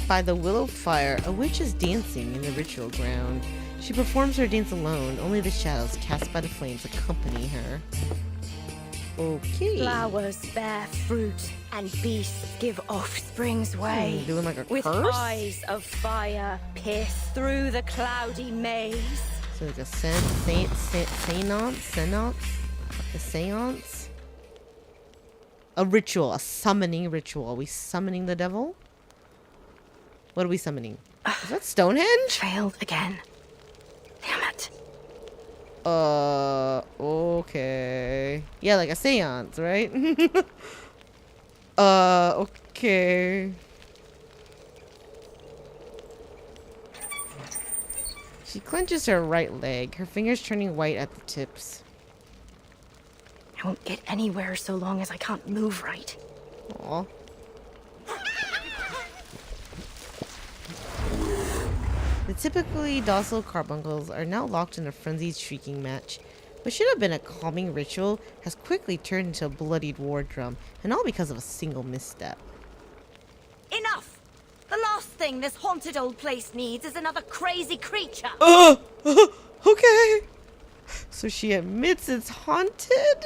S1: By the willow fire, a witch is dancing in the ritual ground. She performs her dance alone. Only the shadows cast by the flames accompany her. Okay.
S5: Flowers bear fruit, and beasts give offspring's way.
S1: Doing like a
S5: with
S1: curse?
S5: eyes of fire, pierce through the cloudy maze.
S1: So like a seance? A ritual, a summoning ritual. Are we summoning the devil? What are we summoning? Is that Stonehenge?
S5: Failed again. Damn it.
S1: Okay. Yeah, like a seance, right? Okay. She clenches her right leg, her fingers turning white at the tips.
S5: I won't get anywhere so long as I can't move right.
S1: Aw. The typically docile carbuncles are now locked in a frenzied shrieking match. What should have been a calming ritual has quickly turned into a bloodied war drum, and all because of a single misstep.
S5: Enough! The last thing this haunted old place needs is another crazy creature.
S1: Okay. So she admits it's haunted?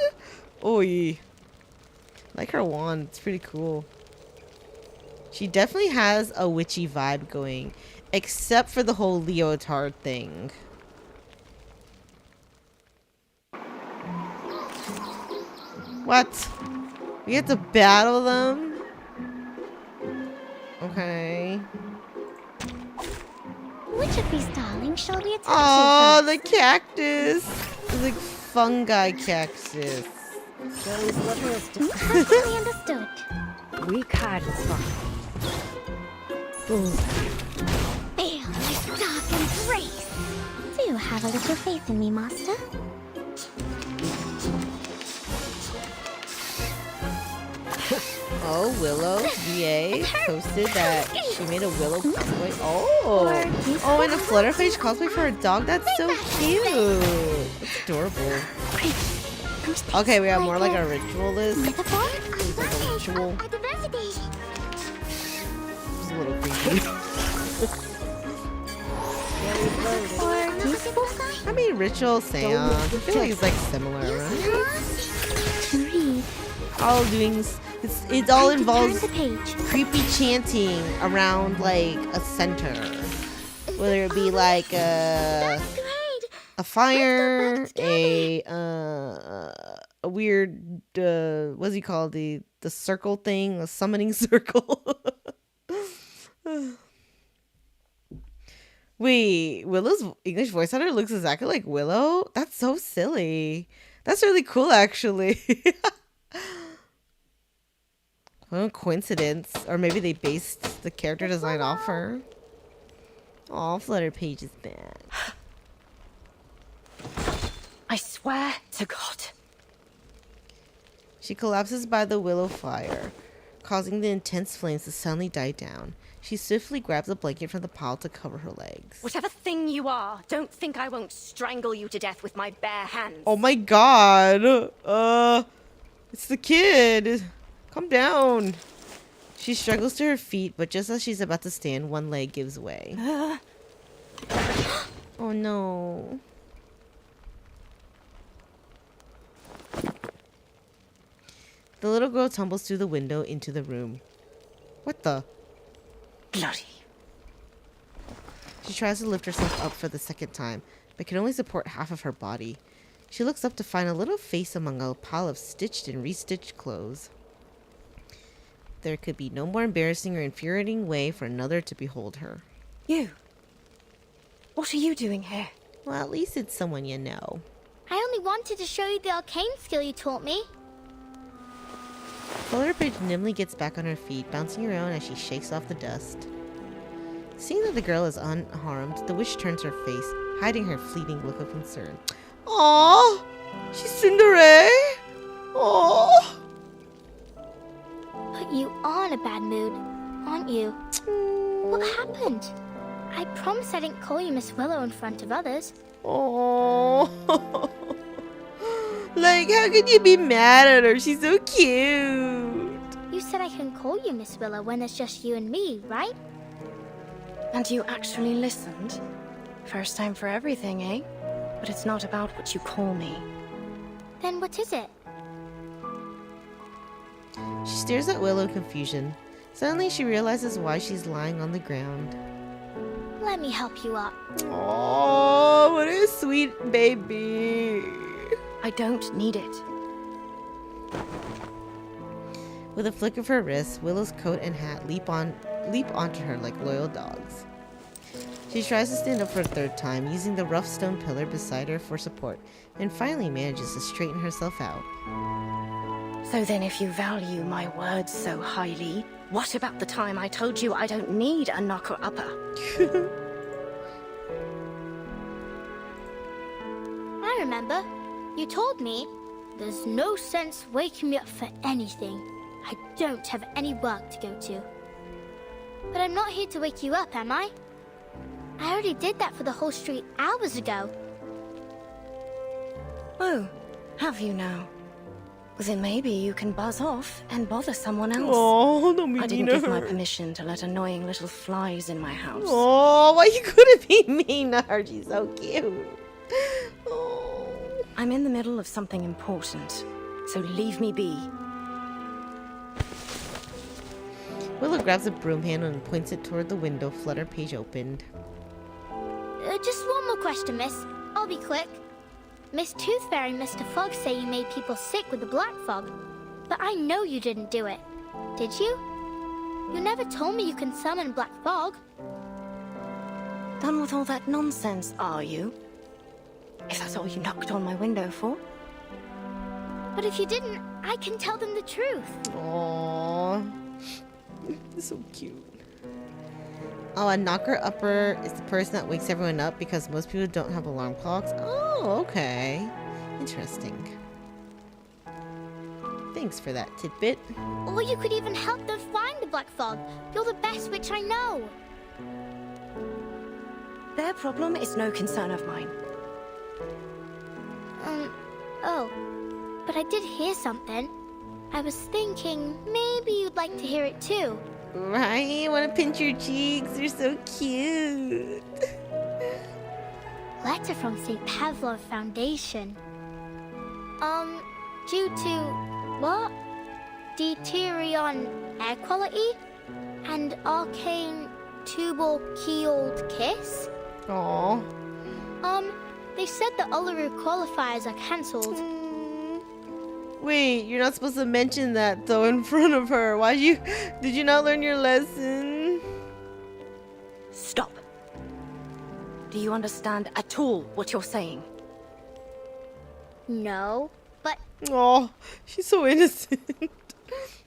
S1: Oy. Like her wand, it's pretty cool. She definitely has a witchy vibe going. Except for the whole leotard thing. What? We have to battle them? Okay.
S4: Which of these darlings shall we attack?
S1: Oh, the cactus. It's like fungi cactus.
S5: Those letters
S4: Perfectly understood.
S5: weak had fun.
S4: Feel my dark embrace. Do have a little faith in me, Master.
S1: Oh, Willow VA posted that she made a Willow cosplay. Oh, oh, and a Flutter page cosplay for a dog. That's so cute. It's adorable. Okay, we have more like a ritualist.
S4: Metaphor?
S1: It's like a ritual.
S4: A diversity.
S1: It's a little creepy.
S4: Or useful sign?
S1: I mean, ritual seance. I feel like it's like similar, right?
S4: To read.
S1: All doing. It all involves
S4: Turn the page.
S1: creepy chanting around like a center, whether it be like
S4: That's great.
S1: a fire, a weird what's he called, the circle thing, a summoning circle. Wait, Willow's English voice actor looks exactly like Willow? That's so silly. That's really cool, actually. What a coincidence. Or maybe they based the character design off her. Aw, Flutter Page is bad.
S5: I swear to God.
S1: She collapses by the willow fire, causing the intense flames to suddenly die down. She swiftly grabs a blanket from the pile to cover her legs.
S5: Whatever thing you are, don't think I won't strangle you to death with my bare hands.
S1: Oh my god. It's the kid. Calm down. She struggles to her feet, but just as she's about to stand, one leg gives way. Oh no. The little girl tumbles through the window into the room. What the?
S5: Bloody.
S1: She tries to lift herself up for the second time, but can only support half of her body. She looks up to find a little face among a pile of stitched and restitched clothes. There could be no more embarrassing or infuriating way for another to behold her.
S5: You. What are you doing here?
S1: Well, at least it's someone you know.
S4: I only wanted to show you the arcane skill you taught me.
S1: Flutter Page nimbly gets back on her feet, bouncing around as she shakes off the dust. Seeing that the girl is unharmed, the witch turns her face, hiding her fleeting look of concern. Aww! She's Cinderella! Aww!
S4: But you are in a bad mood, aren't you? What happened? I promised I didn't call you Miss Willow in front of others.
S1: Aww! Like, how could you be mad at her? She's so cute!
S4: You said I can call you Miss Willow when it's just you and me, right?
S5: And you actually listened? First time for everything, eh? But it's not about what you call me.
S4: Then what is it?
S1: She stares at Willow in confusion. Suddenly, she realizes why she's lying on the ground.
S4: Let me help you up.
S1: Oh, what a sweet baby.
S5: I don't need it.
S1: With a flick of her wrist, Willow's coat and hat leap onto her like loyal dogs. She tries to stand up for a third time, using the rough stone pillar beside her for support, and finally manages to straighten herself out.
S5: So then if you value my words so highly, what about the time I told you I don't need a knocker-upper?
S4: I remember. You told me there's no sense waking me up for anything. I don't have any work to go to. But I'm not here to wake you up, am I? I already did that for the whole street hours ago.
S5: Oh, have you now? Well, then maybe you can buzz off and bother someone else.
S1: Oh, don't be
S5: I didn't
S1: mean to
S5: give my
S1: her.
S5: permission to let annoying little flies in my house.
S1: Oh, why you couldn't be mean to her? She's so cute. Oh.
S5: I'm in the middle of something important, so leave me be.
S1: Willow grabs a broom handle and points it toward the window Flutter Page opened.
S4: Just one more question, miss. I'll be quick. Miss Tooth Fairy and Mr. Fog say you made people sick with the black fog. But I know you didn't do it. Did you? You never told me you can summon black fog.
S5: Done with all that nonsense, are you? If that's all you knocked on my window for.
S4: But if you didn't, I can tell them the truth.
S1: Aww. So cute. Oh, a knocker-upper is the person that wakes everyone up because most people don't have alarm clocks. Oh, okay. Interesting. Thanks for that tidbit.
S4: Or you could even help them find the black fog. You're the best witch I know.
S5: Their problem is no concern of mine.
S4: Oh. But I did hear something. I was thinking maybe you'd like to hear it too.
S1: Right? I want to pinch your cheeks. You're so cute.
S4: Letter from St. Pavlov Foundation. Due to, what? Deuterion air quality? And arcane tubal-keeled kiss?
S1: Aww.
S4: They said the Uluru qualifiers are cancelled.
S1: Wait, you're not supposed to mention that though in front of her. Did you not learn your lesson?
S5: Stop. Do you understand at all what you're saying?
S4: No, but...
S1: Oh, she's so innocent.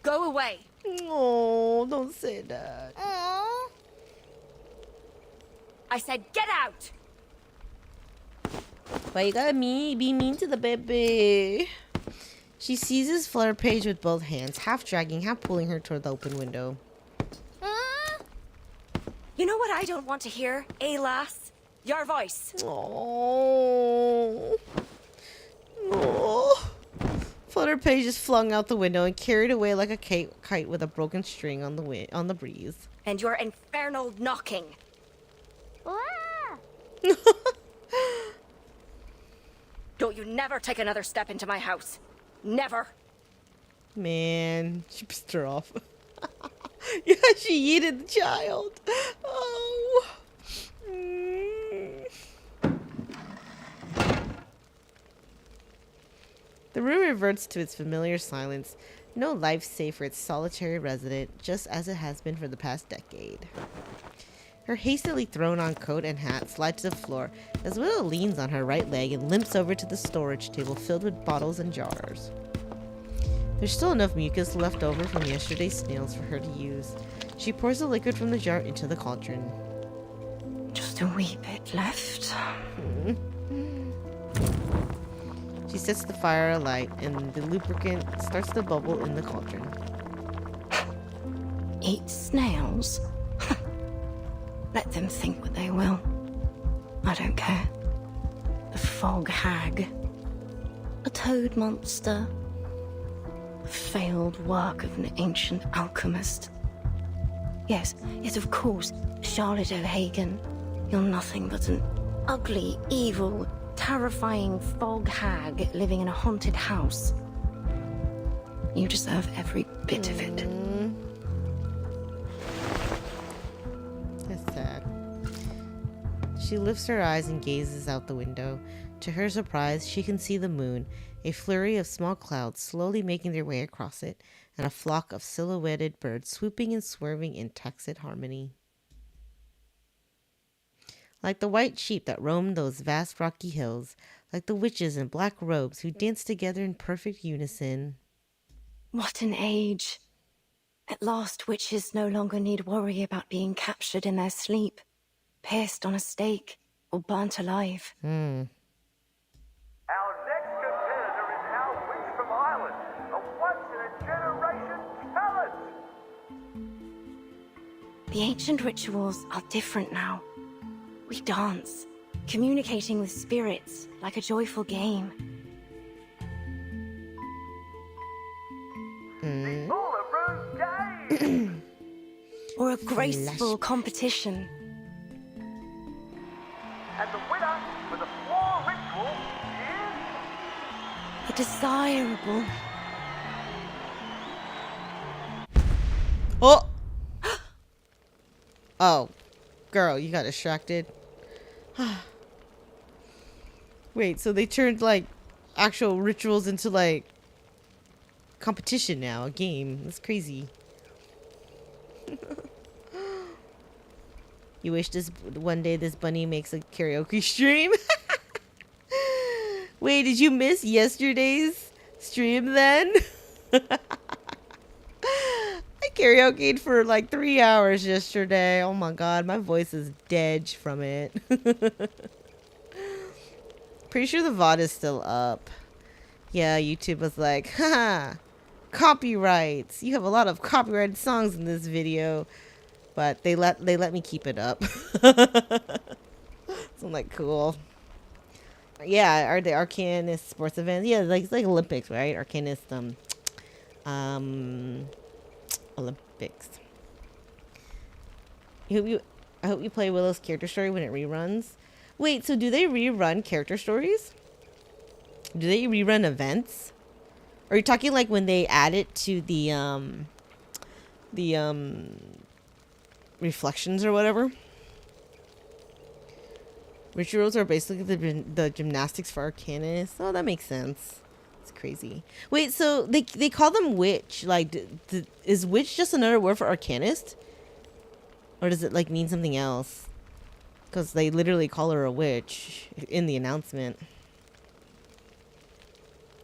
S5: Go away.
S1: Oh, don't say that.
S4: Aww.
S5: I said get out.
S1: Why you gotta be mean to the baby? She seizes Flutter Page with both hands, half dragging, half pulling her toward the open window.
S5: You know what I don't want to hear, lass? Your voice.
S1: Oh. Oh. Flutter Page is flung out the window and carried away like a kite with a broken string on the breeze.
S5: And your infernal knocking. Don't you never take another step into my house. Never.
S1: Man, she pissed her off. Yeah, she yeeted the child. Oh. The room reverts to its familiar silence. No life save for its solitary resident, just as it has been for the past decade. Her hastily thrown on coat and hat slides to the floor as Willow leans on her right leg and limps over to the storage table filled with bottles and jars. There's still enough mucus left over from yesterday's snails for her to use. She pours the liquid from the jar into the cauldron.
S5: Just a wee bit left.
S1: She sets the fire alight and the lubricant starts to bubble in the cauldron.
S5: Eat snails? Let them think what they will. I don't care. A fog hag. A toad monster. A failed work of an ancient alchemist. Yes, of course, Charlotte O'Hagan. You're nothing but an ugly, evil, terrifying fog hag living in a haunted house. You deserve every bit of it.
S1: That's sad. She lifts her eyes and gazes out the window. To her surprise, she can see the moon, a flurry of small clouds slowly making their way across it, and a flock of silhouetted birds swooping and swerving in tacit harmony. Like the white sheep that roamed those vast rocky hills, like the witches in black robes who danced together in perfect unison.
S5: What an age. At last, witches no longer need worry about being captured in their sleep, pierced on a stake, or burnt alive.
S13: Our next competitor is our witch from Ireland, a once-in-a-generation talent!
S5: The ancient rituals are different now. We dance, communicating with spirits like a joyful game.
S13: The Uluru Game!
S5: Or a graceful competition.
S13: And the winner for the floor ritual is...
S5: A desirable.
S1: Oh! Oh. Girl, you got distracted. Wait, so they turned like actual rituals into like competition now, a game. That's crazy. You wish this one day this bunny makes a karaoke stream? Wait, did you miss yesterday's stream then? I karaoke'd for like 3 hours yesterday. Oh my god, my voice is dead from it. Pretty sure the VOD is still up. Yeah, YouTube was like, haha, copyrights. You have a lot of copyrighted songs in this video. But they let me keep it up. So I'm like, cool. Yeah, are the Arcanist sports events? Yeah, like it's like Olympics, right? Arcanist Olympics. I hope you play Willow's character story when it reruns. Wait, so do they rerun character stories? Do they rerun events? Are you talking like when they add it to the reflections or whatever? Rituals are basically the gymnastics for Arcanists. Oh, that makes sense. It's crazy. Wait, so they call them witch. Like, is witch just another word for Arcanist? Or does it like mean something else? Because they literally call her a witch in the announcement.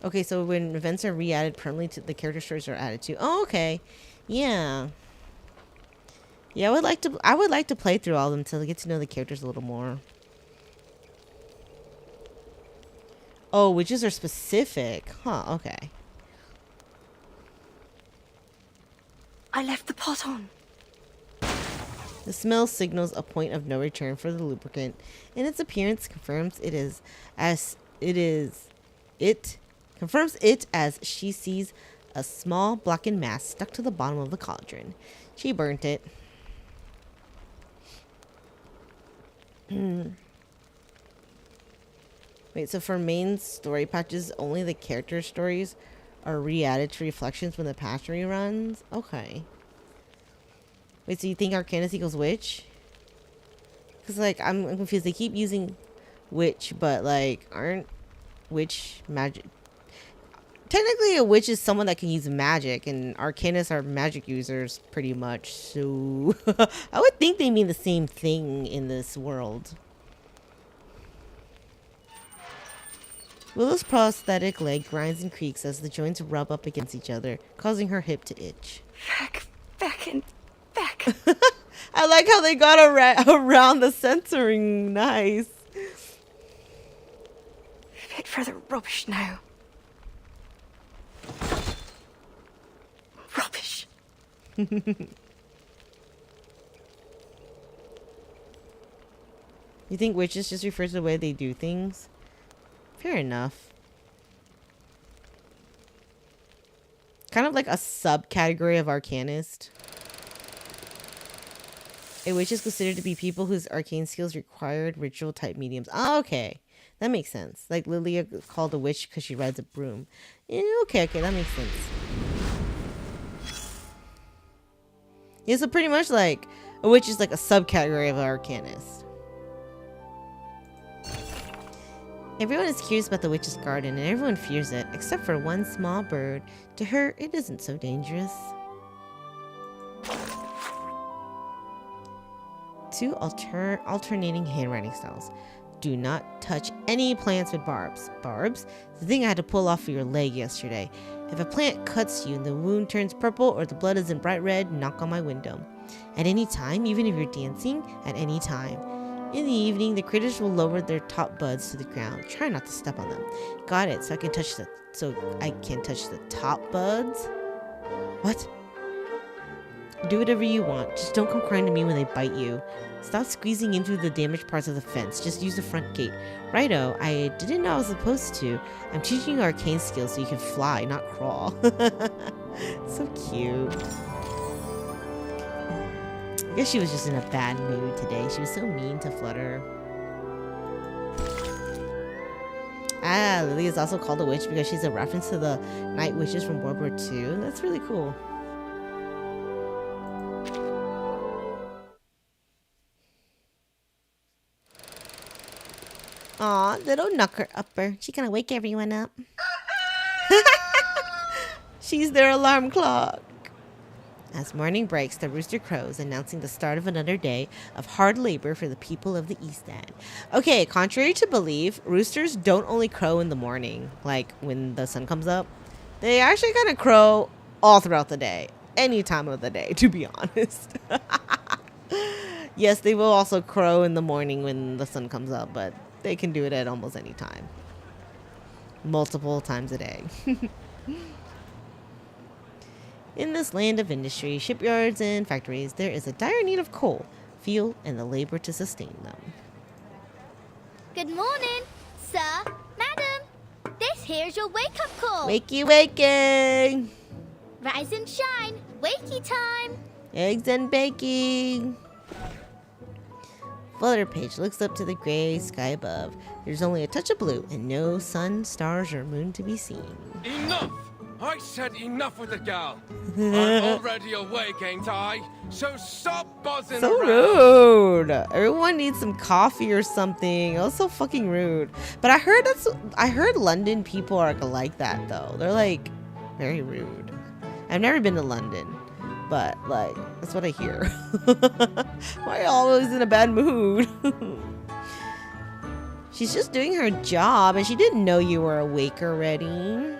S1: Okay, so when events are re-added permanently, to the character stories are added to. Oh, okay. Yeah. Yeah, I would like to play through all of them to get to know the characters a little more. Oh, witches are specific. Huh, okay.
S5: I left the pot on.
S1: The smell signals a point of no return for the lubricant, and its appearance confirms it confirms it as she sees a small blackened mass stuck to the bottom of the cauldron. She burnt it. Wait, so for main story patches, only the character stories are re-added to reflections when the patch reruns? Okay. Wait, so you think Arcanist equals witch? Because, like, I'm confused. They keep using witch, but, like, aren't witch magic... Technically, a witch is someone that can use magic, and Arcanists are magic users, pretty much. So, I would think they mean the same thing in this world. Willow's prosthetic leg grinds and creaks as the joints rub up against each other, causing her hip to itch.
S5: Back and back.
S1: I like how they got around the censoring. Nice.
S5: Fit for the rubbish now. Rubbish.
S1: You think witches just refers to the way they do things? Fair enough. Kind of like a subcategory of Arcanist. A witch is considered to be people whose arcane skills required ritual type mediums. Oh, okay. That makes sense. Like Lilia called a witch because she rides a broom. Yeah, okay, that makes sense. Yeah, so pretty much like a witch is like a subcategory of an Arcanist. Everyone is curious about the witch's garden, and everyone fears it, except for one small bird. To her, it isn't so dangerous. 2 alternating handwriting styles. Do not touch any plants with barbs. Barbs? The thing I had to pull off of your leg yesterday. If a plant cuts you and the wound turns purple or the blood isn't bright red, knock on my window. At any time, even if you're dancing, at any time. In the evening, the critters will lower their top buds to the ground. Try not to step on them. Got it, so I can touch the top buds? What? Do whatever you want. Just don't come crying to me when they bite you. Stop squeezing into the damaged parts of the fence. Just use the front gate. Righto, I didn't know I was supposed to. I'm teaching you arcane skills so you can fly, not crawl. So cute. I guess she was just in a bad mood today. She was so mean to Flutter. Ah, Lily is also called a witch because she's a reference to the night witches from World War II. That's really cool. Aw, little knocker upper. She gonna wake everyone up. She's their alarm clock. As morning breaks, the rooster crows, announcing the start of another day of hard labor for the people of the East End. Okay, contrary to belief, roosters don't only crow in the morning, like when the sun comes up. They actually kind of crow all throughout the day, any time of the day, to be honest. Yes, they will also crow in the morning when the sun comes up, but they can do it at almost any time. Multiple times a day. In this land of industry, shipyards and factories, there is a dire need of coal, fuel, and the labor to sustain them.
S4: Good morning, sir, madam. This here's your wake-up call.
S1: Wakey, wakey!
S4: Rise and shine. Wakey time.
S1: Eggs and baking. Flutter Page looks up to the gray sky above. There's only a touch of blue and no sun, stars, or moon to be seen.
S6: Enough! I said enough with the gal. I'm already awake, ain't I? So stop buzzing
S1: So
S6: around.
S1: rude. Everyone needs some coffee or something. That was so fucking rude. But I heard London people are like that though. They're like very rude. I've never been to London, but like that's what I hear. Why are you always in a bad mood? She's just doing her job and she didn't know you were awake already.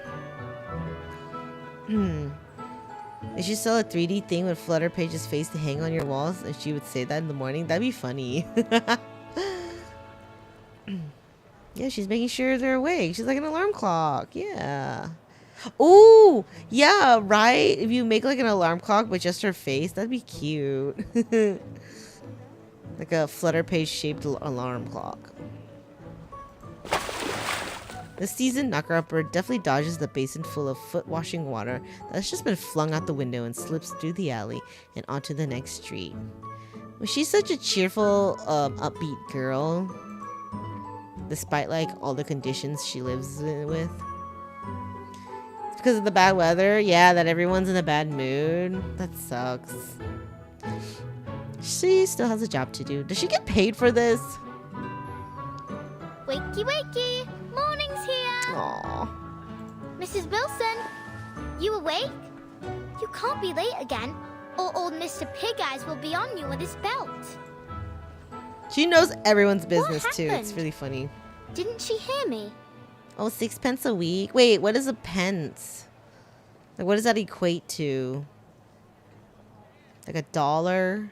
S1: If she sell a 3D thing with Flutter Page's face to hang on your walls and she would say that in the morning, that'd be funny. Yeah, she's making sure they're awake. She's like an alarm clock. Yeah. Oh, yeah, right? If you make like an alarm clock with just her face, that'd be cute. Like a Flutter Page shaped alarm clock. This seasoned knocker-upper definitely dodges the basin full of foot-washing water that's just been flung out the window and slips through the alley and onto the next street. Well, she's such a cheerful, upbeat girl, despite like all the conditions she lives with. It's because of the bad weather. Yeah, that everyone's in a bad mood. That sucks. She still has a job to do. Does she get paid for this?
S4: Wakey, wakey. Morning's here.
S1: Aww.
S4: Mrs. Wilson, you awake? You can't be late again, or old Mr. Pig Eyes will be on you with his belt.
S1: She knows everyone's business
S4: What
S1: too. It's
S4: happened?
S1: really funny.
S4: Didn't she hear me?
S1: Oh, 6 pence a week? Wait, what is a pence? Like, what does that equate to? Like $1?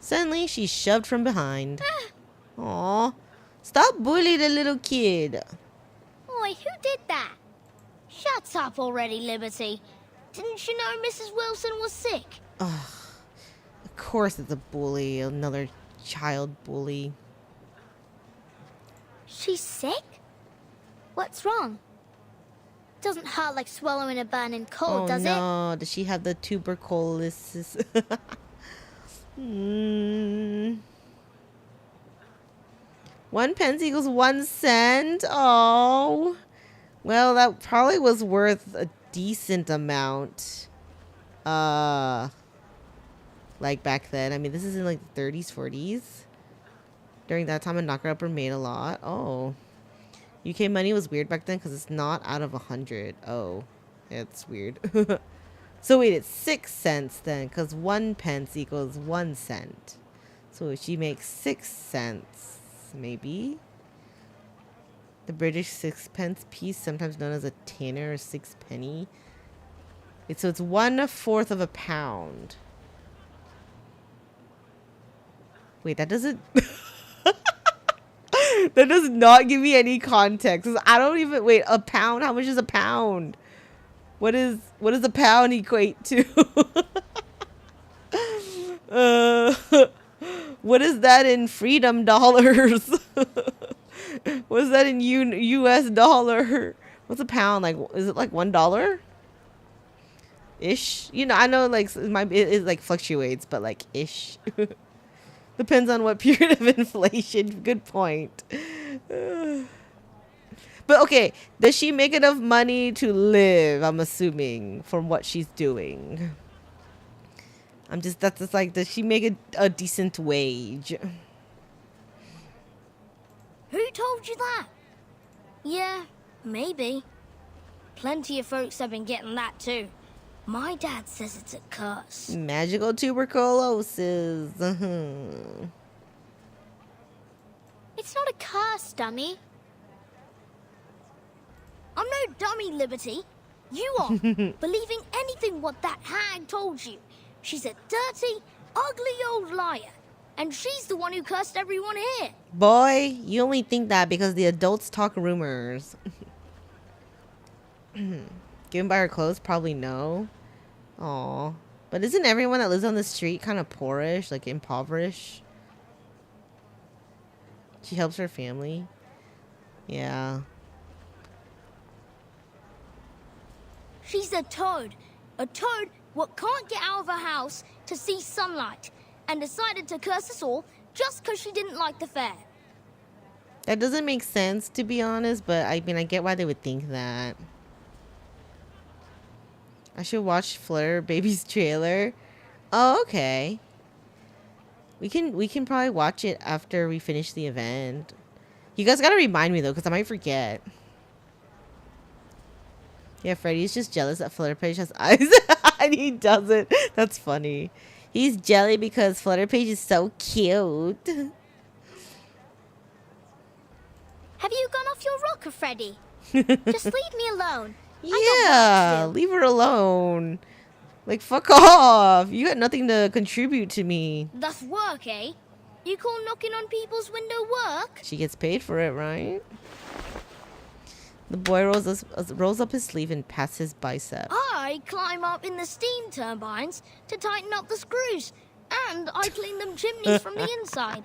S1: Suddenly, she's shoved from behind. Aw. Stop bullying the little kid.
S4: Oi, who did that? Shut up already, Liberty. Didn't you know Mrs. Wilson was sick?
S1: Ugh. Of course it's a bully. Another child bully.
S4: She's sick? What's wrong? Doesn't hurt like swallowing a burning coal,
S1: Oh
S4: does it?
S1: no, does she have the tuberculosis? 1 pence equals 1 cent. Oh, well, that probably was worth a decent amount. Like back then. I mean, this is in like the 30s, 40s. During that time, a knocker-upper made a lot. Oh, UK money was weird back then because it's not out of 100. Oh, it's weird. So wait, it's 6 cents then, because 1 pence equals 1 cent. So if she makes 6 cents, maybe. The British 6-pence piece, sometimes known as a tanner or 6 penny. So it's 1/4 of a pound. Wait, that doesn't. That does not give me any context. I don't even wait. A pound? How much is a pound? What is a pound equate to? What is that in freedom dollars? What is that in US dollar? What's a pound like? Is it like $1? Ish. You know, I know like it like fluctuates, but like ish. Depends on what period of inflation. Good point. But okay, does she make enough money to live? I'm assuming from what she's doing. That's just like, does she make a decent wage?
S4: Who told you that? Yeah,
S14: Maybe. Plenty of folks have been getting that too. My dad says it's a curse.
S1: Magical tuberculosis.
S4: It's not a curse, dummy.
S14: I'm no dummy, Liberty. You are. Believing anything what that hag told you. She's a dirty, ugly old liar. And she's the one who cursed everyone here.
S1: Boy, you only think that because the adults talk rumors. Given by her clothes, probably no. Aw. But isn't everyone that lives on the street kind of poorish, like impoverished? She helps her family. Yeah.
S14: She's a toad. A toad what can't get out of her house to see sunlight. And decided to curse us all just because she didn't like the fair.
S1: That doesn't make sense, to be honest, but I mean, I get why they would think that. I should watch Flutter Baby's trailer. Oh, okay. We can probably watch it after we finish the event. You guys gotta remind me though, because I might forget. Yeah, Freddy's just jealous that Flutter Page has eyes. And he doesn't. That's funny. He's jelly because Flutter Page is so cute.
S4: Have you gone off your rocker, Freddy? Just leave me alone.
S1: Yeah, leave her alone. Like, fuck off. You got nothing to contribute to me.
S14: That's work, eh? You call knocking on people's window work?
S1: She gets paid for it, right? The boy rolls up his sleeve and pats his bicep.
S14: I climb up in the steam turbines to tighten up the screws. And I clean them chimneys from the inside.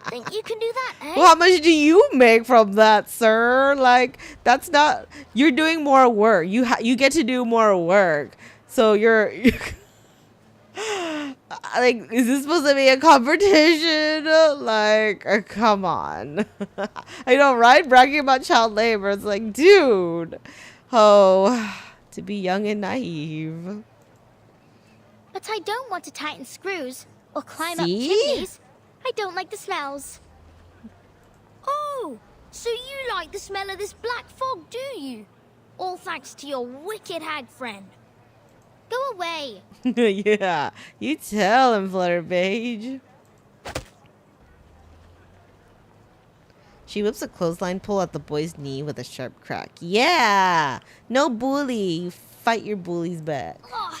S14: Think you can do that, eh?
S1: Well, how much do you make from that, sir? Like, that's not... You're doing more work. You get to do more work. So you're like, is this supposed to be a competition? Like, come on. I know, right? Bragging about child labor. It's like, dude. Oh, to be young and naive.
S4: But I don't want to tighten screws or climb up chimneys. I don't like the smells.
S14: Oh, so you like the smell of this black fog, do you? All thanks to your wicked hag friend.
S4: Go away.
S1: Yeah, you tell him, Flutter Page. She whips a clothesline pull at the boy's knee with a sharp crack. Yeah, no bully. You fight your bullies back.
S14: Ugh.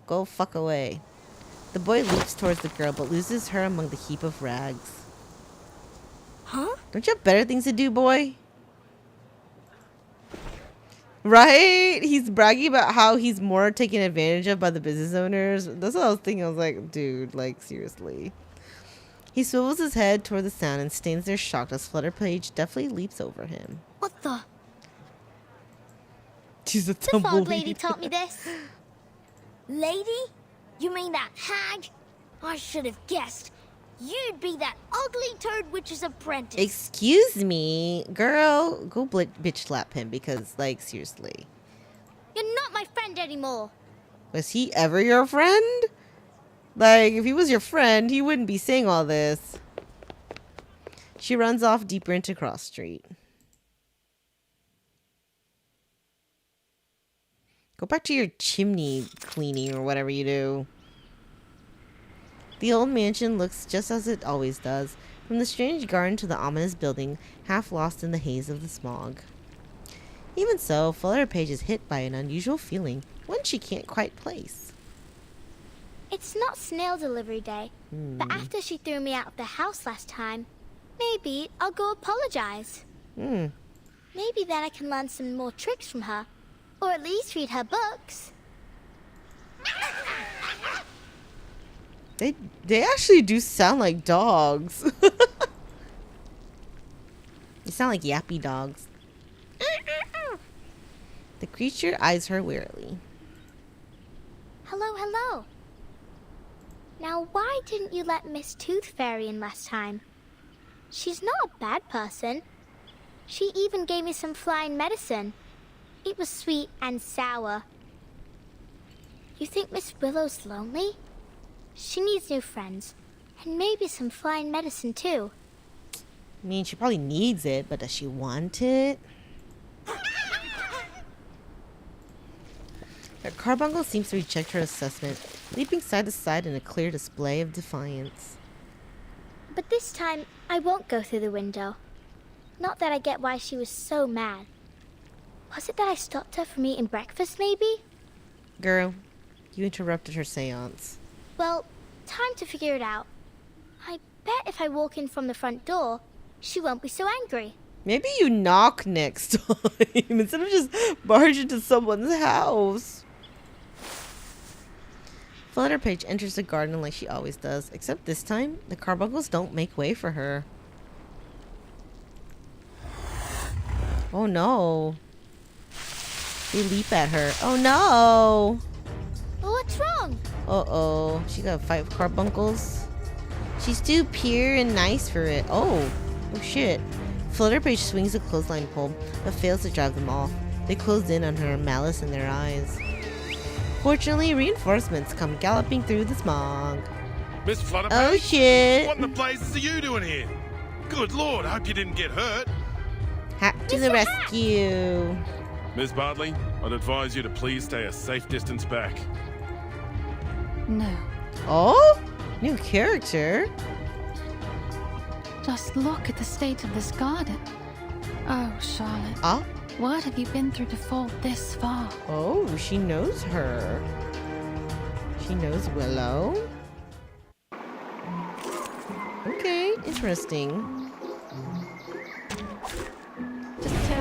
S1: Go fuck away. The boy leaps towards the girl, but loses her among the heap of rags.
S14: Huh?
S1: Don't you have better things to do, boy? Right? He's bragging about how he's more taken advantage of by the business owners. That's what I was thinking. I was like, dude, like, seriously. He swivels his head toward the sound and stands there shocked as Flutter Page definitely leaps over him.
S14: What the?
S1: She's a
S4: The fog
S1: tumbleweed.
S4: lady taught me this.
S14: Lady? You mean that hag? I should have guessed. You'd be that ugly toad witch's apprentice.
S1: Excuse me, girl. Go bitch slap him because, like, seriously.
S4: You're not my friend anymore.
S1: Was he ever your friend? Like, if he was your friend, he wouldn't be saying all this. She runs off deeper into Cross Street. Go back to your chimney cleaning or whatever you do. The old mansion looks just as it always does, from the strange garden to the ominous building, half lost in the haze of the smog. Even so, Flutter Page is hit by an unusual feeling, one she can't quite place.
S4: It's not snail delivery day, but after she threw me out of the house last time, maybe I'll go apologize. Maybe then I can learn some more tricks from her, or at least read her books.
S1: They actually do sound like dogs. They sound like yappy dogs. The creature eyes her wearily.
S4: Hello, hello. Now, why didn't you let Miss Tooth Fairy in last time? She's not a bad person. She even gave me some flying medicine. It was sweet and sour. You think Miss Willow's lonely? She needs new friends, and maybe some flying medicine too.
S1: I mean, she probably needs it, but does she want it? Her carbuncle seems to reject her assessment, leaping side to side in a clear display of defiance.
S4: But this time, I won't go through the window. Not that I get why she was so mad. Was it that I stopped her from eating breakfast, maybe?
S1: Girl, you interrupted her seance.
S4: Well, time to figure it out. I bet if I walk in from the front door, she won't be so angry.
S1: Maybe you knock next time instead of just barge into someone's house. Flutter enters the garden like she always does, except this time, the carbuncles don't make way for her. Oh no. They leap at her. Oh no!
S4: What's wrong?
S1: Uh-oh. She got 5 carbuncles. She's too pure and nice for it. Oh shit. Flutterpage swings a clothesline pole, but fails to drive them off. They close in on her, malice in their eyes. Fortunately, reinforcements come galloping through the smog.
S3: Miss Flutterpage?
S1: Oh shit.
S3: What in the blazes are you doing here? Good lord, I hope you didn't get hurt.
S1: Hat to the rescue.
S3: Miss Bartley, I'd advise you to please stay a safe distance back.
S9: No.
S1: Oh? New character?
S9: Just look at the state of this garden. Oh, Charlotte.
S1: Oh?
S9: What have you been through to fall this far?
S1: Oh, she knows her. She knows Willow. Okay, interesting.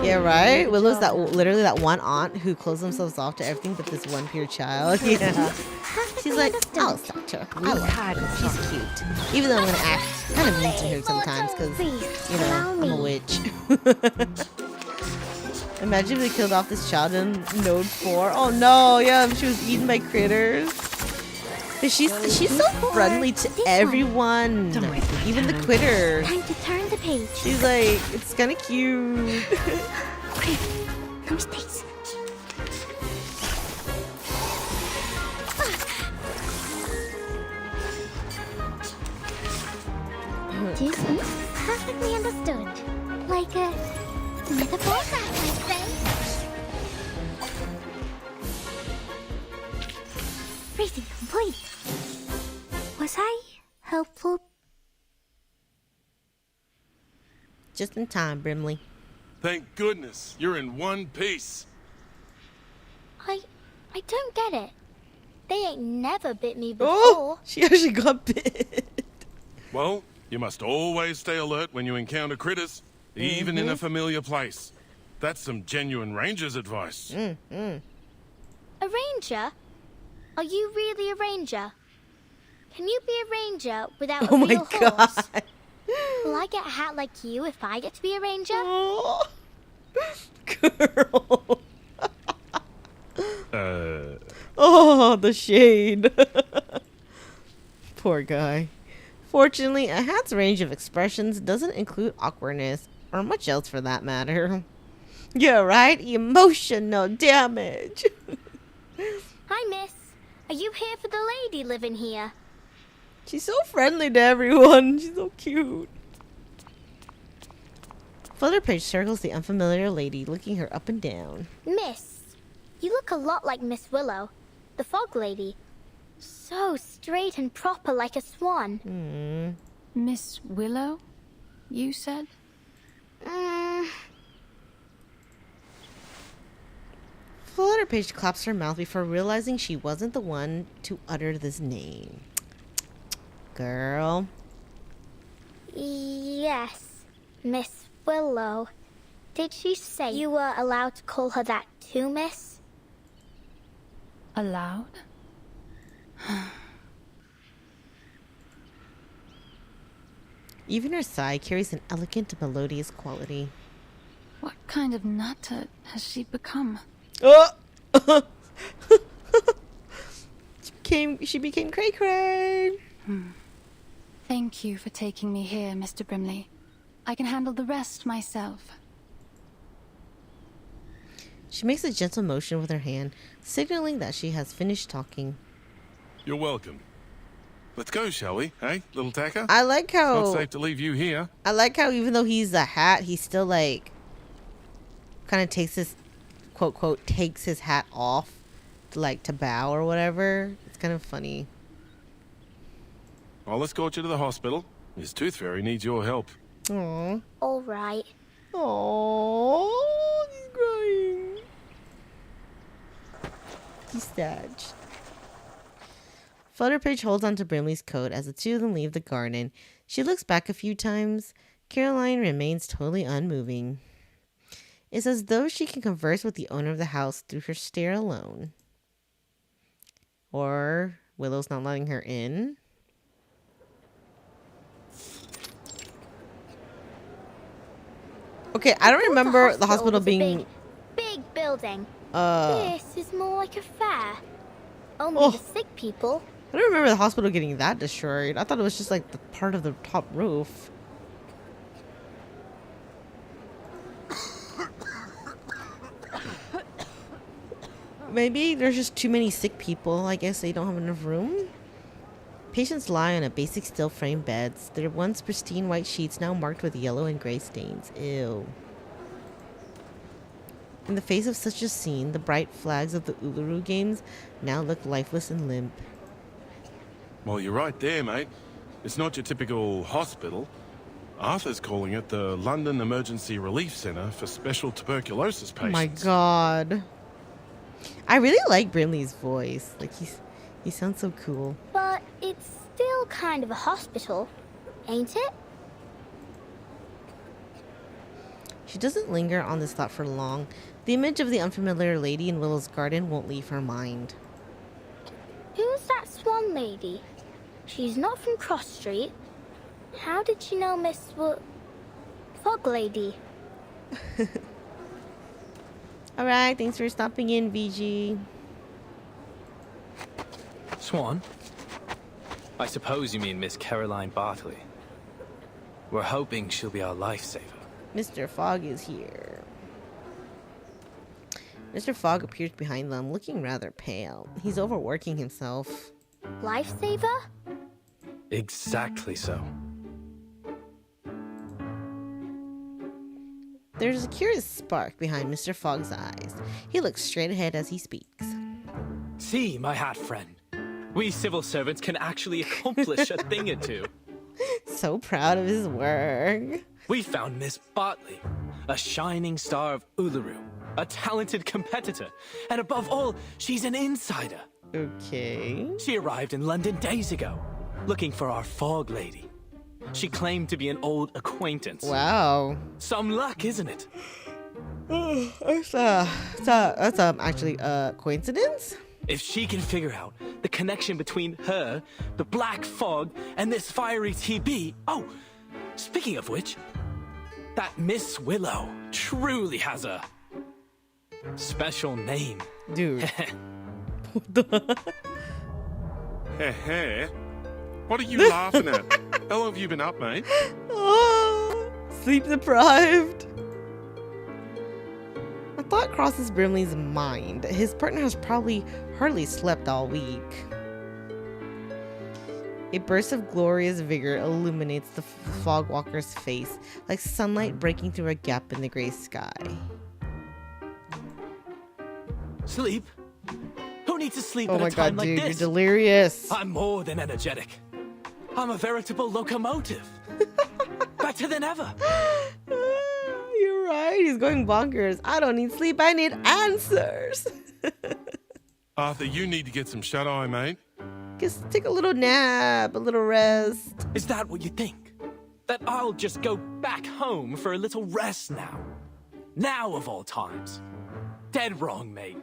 S1: Yeah, right? Willow's literally that one aunt who closed themselves off to everything but this one pure child. Yeah. She's like, I'll accept her. I love her. She's cute. Even though I'm gonna act kind of mean to her sometimes because, you know, I'm a witch. Imagine if they killed off this child in Node 4. Oh no, yeah, she was eaten by critters. She's so friendly to everyone, even the quitters.
S4: Time to turn the page.
S1: She's like, it's kind of cute.
S4: Quick, no mistakes. Too soon? Perfectly understood. Like a metaphor, I'd say. Reading complete. Was I helpful?
S1: Just in time, Brimley.
S3: Thank goodness, you're in one piece.
S4: I don't get it. They ain't never bit me before.
S1: Oh, she actually got bit.
S3: Well, you must always stay alert when you encounter critters, even in a familiar place. That's some genuine ranger's advice.
S4: A ranger? Are you really a ranger? Can you be a ranger without a real horse? Will I get a hat like you if I get to be a ranger?
S1: Oh, girl. Oh, the shade. Poor guy. Fortunately, a hat's range of expressions doesn't include awkwardness, or much else for that matter. Yeah, right? Emotional damage.
S4: Hi, miss. Are you here for the lady living here?
S1: She's so friendly to everyone. She's so cute. Flutterpage circles the unfamiliar lady, looking her up and down.
S4: Miss, you look a lot like Miss Willow, the fog lady. So straight and proper like a swan.
S9: Miss Willow, you said?
S1: Flutterpage claps her mouth before realizing she wasn't the one to utter this name. Girl.
S4: Yes, Miss Willow. Did she say you were allowed to call her that too, miss?
S9: Allowed?
S1: Even her sigh carries an elegant and melodious quality.
S9: What kind of nutter has she become?
S1: Oh! She became cray-cray.
S9: Thank you for taking me here, Mr. Brimley. I can handle the rest myself.
S1: She makes a gentle motion with her hand, signaling that she has finished talking.
S3: You're welcome. Let's go, shall we? Hey, little tacker?
S1: I like how...
S3: It's not safe to leave you here.
S1: I like how even though he's a hat, he still, like, kind of takes his, quote, takes his hat off like to bow or whatever. It's kind of funny.
S3: I'll escort you to the hospital. Miss Tooth Fairy needs your help.
S1: Aww.
S4: All right.
S1: Aww, he's crying. He's sad. Flutterpage holds onto Brimley's coat as the two of them leave the garden. She looks back a few times. Caroline remains totally unmoving. It's as though she can converse with the owner of the house through her stare alone. Or Willow's not letting her in. Okay, I don't remember the hospital
S4: was a
S1: being...
S4: big building. This is more like a fair. Only the sick people.
S1: I don't remember the hospital getting that destroyed. I thought it was just like the part of the top roof. Maybe there's just too many sick people. I guess they don't have enough room. Patients lie on a basic steel frame beds. Their once pristine white sheets now marked with yellow and gray stains. Ew. In the face of such a scene, the bright flags of the Uluru games now look lifeless and limp.
S3: Well, you're right there, mate. It's not your typical hospital. Arthur's calling it the London Emergency Relief Centre for Special Tuberculosis Patients.
S1: Oh my god. I really like Brimley's voice. Like he sounds so cool.
S4: But it's still kind of a hospital, ain't it?
S1: She doesn't linger on this thought for long. The image of the unfamiliar lady in Willow's garden won't leave her mind.
S4: Who's that swan lady? She's not from Cross Street. How did she know Miss Fog Lady?
S1: Alright, thanks for stopping in, VG.
S12: Swan? I suppose you mean Miss Caroline Bartley. We're hoping she'll be our lifesaver.
S1: Mr. Fogg is here. Mr. Fogg appears behind them, looking rather pale. He's overworking himself.
S4: Lifesaver?
S12: Exactly so.
S1: There's a curious spark behind Mr. Fogg's eyes. He looks straight ahead as he speaks.
S12: See, my hat friend. We civil servants can actually accomplish a thing or two.
S1: So proud of his work.
S12: We found Miss Bartley, a shining star of Uluru, a talented competitor, and above all, she's an insider.
S1: Okay.
S12: She arrived in London days ago, looking for our fog lady. She claimed to be an old acquaintance.
S1: Wow.
S12: Some luck, isn't it?
S1: That's actually a coincidence?
S12: If she can figure out the connection between her, the black fog, and this fiery TB... Oh, speaking of which, that Miss Willow truly has a special name.
S1: Dude.
S3: Heh. What are you laughing at? How long have you been up, mate?
S1: Oh, sleep deprived. A thought crosses Brimley's mind. His partner has probably hardly slept all week. A burst of glorious vigor illuminates the fog walker's face, like sunlight breaking through a gap in the gray sky.
S12: Sleep? Who needs to sleep
S1: Oh
S12: at
S1: my
S12: a time
S1: god,
S12: like
S1: dude,
S12: this?
S1: you're delirious.
S12: I'm more than energetic. I'm a veritable locomotive. Better than ever.
S1: You're right, he's going bonkers. I don't need sleep, I need answers.
S3: Arthur, you need to get some shut-eye, mate.
S1: Just take a little nap, a little rest.
S12: Is that what you think? That I'll just go back home for a little rest now? Now of all times. Dead wrong, mate.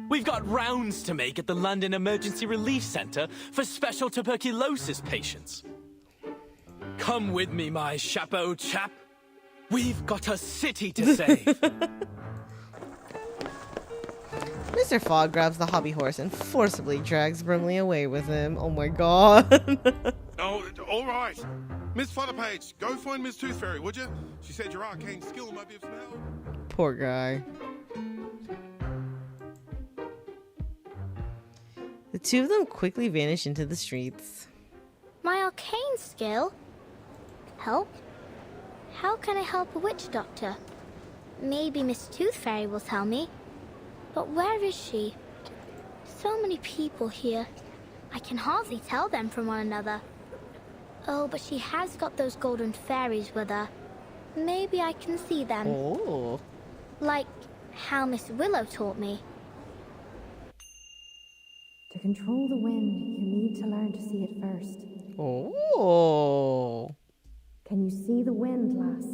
S12: We've got rounds to make at the London Emergency Relief Centre for special tuberculosis patients. Come with me, my chapeau chap. We've got a city to save.
S1: Mr. Fogg grabs the hobby horse and forcibly drags Brimley away with him. Oh my god.
S3: Oh, all right. Miss Flutterpage, go find Miss Tooth Fairy, would you? She said your arcane skill might be of some help.
S1: Poor guy. The two of them quickly vanish into the streets.
S4: My arcane skill? Help? How can I help a witch doctor? Maybe Miss Tooth Fairy will tell me. But where is she? so many people here. I can hardly tell them from one another. Oh, but she has got those golden fairies with her. Maybe I can see them.
S1: Oh.
S4: Like how Miss Willow taught me.
S15: To control the wind, you need to learn to see it first.
S1: Oh.
S15: Can you see the wind, lass?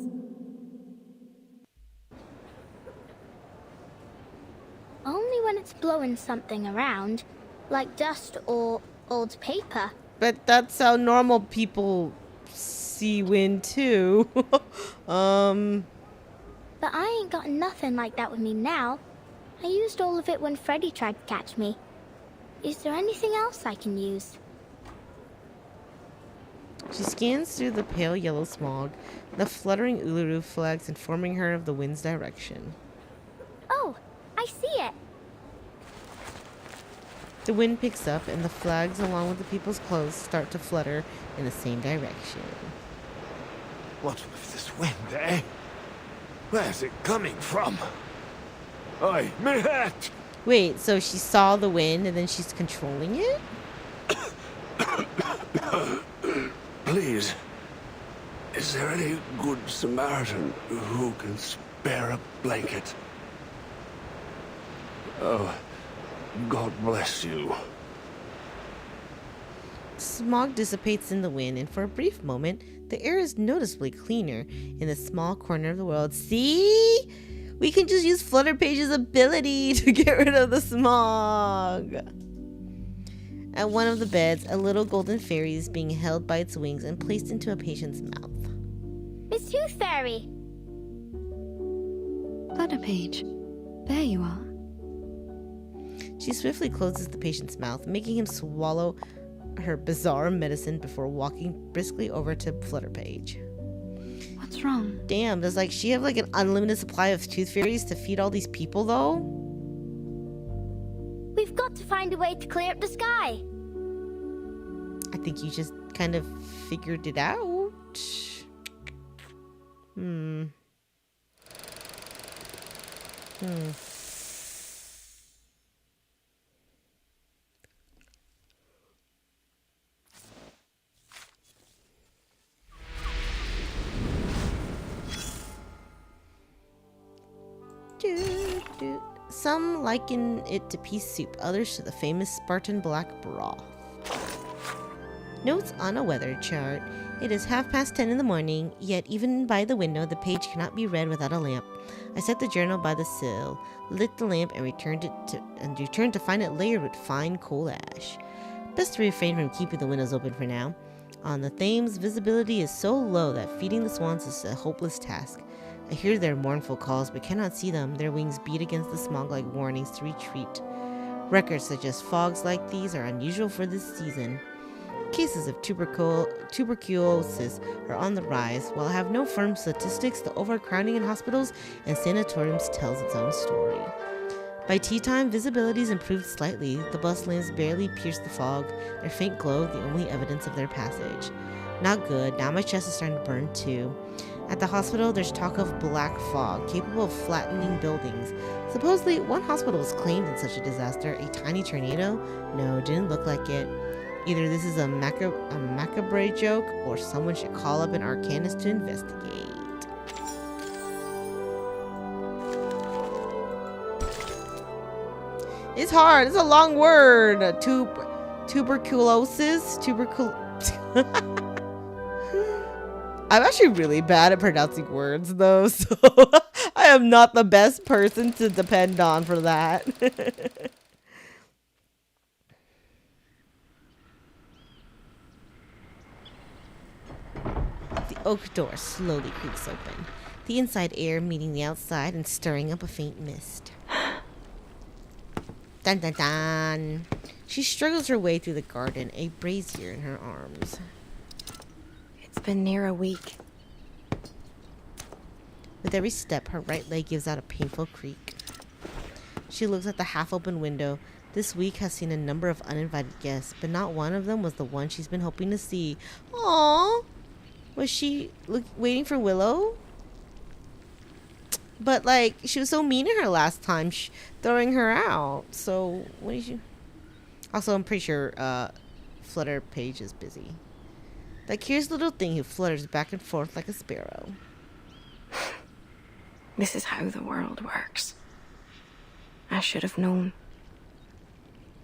S4: Only when it's blowing something around, like dust or old paper.
S1: But that's how normal people see wind too.
S4: But I ain't got nothing like that with me now. I used all of it when Freddy tried to catch me. Is there anything else I can use?
S1: She scans through the pale yellow smog, the fluttering Uluru flags informing her of the wind's direction.
S4: Oh, I see it.
S1: The wind picks up, and the flags, along with the people's clothes, start to flutter in the same direction.
S16: What with this wind, eh? Where's it coming from? Oi, me hat!
S1: Wait, so she saw the wind and then she's controlling it?
S10: Please, is there any good Samaritan who can spare a blanket? Oh, God bless you.
S1: Smog dissipates in the wind, and for a brief moment, the air is noticeably cleaner in the small corner of the world. See? We can just use Flutter Page's ability to get rid of the smog. At one of the beds, a little golden fairy is being held by its wings and placed into a patient's mouth.
S4: Miss Tooth Fairy!
S8: Flutter Page, there you are.
S1: She swiftly closes the patient's mouth, making him swallow her bizarre medicine before walking briskly over to Flutter Page.
S8: What's wrong?
S1: Damn, does like she have like an unlimited supply of tooth fairies to feed all these people though?
S4: We've got to find a way to clear up the sky.
S1: I think you just kind of figured it out. Some liken it to pea soup, others to the famous Spartan black broth. Notes on a weather chart. It is 10:30 in the morning, yet even by the window the page cannot be read without a lamp. I set the journal by the sill, lit the lamp, and returned to find it layered with fine coal ash. Best to refrain from keeping the windows open for now. On the Thames, visibility is so low that feeding the swans is a hopeless task. I hear their mournful calls but cannot see them. Their wings beat against the smog like warnings to retreat. Records suggest fogs like these are unusual for this season. Cases of tuberculosis are on the rise. While I have no firm statistics, the overcrowding in hospitals and sanatoriums tells its own story. By tea time, visibility's improved slightly. The bus lamps barely pierce the fog, their faint glow the only evidence of their passage. Not good. Now my chest is starting to burn too. At the hospital, there's talk of black fog, capable of flattening buildings. Supposedly, one hospital was claimed in such a disaster. A tiny tornado? No, didn't look like it. Either this is a macabre joke, or someone should call up an arcanist to investigate. It's hard. It's a long word. Tuberculosis? I'm actually really bad at pronouncing words, though, so I am not the best person to depend on for that. The oak door slowly creaks open, the inside air meeting the outside and stirring up a faint mist. Dun dun dun. She struggles her way through the garden, a brazier in her arms.
S5: It's been near a week.
S1: With every step, her right leg gives out a painful creak. She looks at the half-open window. This week has seen a number of uninvited guests, but not one of them was the one she's been hoping to see. Aww! Was she waiting for Willow? But, like, she was so mean to her last time, throwing her out. So, what did you... Also, I'm pretty sure Flutter Page is busy. That curious little thing who flutters back and forth like a sparrow.
S5: This is how the world works. I should have known.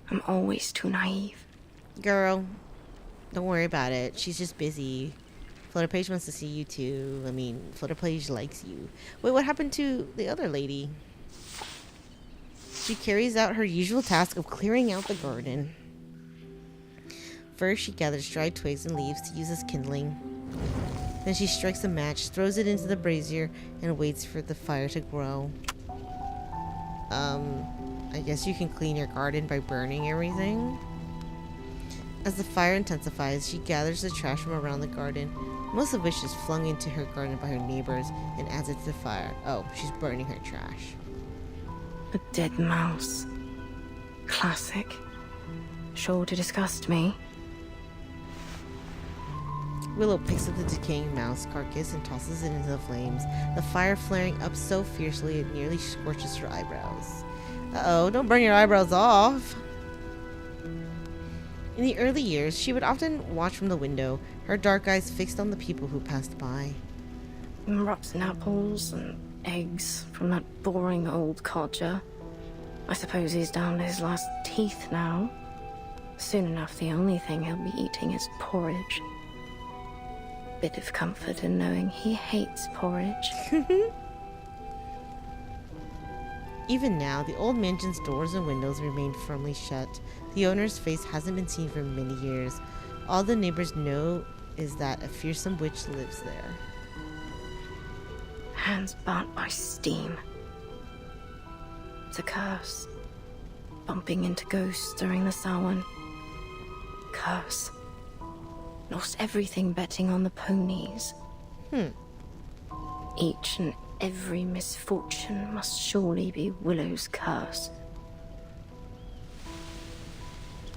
S5: I'm always too naive.
S1: Girl, don't worry about it. She's just busy. Flutter Page wants to see you too. I mean, Flutter Page likes you. Wait, what happened to the other lady? She carries out her usual task of clearing out the garden. First, she gathers dried twigs and leaves to use as kindling. Then she strikes a match, throws it into the brazier, and waits for the fire to grow. I guess you can clean your garden by burning everything. As the fire intensifies, she gathers the trash from around the garden, most of which is flung into her garden by her neighbors, and adds it to the fire. Oh, she's burning her trash.
S5: A dead mouse. Classic. Sure to disgust me.
S1: Willow picks up the decaying mouse carcass and tosses it into the flames, the fire flaring up so fiercely it nearly scorches her eyebrows. Uh-oh, don't burn your eyebrows off! In the early years, she would often watch from the window, her dark eyes fixed on the people who passed by.
S5: Rotten apples and eggs from that boring old codger. I suppose he's down to his last teeth now. Soon enough, the only thing he'll be eating is porridge. Bit of comfort in knowing he hates porridge.
S1: Even now, the old mansion's doors and windows remain firmly shut. The owner's face hasn't been seen for many years. All the neighbors know is that a fearsome witch lives there.
S5: Hands burnt by steam. It's a curse. Bumping into ghosts during the Samhain. Curse. Lost everything betting on the ponies. Each and every misfortune must surely be Willow's curse.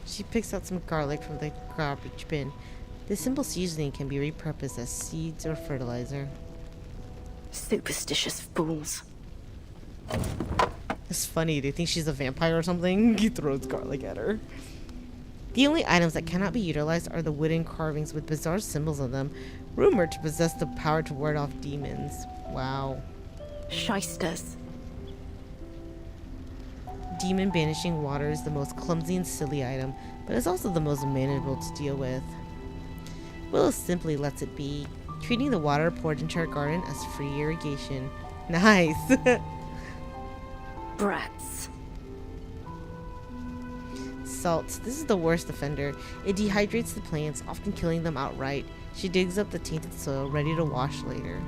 S1: She picks out some garlic from the garbage bin. This simple seasoning can be repurposed as seeds or fertilizer.
S5: Superstitious fools.
S1: It's funny, they think she's a vampire or something. He throws garlic at her. The only items that cannot be utilized are the wooden carvings with bizarre symbols on them, rumored to possess the power to ward off demons. Wow.
S5: Shysters.
S1: Demon banishing water is the most clumsy and silly item, but it's also the most manageable to deal with. Willow simply lets it be, treating the water poured into her garden as free irrigation. Nice!
S5: Brats.
S1: Salt. This is the worst offender. It dehydrates the plants, often killing them outright. She digs up the tainted soil, ready to wash later.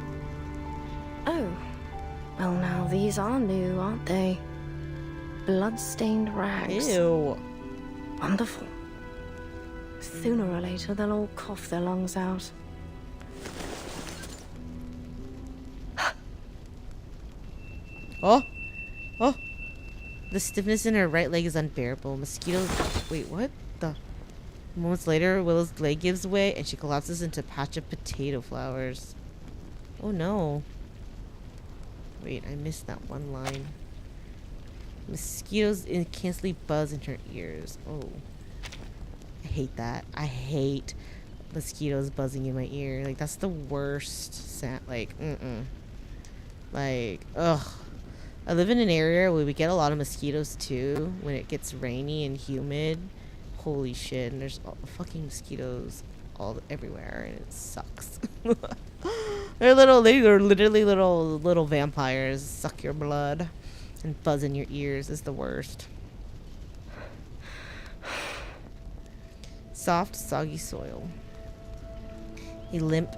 S5: Oh. Well, now these are new, aren't they? Blood-stained rags.
S1: Ew.
S5: Wonderful. Sooner or later, they'll all cough their lungs out.
S1: Oh! Oh! The stiffness in her right leg is unbearable. Mosquitoes... Wait, what? Moments later, Willow's leg gives way and she collapses into a patch of potato flowers. Oh no. Wait, I missed that one line. Mosquitoes intensely buzz in her ears. Oh. I hate that. I hate mosquitoes buzzing in my ear. Like, that's the worst sound. Like, Like, ugh. I live in an area where we get a lot of mosquitoes too when it gets rainy and humid. Holy shit, and there's fucking mosquitoes everywhere and it sucks. They're literally little vampires. Suck your blood and buzz in your ears is the worst. Soft, soggy soil. A limp,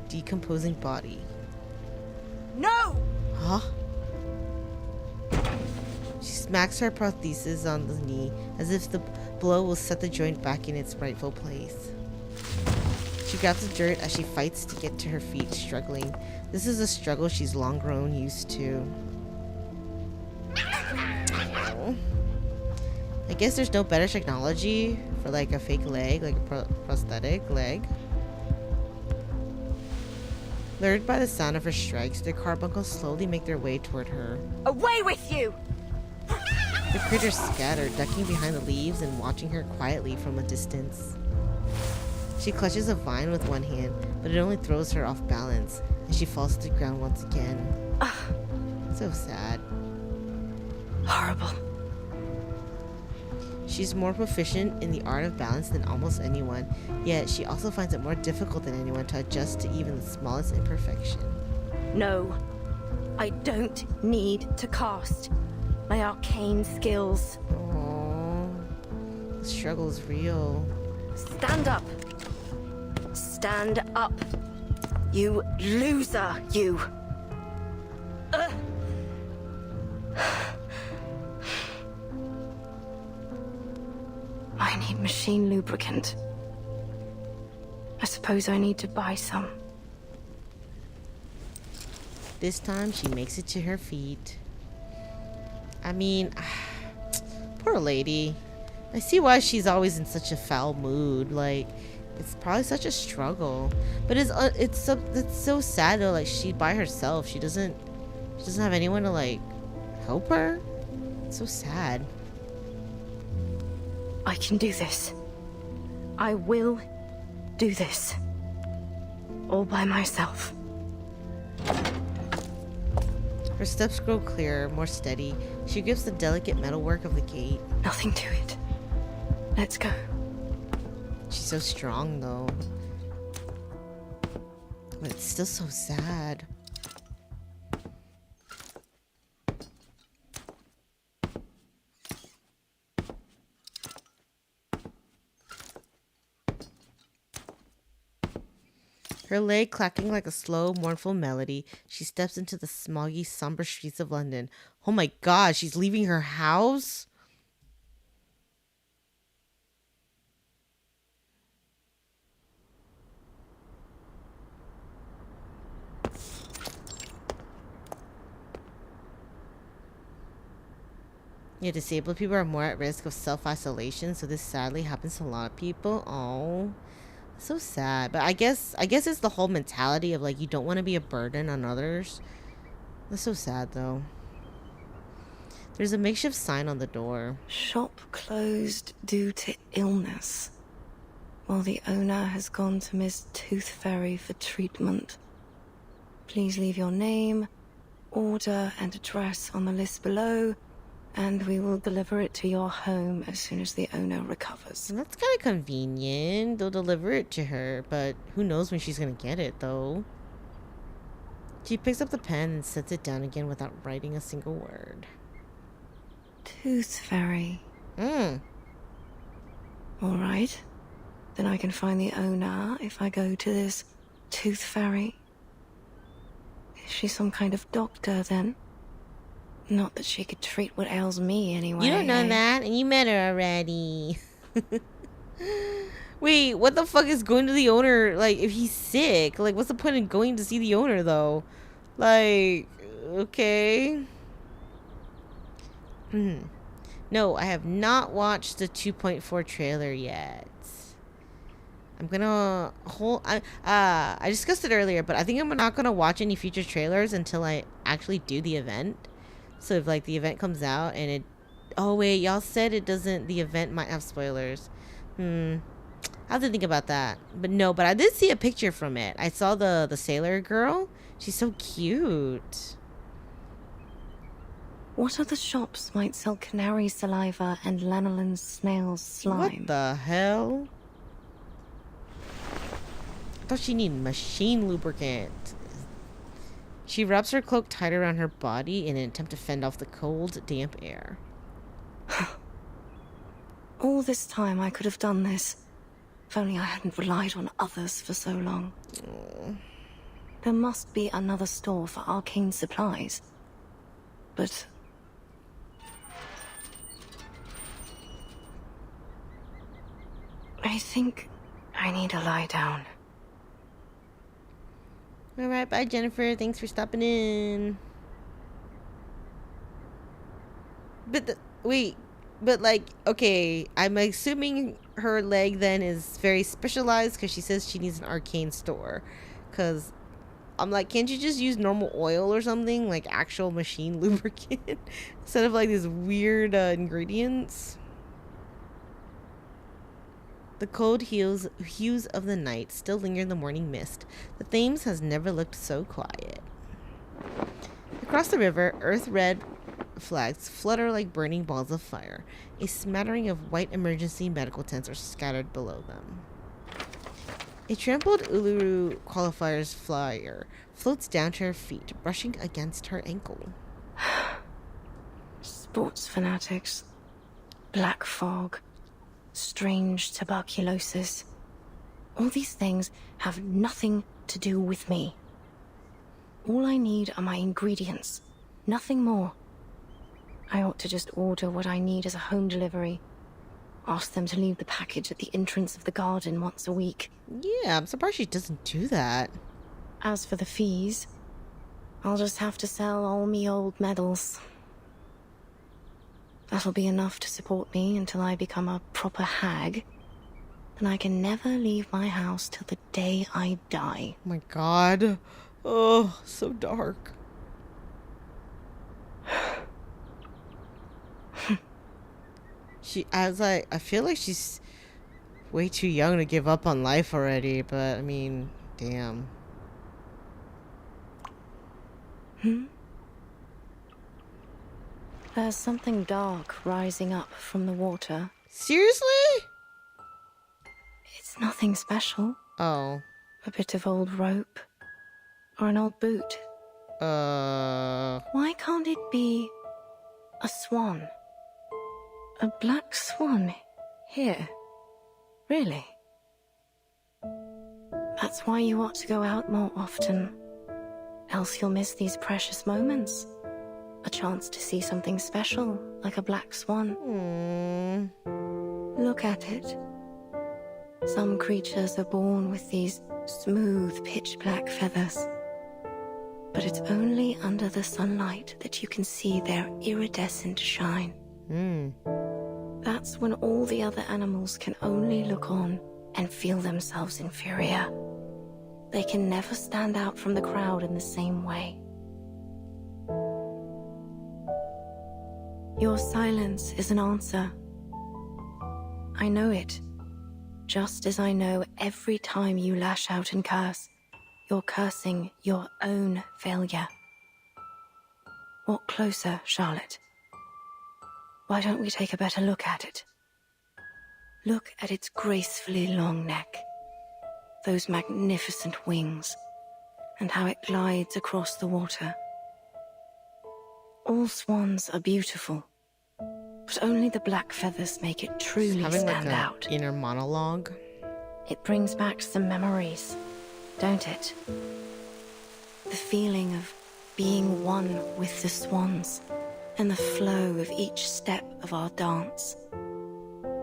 S1: decomposing body.
S5: No!
S1: Huh? She smacks her prosthesis on the knee as if the blow will set the joint back in its rightful place. She grabs the dirt as she fights to get to her feet, struggling. This is a struggle she's long grown used to. Oh. I guess there's no better technology for like a fake leg, like a prosthetic leg. Lured by the sound of her strikes, the carbuncles slowly make their way toward her.
S5: Away with you!
S1: The critters scatter, ducking behind the leaves and watching her quietly from a distance. She clutches a vine with one hand, but it only throws her off balance, and she falls to the ground once again. So sad.
S5: Horrible.
S1: She's more proficient in the art of balance than almost anyone, yet she also finds it more difficult than anyone to adjust to even the smallest imperfection.
S5: No, I don't need to cast my arcane skills.
S1: Aww. The struggle is real.
S5: Stand up. Stand up. You loser, you. I need machine lubricant. I suppose I need to buy some.
S1: This time she makes it to her feet. I mean, poor lady. I see why she's always in such a foul mood. Like, it's probably such a struggle. But it's so sad though. Like, she by herself. She doesn't have anyone to like help her. It's so sad.
S5: I can do this. I will do this. All by myself.
S1: Her steps grow clearer, more steady. She grips the delicate metalwork of the gate.
S5: Nothing to it. Let's go.
S1: She's so strong though. But it's still so sad. Her leg clacking like a slow, mournful melody, she steps into the smoggy, somber streets of London. Oh my god, she's leaving her house? Yeah, disabled people are more at risk of self-isolation, so this sadly happens to a lot of people. Oh. So sad. But I guess it's the whole mentality of like you don't want to be a burden on others. That's so sad though. There's a makeshift sign on the door.
S5: Shop closed due to illness, while the owner has gone to Miss Tooth Fairy for treatment. Please leave your name, order and address on the list below, and we will deliver it to your home as soon as the owner recovers.
S1: That's kind of convenient. They'll deliver it to her, but who knows when she's gonna get it, though. She picks up the pen and sets it down again without writing a single word.
S5: Tooth Fairy. Alright. Then I can find the owner if I go to this Tooth Fairy. Is she some kind of doctor, then? Not that she could treat what ails me anyway.
S1: You don't know that, and you met her already. Wait, what the fuck is going to the owner? Like, if he's sick, like, what's the point in going to see the owner, though? Like, okay. No, I have not watched the 2.4 trailer yet. I'm gonna hold. I discussed it earlier, but I think I'm not gonna watch any future trailers until I actually do the event. So if like the event comes out and it, oh wait, y'all said it doesn't. The event might have spoilers. I have to think about that. But no, but I did see a picture from it. I saw the sailor girl. She's so cute.
S5: What other shops might sell canary saliva and lanolin snail slime?
S1: What the hell? I thought she needed machine lubricant. She wraps her cloak tight around her body in an attempt to fend off the cold, damp air.
S5: All this time I could have done this, if only I hadn't relied on others for so long. There must be another store for arcane supplies. But... I think I need to lie down.
S1: Alright, bye Jennifer. Thanks for stopping in. But wait, but like, okay, I'm assuming her leg then is very specialized because she says she needs an arcane store. Because I'm like, can't you just use normal oil or something? Like actual machine lubricant? Instead of like these weird ingredients. The cold hues of the night still linger in the morning mist. The Thames has never looked so quiet. Across the river, earth-red flags flutter like burning balls of fire. A smattering of white emergency medical tents are scattered below them. A trampled Uluru Qualifiers flyer floats down to her feet, brushing against her ankle.
S5: Sports fanatics. Black fog. Strange tuberculosis. All these things have nothing to do with me. All I need are my ingredients. Nothing more. I ought to just order what I need as a home delivery. Ask them to leave the package at the entrance of the garden once a week.
S1: Yeah, I'm surprised she doesn't do that.
S5: As for the fees, I'll just have to sell all me old medals. That'll be enough to support me until I become a proper hag. Then I can never leave my house till the day I die.
S1: Oh my god. Oh, so dark. I feel like she's way too young to give up on life already, but I mean, damn.
S5: There's something dark rising up from the water.
S1: Seriously?
S5: It's nothing special.
S1: Oh.
S5: A bit of old rope. Or an old boot. Why can't it be a swan? A black swan here? Really? That's why you ought to go out more often. Else you'll miss these precious moments. A chance to see something special, like a black swan. Look at it. Some creatures are born with these smooth, pitch-black feathers. But it's only under the sunlight that you can see their iridescent shine. That's when all the other animals can only look on and feel themselves inferior. They can never stand out from the crowd in the same way. Your silence is an answer. I know it. Just as I know every time you lash out and curse, you're cursing your own failure. Walk closer, Charlotte. Why don't we take a better look at it? Look at its gracefully long neck, those magnificent wings, and how it glides across the water. All swans are beautiful, but only the black feathers make it truly stand out.
S1: Inner monologue.
S5: It brings back some memories, don't it? The feeling of being one with the swans, and the flow of each step of our dance.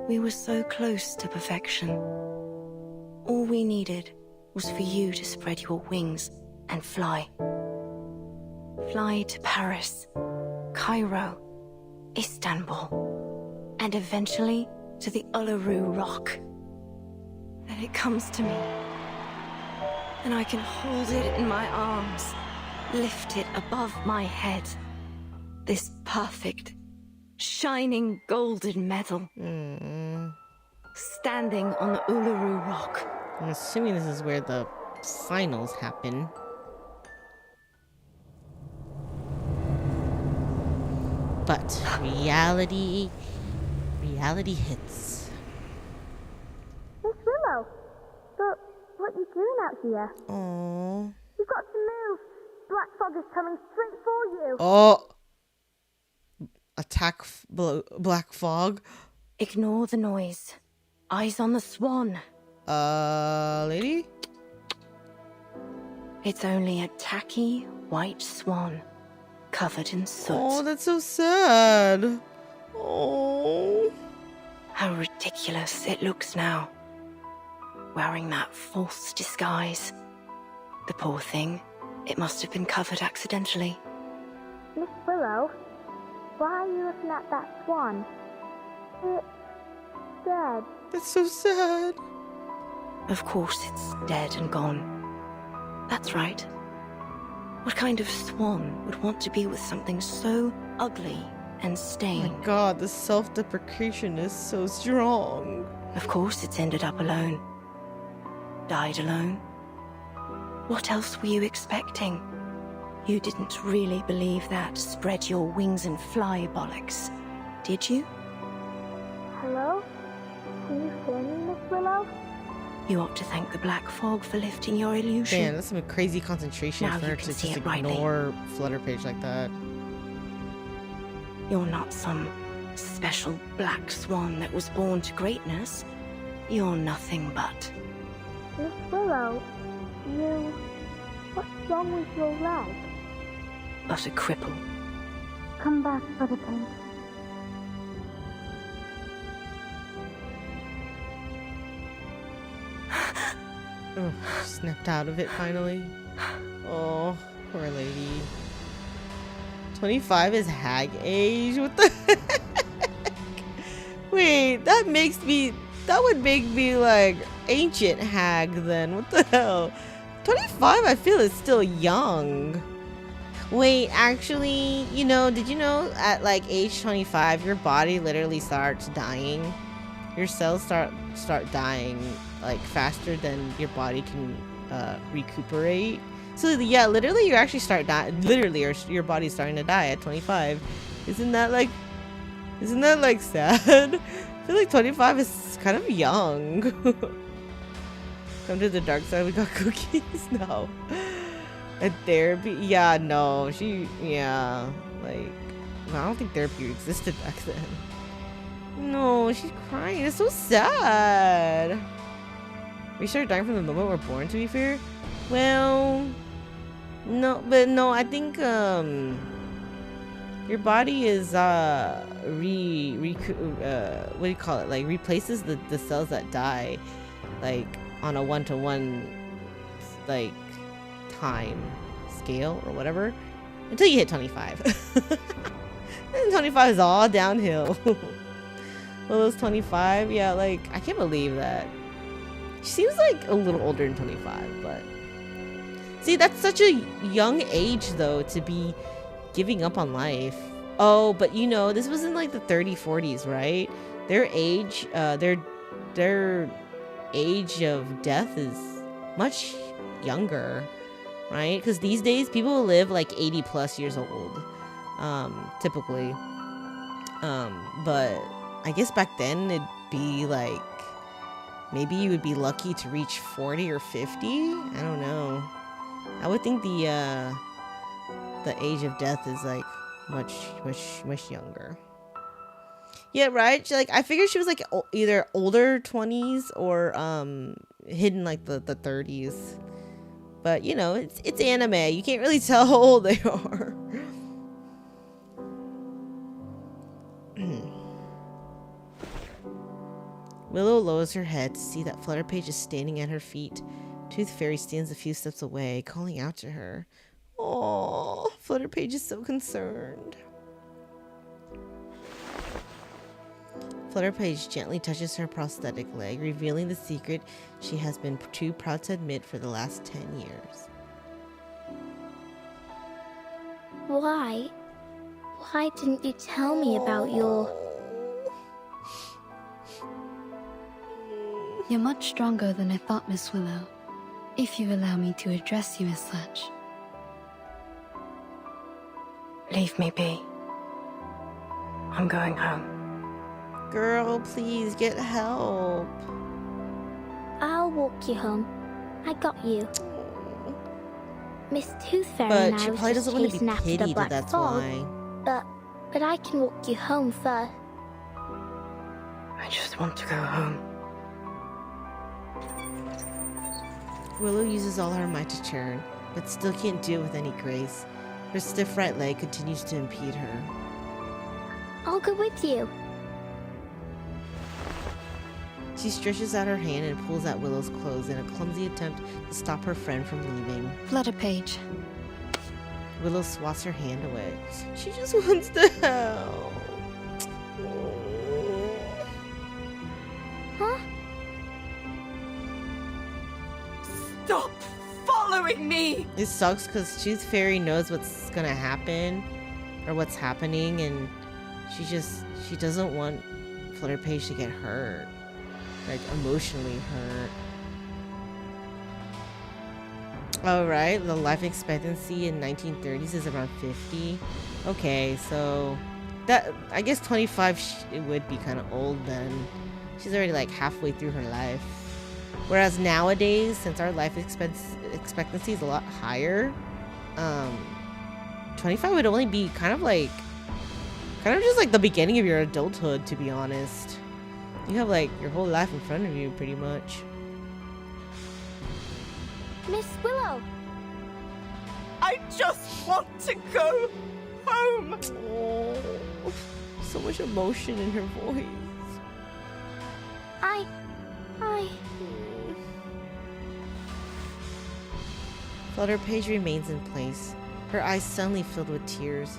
S5: We were so close to perfection. All we needed was for you to spread your wings and fly. Fly to Paris, Cairo, Istanbul, and eventually to the Uluru Rock. Then it comes to me, and I can hold it in my arms, lift it above my head. This perfect, shining golden medal. Standing on the Uluru Rock.
S1: I'm assuming this is where the finals happen. But reality hits.
S4: Miss Willow, but what are you doing out here?
S1: Aww.
S4: You've got to move. Black fog is coming straight for you.
S1: Oh. Attack black fog.
S5: Ignore the noise. Eyes on the swan.
S1: Lady?
S5: It's only a tacky white swan, covered in soot.
S1: Oh, that's so sad. Oh.
S5: How ridiculous it looks now. Wearing that false disguise. The poor thing. It must have been covered accidentally.
S4: Miss Willow, why are you looking at that swan? It's dead.
S1: That's so sad.
S5: Of course it's dead and gone. That's right. What kind of swan would want to be with something so ugly and
S1: Oh
S5: stained?
S1: my god, the self-deprecation is so strong.
S5: Of course it's ended up alone. Died alone. What else were you expecting? You didn't really believe that spread your wings and fly bollocks, did you?
S4: Hello? Can you hear me, Miss Willow?
S5: You ought to thank the black fog for lifting your illusion.
S1: Damn, that's some crazy concentration
S5: Now
S1: for
S5: you
S1: her
S5: can
S1: to
S5: see
S1: just
S5: it rightly.
S1: ignore Flutter Page like that.
S5: You're not some special black swan that was born to greatness. You're nothing but.
S4: Miss Willow, what's wrong with your leg?
S5: But a cripple.
S4: Come back for the paint.
S1: Oh, snapped out of it finally. Oh, poor lady. 25 is hag age? What the heck? Wait, that would make me like ancient hag then. What the hell? 25 I feel is still young. Wait, actually, did you know at like age 25 your body literally starts dying? Your cells start dying like faster than your body can recuperate. So yeah, literally you actually start dying. Literally your body's starting to die at 25. Isn't that like sad? I feel like 25 is kind of young. Come to the dark side, we got cookies. No. And therapy, yeah, no. Like, I don't think therapy existed back then. No, she's crying. It's so sad. We start dying from the moment we're born, to be fair. Well, no, I think your body is what do you call it? Like replaces the cells that die, like on a 1-to-1 like time scale or whatever, until you hit 25. And 25 is all downhill. Well, those 25, yeah, like I can't believe that. She seems like a little older than 25, but see, that's such a young age though to be giving up on life. Oh, but this was in like the 30s, 40s, right? Their age, their age of death is much younger, right? Because these days people live like 80 plus years old, typically. But I guess back then it'd be like maybe you would be lucky to reach 40 or 50. I don't know. I would think the age of death is like much younger. Yeah, right. I figured she was like either older 20s or hidden like the 30s. But it's anime. You can't really tell how old they are. Willow lowers her head to see that Flutter Page is standing at her feet. Tooth Fairy stands a few steps away, calling out to her. Oh, Flutter Page is so concerned. Flutter Page gently touches her prosthetic leg, revealing the secret she has been too proud to admit for the last 10 years.
S4: Why didn't you tell me about your...
S8: You're much stronger than I thought, Miss Willow, if you allow me to address you as such.
S5: Leave me be. I'm going home.
S1: Girl, please get help.
S4: I'll walk you home. I got you. Miss Tooth Fairy
S1: But
S4: and I
S1: she
S4: was
S1: probably
S4: just
S1: doesn't want to
S4: chasing
S1: be
S4: after the
S1: pitied,
S4: black
S1: that's
S4: fog.
S1: why.
S4: But I can walk you home first.
S5: I just want to go home.
S1: Willow uses all her might to turn, but still can't do it with any grace. Her stiff right leg continues to impede her.
S4: I'll go with you.
S1: She stretches out her hand and pulls at Willow's clothes in a clumsy attempt to stop her friend from leaving.
S8: Flutter Page.
S1: Willow swats her hand away. She just wants to help.
S4: Huh?
S5: Stop following me!
S1: It sucks because Tooth Fairy knows what's gonna happen or what's happening, and she doesn't want Flutter Page to get hurt, like emotionally hurt. Alright, the life expectancy in 1930s is around 50. Okay, so that, I guess 25 it would be kind of old then. She's already like halfway through her life. Whereas nowadays, since our life expectancy is a lot higher, 25 would only be kind of just like the beginning of your adulthood, to be honest. You have like your whole life in front of you, pretty much.
S4: Miss Willow!
S5: I just want to go home!
S1: Oh, so much emotion in her voice. Flutter Page remains in place, her eyes suddenly filled with tears.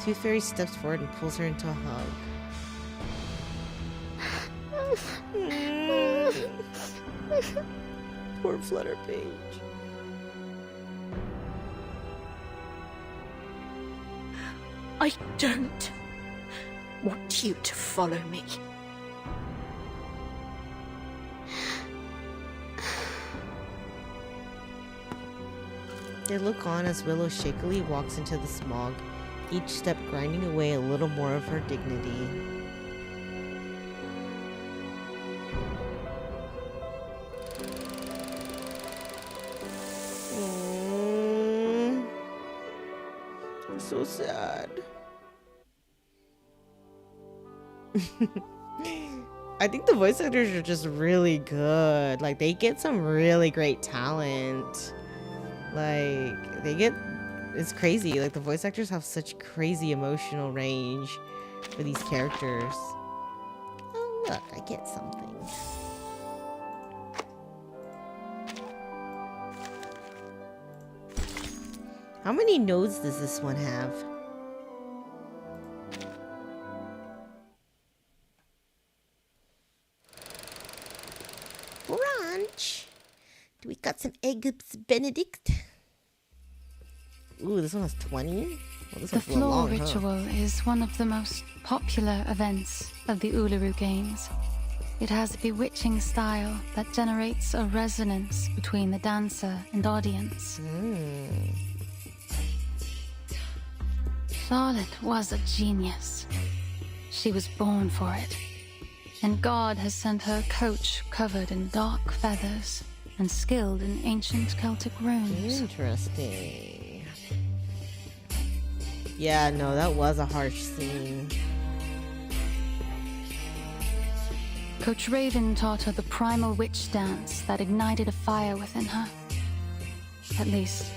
S1: Tooth Fairy steps forward and pulls her into a hug. Poor Flutter Page.
S5: I don't want you to follow me.
S1: They look on as Willow shakily walks into the smog, each step grinding away a little more of her dignity. So sad. I think the voice actors are just really good. Like, they get some really great talent. Like, it's crazy. Like, the voice actors have such crazy emotional range for these characters. Oh, look, I get something. How many nodes does this one have? Brunch. Do we got some eggs Benedict? Ooh, this one has 20? Well, this
S9: The
S1: one's a
S9: floor
S1: long,
S9: ritual is one of the most popular events of the Uluru Games. It has a bewitching style that generates a resonance between the dancer and audience. Charlotte was a genius. She was born for it. And God has sent her a coach covered in dark feathers and skilled in ancient Celtic runes.
S1: Interesting. Yeah, no, that was a harsh scene.
S9: Coach Raven taught her the primal witch dance that ignited a fire within her. At least,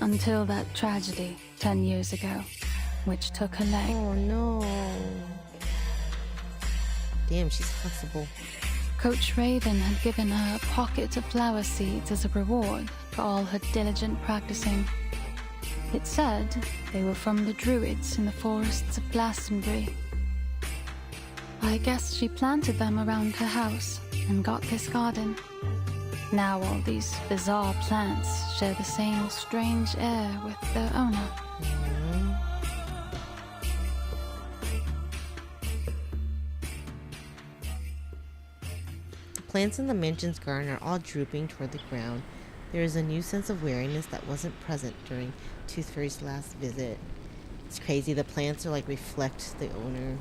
S9: until that tragedy 10 years ago, which took her leg.
S1: Oh no. Damn, she's flexible.
S9: Coach Raven had given her a pocket of flower seeds as a reward for all her diligent practicing. It said they were from the druids in the forests of Glastonbury. I guess she planted them around her house and got this garden. Now all these bizarre plants share the same strange air with their owner.
S1: The plants in the mansion's garden are all drooping toward the ground. There is a new sense of weariness that wasn't present during Tooth Fairy's last visit. It's crazy, the plants are like reflect the owner.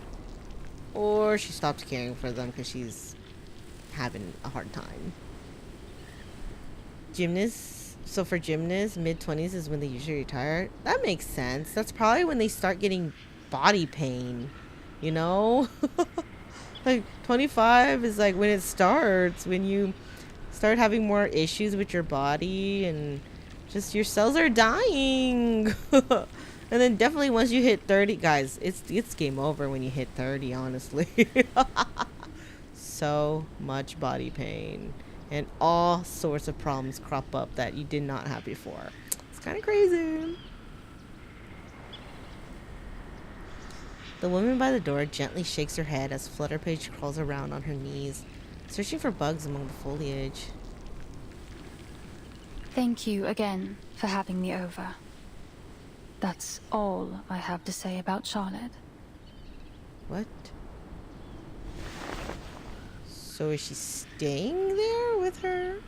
S1: Or she stopped caring for them because she's having a hard time. Gymnasts, so for gymnasts, mid-20s is when they usually retire. That makes sense. That's probably when they start getting body pain, you know? Like 25 is like when it starts, when you start having more issues with your body and just your cells are dying. And then definitely once you hit 30, guys, it's game over when you hit 30, honestly. So much body pain and all sorts of problems crop up that you did not have before. It's kind of crazy. The woman by the door gently shakes her head as Flutterpage crawls around on her knees, searching for bugs among the foliage.
S9: Thank you again for having me over. That's all I have to say about Charlotte.
S1: What? So is she staying there with her?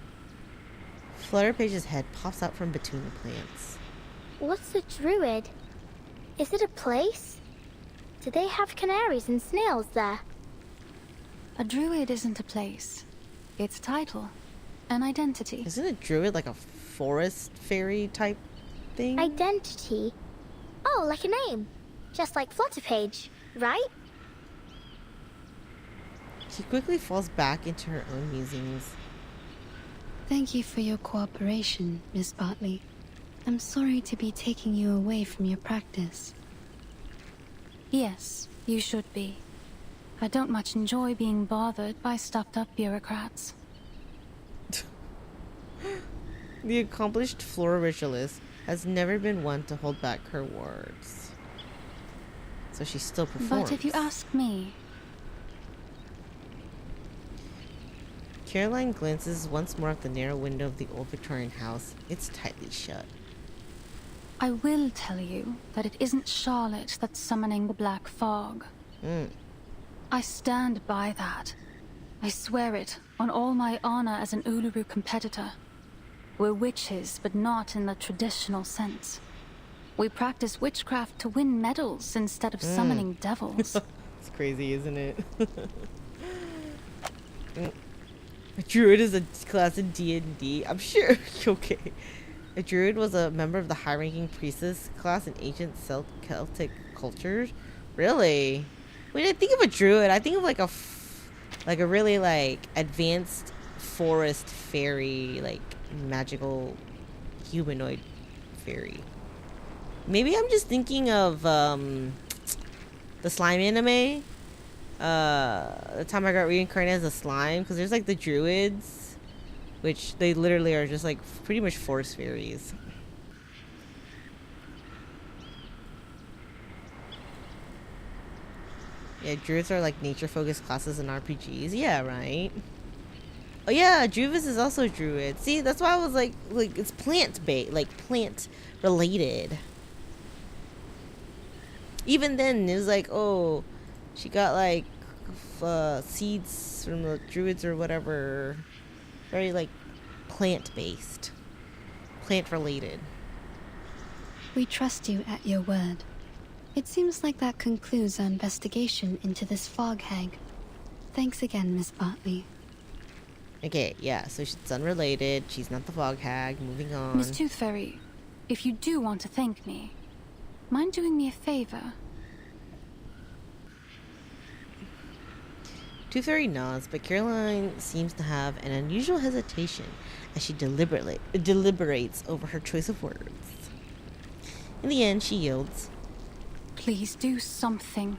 S1: Flutter Page's head pops out from between the plants.
S4: What's a druid? Is it a place? Do they have canaries and snails there?
S9: A druid isn't a place. It's a title. An identity.
S1: Isn't a druid like a forest fairy type thing?
S4: Identity? Oh, like a name. Just like Flutter Page, right?
S1: She quickly falls back into her own musings.
S8: Thank you for your cooperation, Miss Bartley. I'm sorry to be taking you away from your practice.
S9: Yes, you should be. I don't much enjoy being bothered by stuffed-up bureaucrats.
S1: The accomplished floral ritualist has never been one to hold back her words. So she still performs.
S9: But if you ask me...
S1: Caroline glances once more at the narrow window of the old Victorian house. It's tightly shut.
S9: I will tell you that it isn't Charlotte that's summoning the black fog. I stand by that. I swear it on all my honor as an Uluru competitor. We're witches, but not in the traditional sense. We practice witchcraft to win medals instead of summoning devils.
S1: It's crazy, isn't it? A druid is a class in D&D. I'm sure. Okay. A druid was a member of the high-ranking priestess class in ancient Celtic cultures. Really? When I think of a druid, I think of like a really like advanced forest fairy, like magical humanoid fairy. Maybe I'm just thinking of the slime anime. The time I got reincarnated as a slime, because there's like the druids, which they literally are just like pretty much forest fairies. Yeah, druids are like nature focused classes in RPGs. Yeah, right. Oh yeah, Druvis is also a druid. See, that's why I was like it's plant related. Even then, it was like, oh, she got like seeds from the druids or whatever. Very like plant based, plant related.
S8: We trust you at your word. It seems like that concludes our investigation into this fog hag. Thanks again, Miss Bartley.
S1: Okay, yeah, so it's unrelated. She's not the fog hag. Moving on.
S9: Miss Tooth Fairy, if you do want to thank me, mind doing me a favor?
S1: Tooth Fairy nods, but Caroline seems to have an unusual hesitation as she deliberates over her choice of words. In the end, she yields.
S9: Please do something.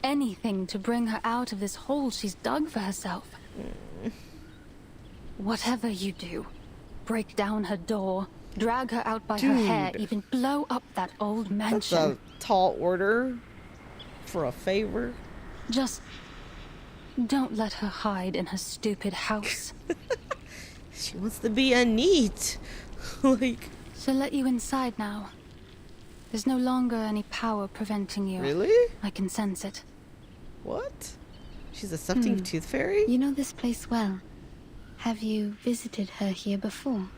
S9: Anything to bring her out of this hole she's dug for herself. Whatever you do, break down her door, drag her out by her hair, even blow up that old mansion.
S1: That's a tall order for a favor.
S9: Just don't let her hide in her stupid house.
S1: She wants to be a neat. Like.
S9: She'll let you inside now. There's no longer any power preventing you.
S1: Really?
S9: I can sense it.
S1: What? She's accepting Tooth Fairy?
S8: You know this place well. Have you visited her here before?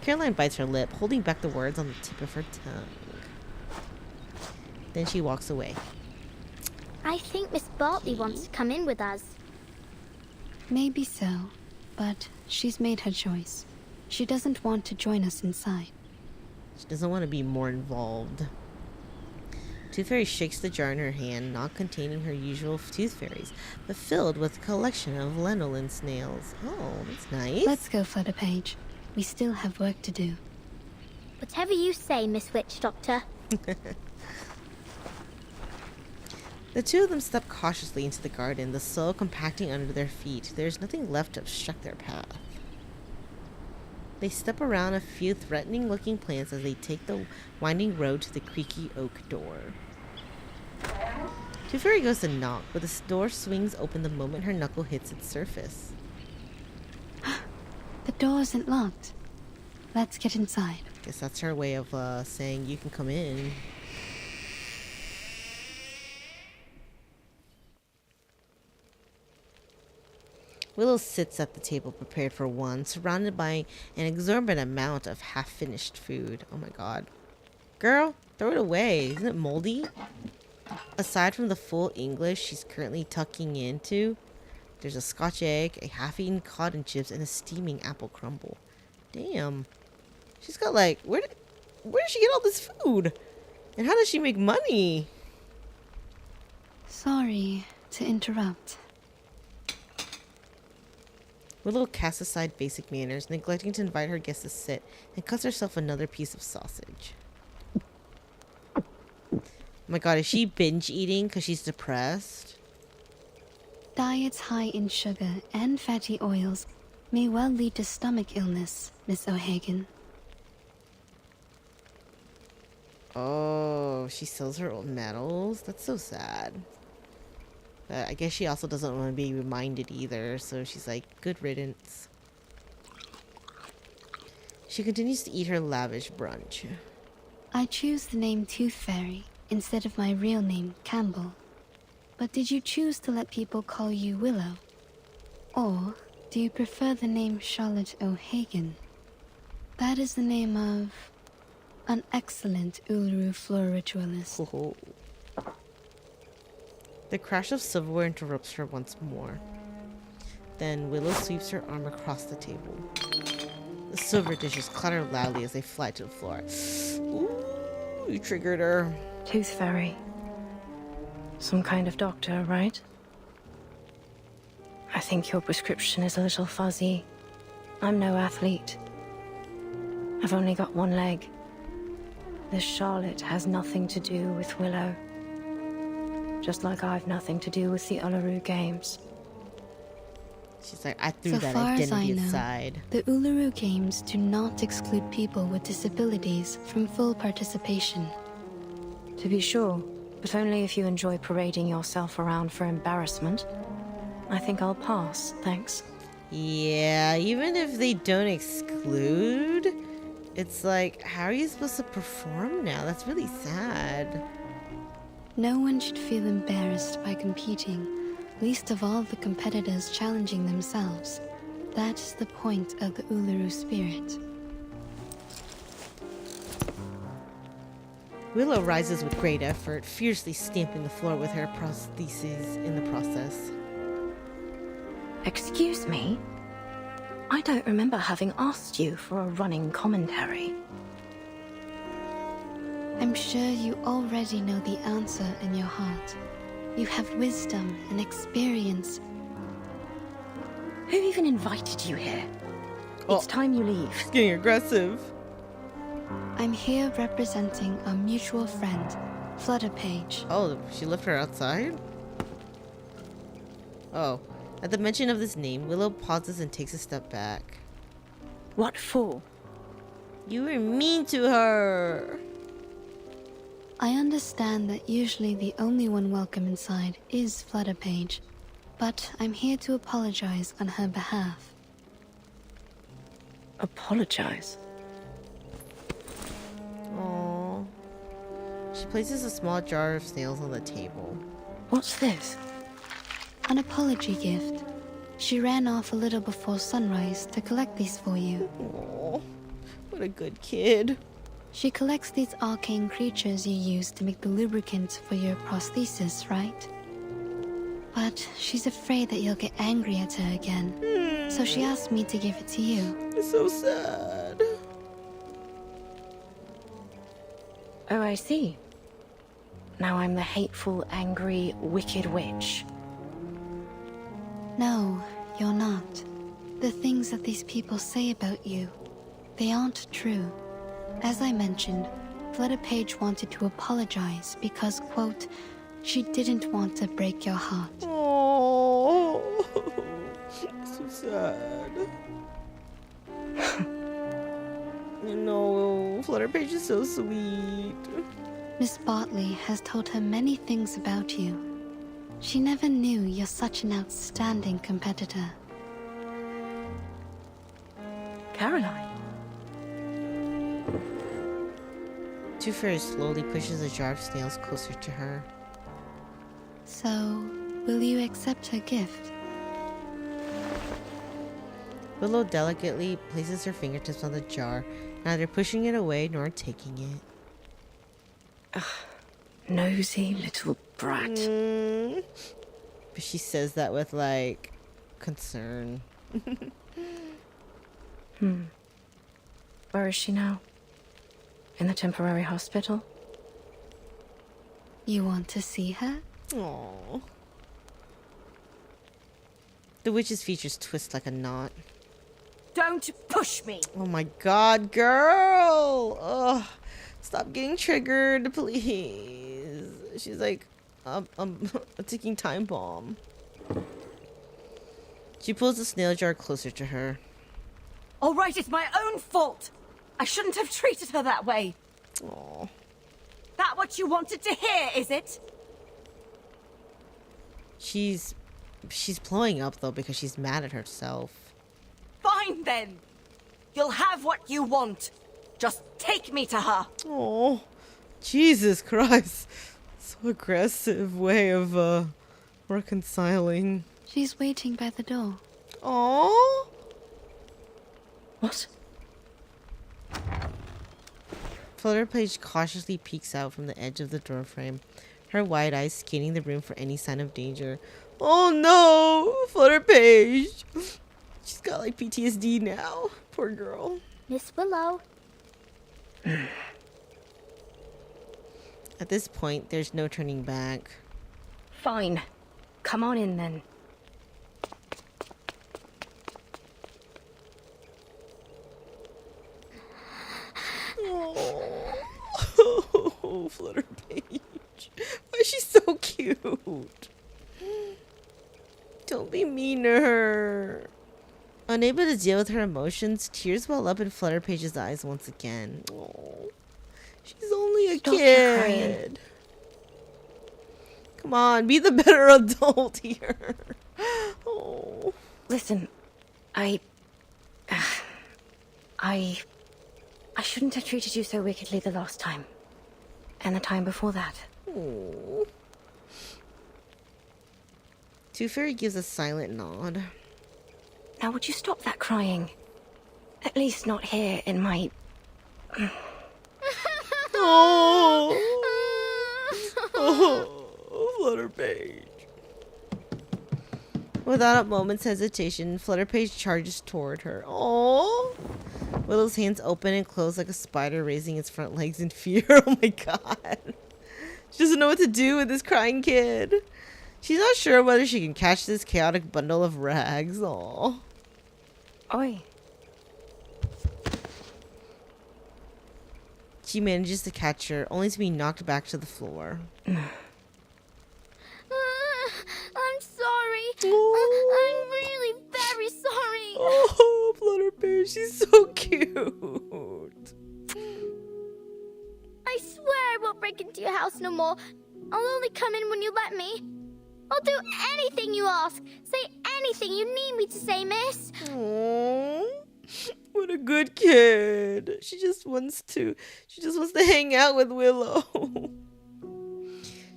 S1: Caroline bites her lip, holding back the words on the tip of her tongue. Then she walks away.
S4: I think Miss Bartley wants to come in with us.
S8: Maybe so, but she's made her choice. She doesn't want to join us inside.
S1: She doesn't want to be more involved. Tooth Fairy shakes the jar in her hand, not containing her usual tooth fairies, but filled with a collection of lanolin snails. Oh, that's nice.
S8: Let's go, Flutter Page. We still have work to do.
S4: Whatever you say, Miss Witch Doctor.
S1: The two of them step cautiously into the garden, the soil compacting under their feet. There's nothing left to obstruct their path. They step around a few threatening-looking plants as they take the winding road to the creaky oak door. Tooth Fairy goes to knock, but the door swings open the moment her knuckle hits its surface.
S8: The door isn't locked. Let's get inside.
S1: Guess that's her way of saying you can come in. Willow sits at the table prepared for one, surrounded by an exorbitant amount of half-finished food. Oh my god. Girl, throw it away. Isn't it moldy? Aside from the full English she's currently tucking into, there's a Scotch egg, a half-eaten cotton chips, and a steaming apple crumble. Damn. She's got like, where did she get all this food? And how does she make money?
S8: Sorry to interrupt.
S1: Willow casts aside basic manners, neglecting to invite her guests to sit, and cuts herself another piece of sausage. Oh my god, is she binge eating because she's depressed?
S8: Diets high in sugar and fatty oils may well lead to stomach illness, Miss O'Hagan.
S1: Oh, she sells her own medals? That's so sad. I guess she also doesn't want to be reminded either, so she's like, good riddance. She continues to eat her lavish brunch.
S8: I choose the name Tooth Fairy instead of my real name, Campbell. But did you choose to let people call you Willow? Or do you prefer the name Charlotte O'Hagan? That is the name of an excellent Uluru floor ritualist.
S1: Oh. The crash of silverware interrupts her once more. Then Willow sweeps her arm across the table. The silver dishes clatter loudly as they fly to the floor. Ooh, you triggered her.
S5: Tooth Fairy. Some kind of doctor, right? I think your prescription is a little fuzzy. I'm no athlete. I've only got one leg. This Charlotte has nothing to do with Willow. Just like I've nothing to do with the Uluru Games.
S1: She's like, I threw
S8: So
S1: that
S8: far as I
S1: identity
S8: know,
S1: aside.
S8: the Uluru Games do not exclude people with disabilities from full participation.
S5: To be sure, but only if you enjoy parading yourself around for embarrassment. I think I'll pass, thanks.
S1: Yeah, even if they don't exclude, it's like, how are you supposed to perform now? That's really sad.
S8: No one should feel embarrassed by competing, least of all the competitors challenging themselves. That is the point of the Uluru spirit.
S1: Willow rises with great effort, fiercely stamping the floor with her prostheses in the process.
S5: Excuse me? I don't remember having asked you for a running commentary.
S8: I'm sure you already know the answer in your heart. You have wisdom and experience.
S5: Who even invited you here? It's time you leave.
S1: She's getting aggressive.
S8: I'm here representing our mutual friend, Flutter Page.
S1: Oh, she left her outside? Oh. At the mention of this name, Willow pauses and takes a step back.
S5: What for?
S1: You were mean to her.
S8: I understand that usually the only one welcome inside is Flutter Page, but I'm here to apologize on her behalf.
S5: Apologize?
S1: Aww. She places a small jar of snails on the table.
S5: What's this?
S8: An apology gift. She ran off a little before sunrise to collect these for you.
S1: Aww. What a good kid.
S8: She collects these arcane creatures you use to make the lubricant for your prosthesis, right? But she's afraid that you'll get angry at her again. So she asked me to give it to you.
S1: It's so sad.
S5: Oh, I see. Now I'm the hateful, angry, wicked witch.
S8: No, you're not. The things that these people say about you, they aren't true. As I mentioned, Flutter Page wanted to apologize because, quote, she didn't want to break your heart.
S1: Oh, so sad. No, Flutter Page is so sweet.
S8: Miss Bartley has told her many things about you. She never knew you're such an outstanding competitor.
S5: Caroline.
S1: Tooth Fairy slowly pushes a jar of snails closer to her.
S8: So, will you accept her gift?
S1: Willow delicately places her fingertips on the jar, neither pushing it away nor taking it.
S5: Ugh, nosy little brat.
S1: But she says that with, like, concern.
S5: Where is she now? In the temporary hospital?
S8: You want to see her?
S1: Aww. The witch's features twist like a knot.
S5: Don't push me!
S1: Oh my god, girl! Ugh. Stop getting triggered, please. She's like a ticking time bomb. She pulls the snail jar closer to her.
S5: All right, it's my own fault. I shouldn't have treated her that way.
S1: Aww.
S5: That what you wanted to hear, is it?
S1: She's blowing up though because she's mad at herself.
S5: Fine then. You'll have what you want. Just take me to her.
S1: Oh, Jesus Christ. So aggressive way of reconciling.
S8: She's waiting by the door.
S1: Oh.
S5: What?
S1: Flutterpage cautiously peeks out from the edge of the doorframe, her wide eyes scanning the room for any sign of danger. Oh no, Flutterpage. She's got like PTSD now. Poor girl.
S4: Miss Willow.
S1: At this point, there's no turning back.
S5: Fine. Come on in then.
S1: Oh, Flutterpage. Why is she so cute? Don't be mean to her. Unable to deal with her emotions, tears well up in Flutterpage's eyes once again. Oh, she's only a kid. Come on, be the better adult here. Oh.
S5: Listen, I shouldn't have treated you so wickedly the last time. And the time before that.
S1: Oh. Tooth Fairy gives a silent nod.
S5: Now would you stop that crying? At least not here in my...
S1: Oh, Flutterpage. Without a moment's hesitation, Flutterpage charges toward her. Oh, Willow's hands open and close like a spider raising its front legs in fear. Oh my god. She doesn't know what to do with this crying kid. She's not sure whether she can catch this chaotic bundle of rags. Aww.
S5: Oi.
S1: She manages to catch her, only to be knocked back to the floor.
S4: I'm sorry. I'm really very sorry.
S1: Oh, Flutterpage, she's so cute.
S4: I swear I won't break into your house no more. I'll only come in when you let me. I'll do anything you ask. Say anything you need me to say, miss.
S1: Aww. What a good kid. She just wants to hang out with Willow.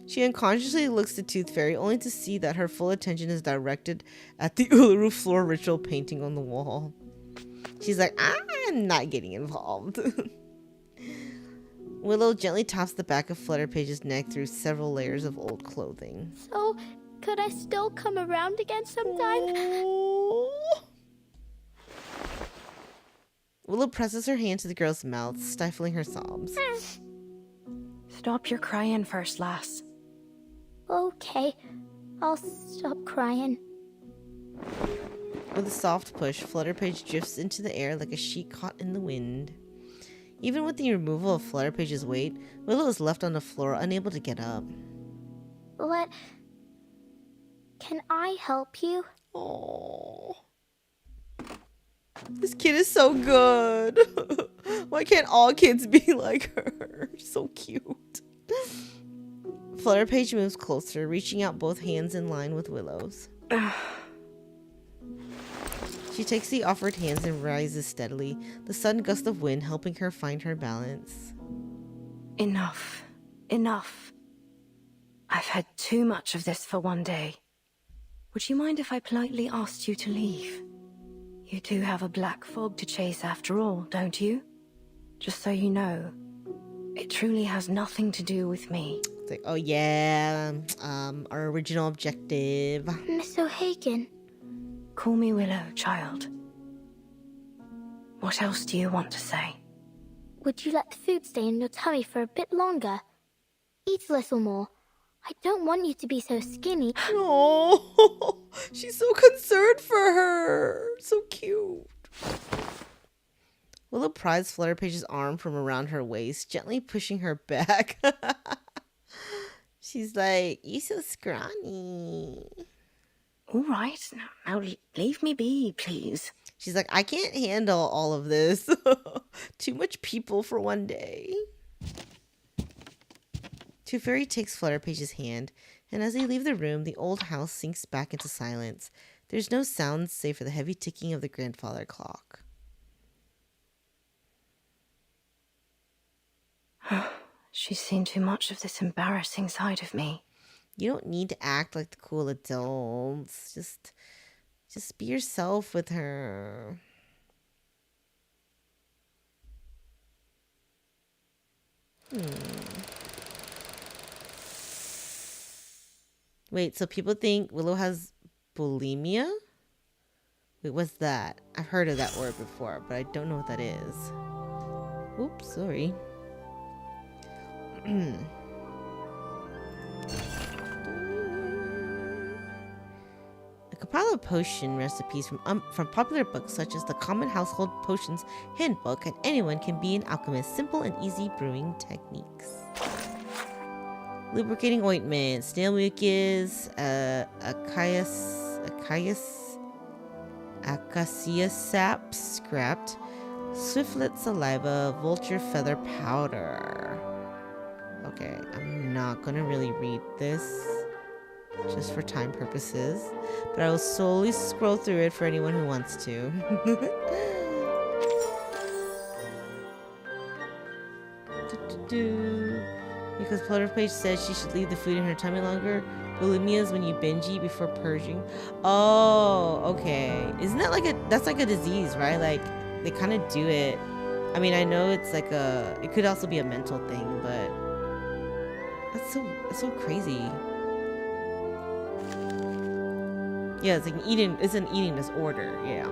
S1: She unconsciously looks to Tooth Fairy, only to see that her full attention is directed at the Uluru floor ritual painting on the wall. She's like, I'm not getting involved. Willow gently taps the back of Flutterpage's neck through several layers of old clothing.
S4: So, could I still come around again sometime?
S1: Willow presses her hand to the girl's mouth, stifling her sobs.
S5: Stop your crying first, lass.
S4: Okay, I'll stop crying.
S1: With a soft push, Flutterpage drifts into the air like a sheet caught in the wind. Even with the removal of Flutterpage's weight, Willow is left on the floor, unable to get up.
S4: What? Can I help you?
S1: Aww. This kid is so good. Why can't all kids be like her? So cute. Flutterpage moves closer, reaching out both hands in line with Willow's. She takes the offered hands and rises steadily, the sudden gust of wind helping her find her balance.
S5: Enough. Enough. I've had too much of this for one day. Would you mind if I politely asked you to leave? You do have a black fog to chase after all, don't you? Just so you know, it truly has nothing to do with me.
S1: It's like, oh yeah, our original objective.
S4: Miss O'Hagan.
S5: Call me Willow, child. What else do you want to say?
S4: Would you let the food stay in your tummy for a bit longer? Eat a little more. I don't want you to be so skinny.
S1: Oh, she's so concerned for her. So cute. Willow pries Flutterpage's arm from around her waist, gently pushing her back. She's like, you so scrawny.
S5: All right, now leave me be, please.
S1: She's like, I can't handle all of this. Too much people for one day. Two Fairy takes Flutterpage's hand, and as they leave the room, the old house sinks back into silence. There's no sounds save for the heavy ticking of the grandfather clock.
S5: She's seen too much of this embarrassing side of me.
S1: You don't need to act like the cool adults. Just be yourself with her. Wait, so people think Willow has bulimia? Wait, what's that? I've heard of that word before, but I don't know what that is. Oops, sorry. A compile of potion recipes from popular books such as the Common Household Potions Handbook, and anyone can be an alchemist. Simple and easy brewing techniques. Lubricating ointment, snail mucus, acacia sap scrapped, swiftlet saliva, vulture feather powder. Okay, I'm not gonna really read this just for time purposes, but I will slowly scroll through it for anyone who wants to. Because Flutterpage says she should leave the food in her tummy longer. Bulimia is when you binge eat before purging. Oh, okay. Isn't that that's like a disease, right? Like, they kind of do it. I mean, I know it's like it could also be a mental thing, but it's so crazy. Yeah, it's like an eating disorder, yeah.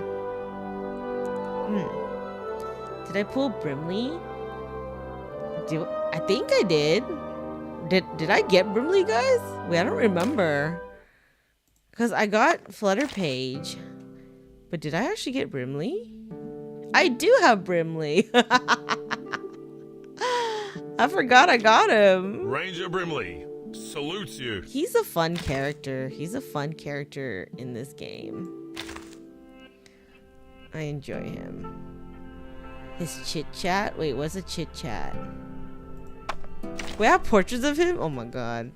S1: Did I pull Brimley? I think I did. Did I get Brimley, guys? Wait, I don't remember. Because I got Flutterpage. But did I actually get Brimley? I do have Brimley. I forgot I got him.
S3: Ranger Brimley salutes you.
S1: He's a fun character. He's a fun character in this game. I enjoy him. His chit chat. Wait, what's a chit chat? We have portraits of him? Oh my god.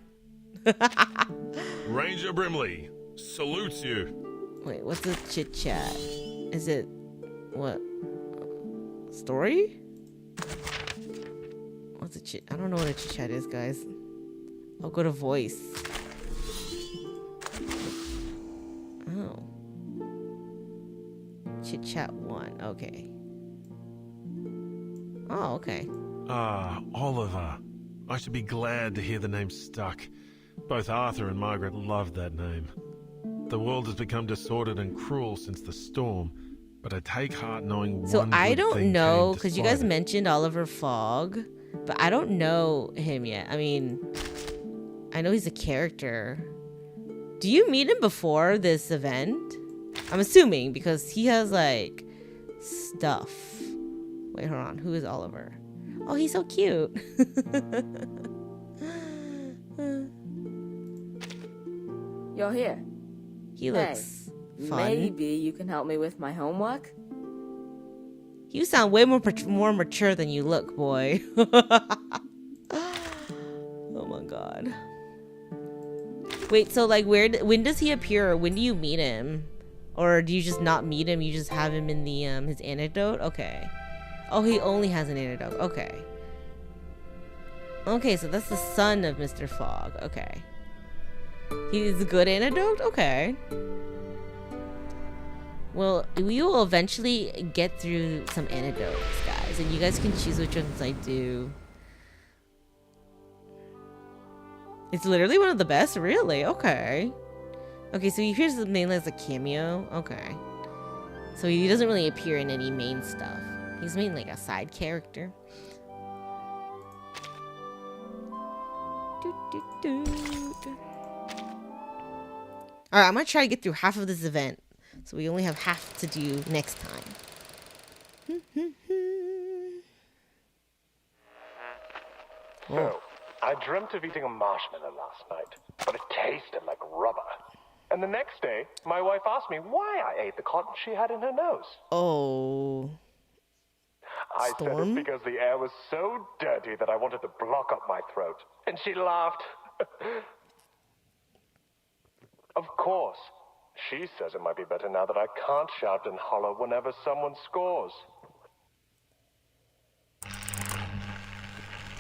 S3: Ranger Brimley salutes you.
S1: Wait, what's a chit chat? Is it what? Story? What's a chit? I don't know what a chit chat is, guys. I'll go to voice. Oh. Chit chat 1. Okay. Oh, okay.
S3: Ah, Oliver. I should be glad to hear the name stuck. Both Arthur and Margaret loved that name. The world has become disordered and cruel since the storm, but I take heart knowing
S1: so
S3: one
S1: I
S3: good
S1: don't
S3: thing
S1: know,
S3: because
S1: you guys mentioned Oliver Fogg, but I don't know him yet. I mean, I know he's a character. Do you meet him before this event? I'm assuming, because he has like stuff. Wait, hold on. Who is Oliver? Oh, he's so cute.
S17: You're here.
S1: He looks fun.
S17: Maybe you can help me with my homework?
S1: You sound way more mature than you look, boy. Oh my god. Wait, so like when does he appear, or when do you meet him? Or do you just not meet him? You just have him in the his anecdote? Okay. Oh, he only has an anecdote. Okay. Okay, so that's the son of Mr. Fogg. Okay. He's a good anecdote? Okay. Well, we will eventually get through some anecdotes, guys. And you guys can choose which ones I do. It's literally one of the best? Really? Okay. Okay, so he appears mainly as a cameo. Okay. So he doesn't really appear in any main stuff. He's mainly like a side character. Alright, I'm gonna try to get through half of this event. So we only have half to do next time.
S18: So, I dreamt of eating a marshmallow last night, but it tasted like rubber. And the next day, my wife asked me why I ate the cotton she had in her nose.
S1: Oh.
S18: I said it's because the air was so dirty that I wanted to block up my throat. And she laughed. Of course. She says it might be better now that I can't shout and holler whenever someone scores.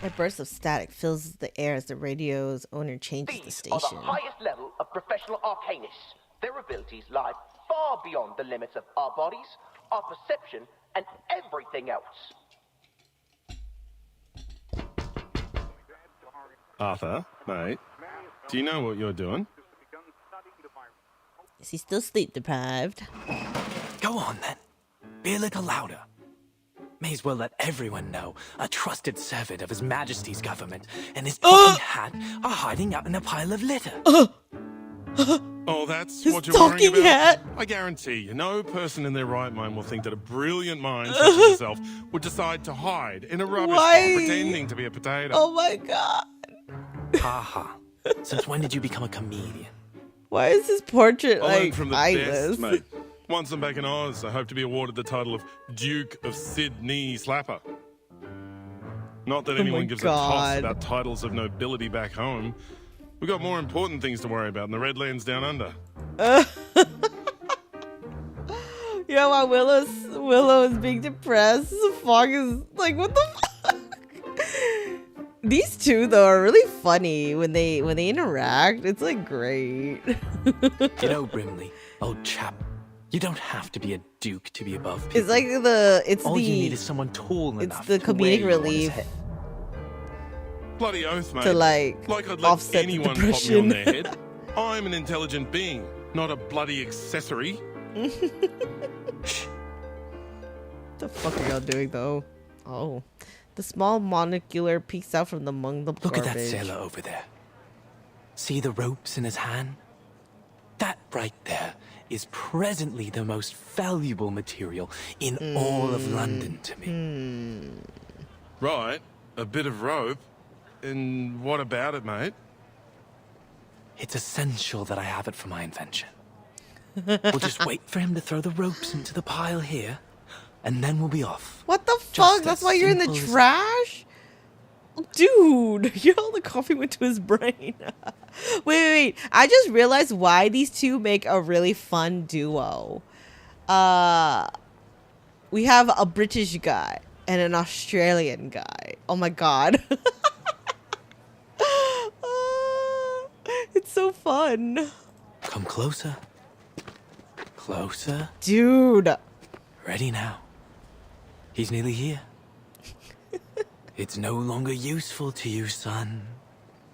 S1: A burst of static fills the air as the radio's owner changes the
S19: These
S1: station.
S19: are the highest level of professional arcanists. Their abilities lie far beyond the limits of our bodies, our perception, and everything else.
S3: Arthur, mate, do you know what you're doing?
S1: Is he still sleep deprived?
S12: Go on then. Be a little louder. May as well let everyone know a trusted servant of His Majesty's government and his talking hat are hiding out in a pile of litter.
S3: Oh, that's
S1: His
S3: what you're worrying
S1: talking
S3: about?
S1: hat.
S3: I guarantee you, no person in their right mind will think that a brilliant mind such as yourself would decide to hide in a rubbish pile pretending to be a potato.
S1: Oh my god.
S12: Haha. Since when did you become a comedian?
S1: Why is his portrait
S3: I learned
S1: like
S3: from the
S1: eyeless?
S3: best, mate. Once I'm back in Oz, I hope to be awarded the title of Duke of Sydney Slapper. Not that anyone gives a toss about titles of nobility back home. We've got more important things to worry about in the Redlands down under.
S1: Yeah, while Willow is being depressed, Fogg is like, what the fuck? These two though are really funny when they interact. It's like great.
S12: You know, Brimley, old chap, you don't have to be a duke to be above people.
S1: It's like
S12: All you need is someone tall enough.
S1: It's the
S12: to wear
S1: comedic
S12: you on his
S1: relief
S12: head.
S3: Bloody oath, mate.
S1: to like
S3: I'd let
S1: offset the
S3: anyone pop me
S1: depression.
S3: on their head. I'm an intelligent being, not a bloody accessory.
S1: The fuck are y'all doing though? Oh, the small monocular peeks out from among the
S12: Look
S1: garbage.
S12: at that sailor over there. See the ropes in his hand? That right there is presently the most valuable material in all of London to me.
S3: Right, a bit of rope. And what about it, mate?
S12: It's essential that I have it for my invention. We'll just wait for him to throw the ropes into the pile here, and then we'll be off.
S1: What the
S12: Just
S1: fuck? That's
S12: as
S1: why you're in the
S12: simple as-
S1: trash? Dude, you know the coffee went to his brain. wait. I just realized why these two make a really fun duo. We have a British guy and an Australian guy. Oh my god. It's so fun.
S12: Come closer. Closer.
S1: Dude.
S12: Ready now. He's nearly here. It's no longer useful to you, son.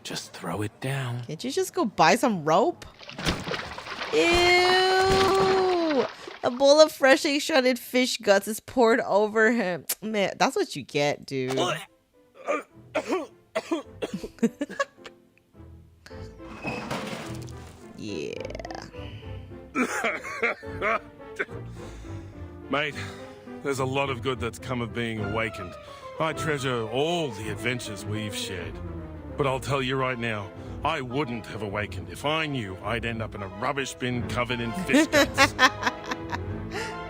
S12: Just throw it down.
S1: Can't you just go buy some rope? Ew! A bowl of freshly shredded fish guts is poured over him. Man, that's what you get, dude. Yeah.
S3: Mate, there's a lot of good that's come of being awakened. I treasure all the adventures we've shared. But I'll tell you right now, I wouldn't have awakened if I knew I'd end up in a rubbish bin covered in fish guts.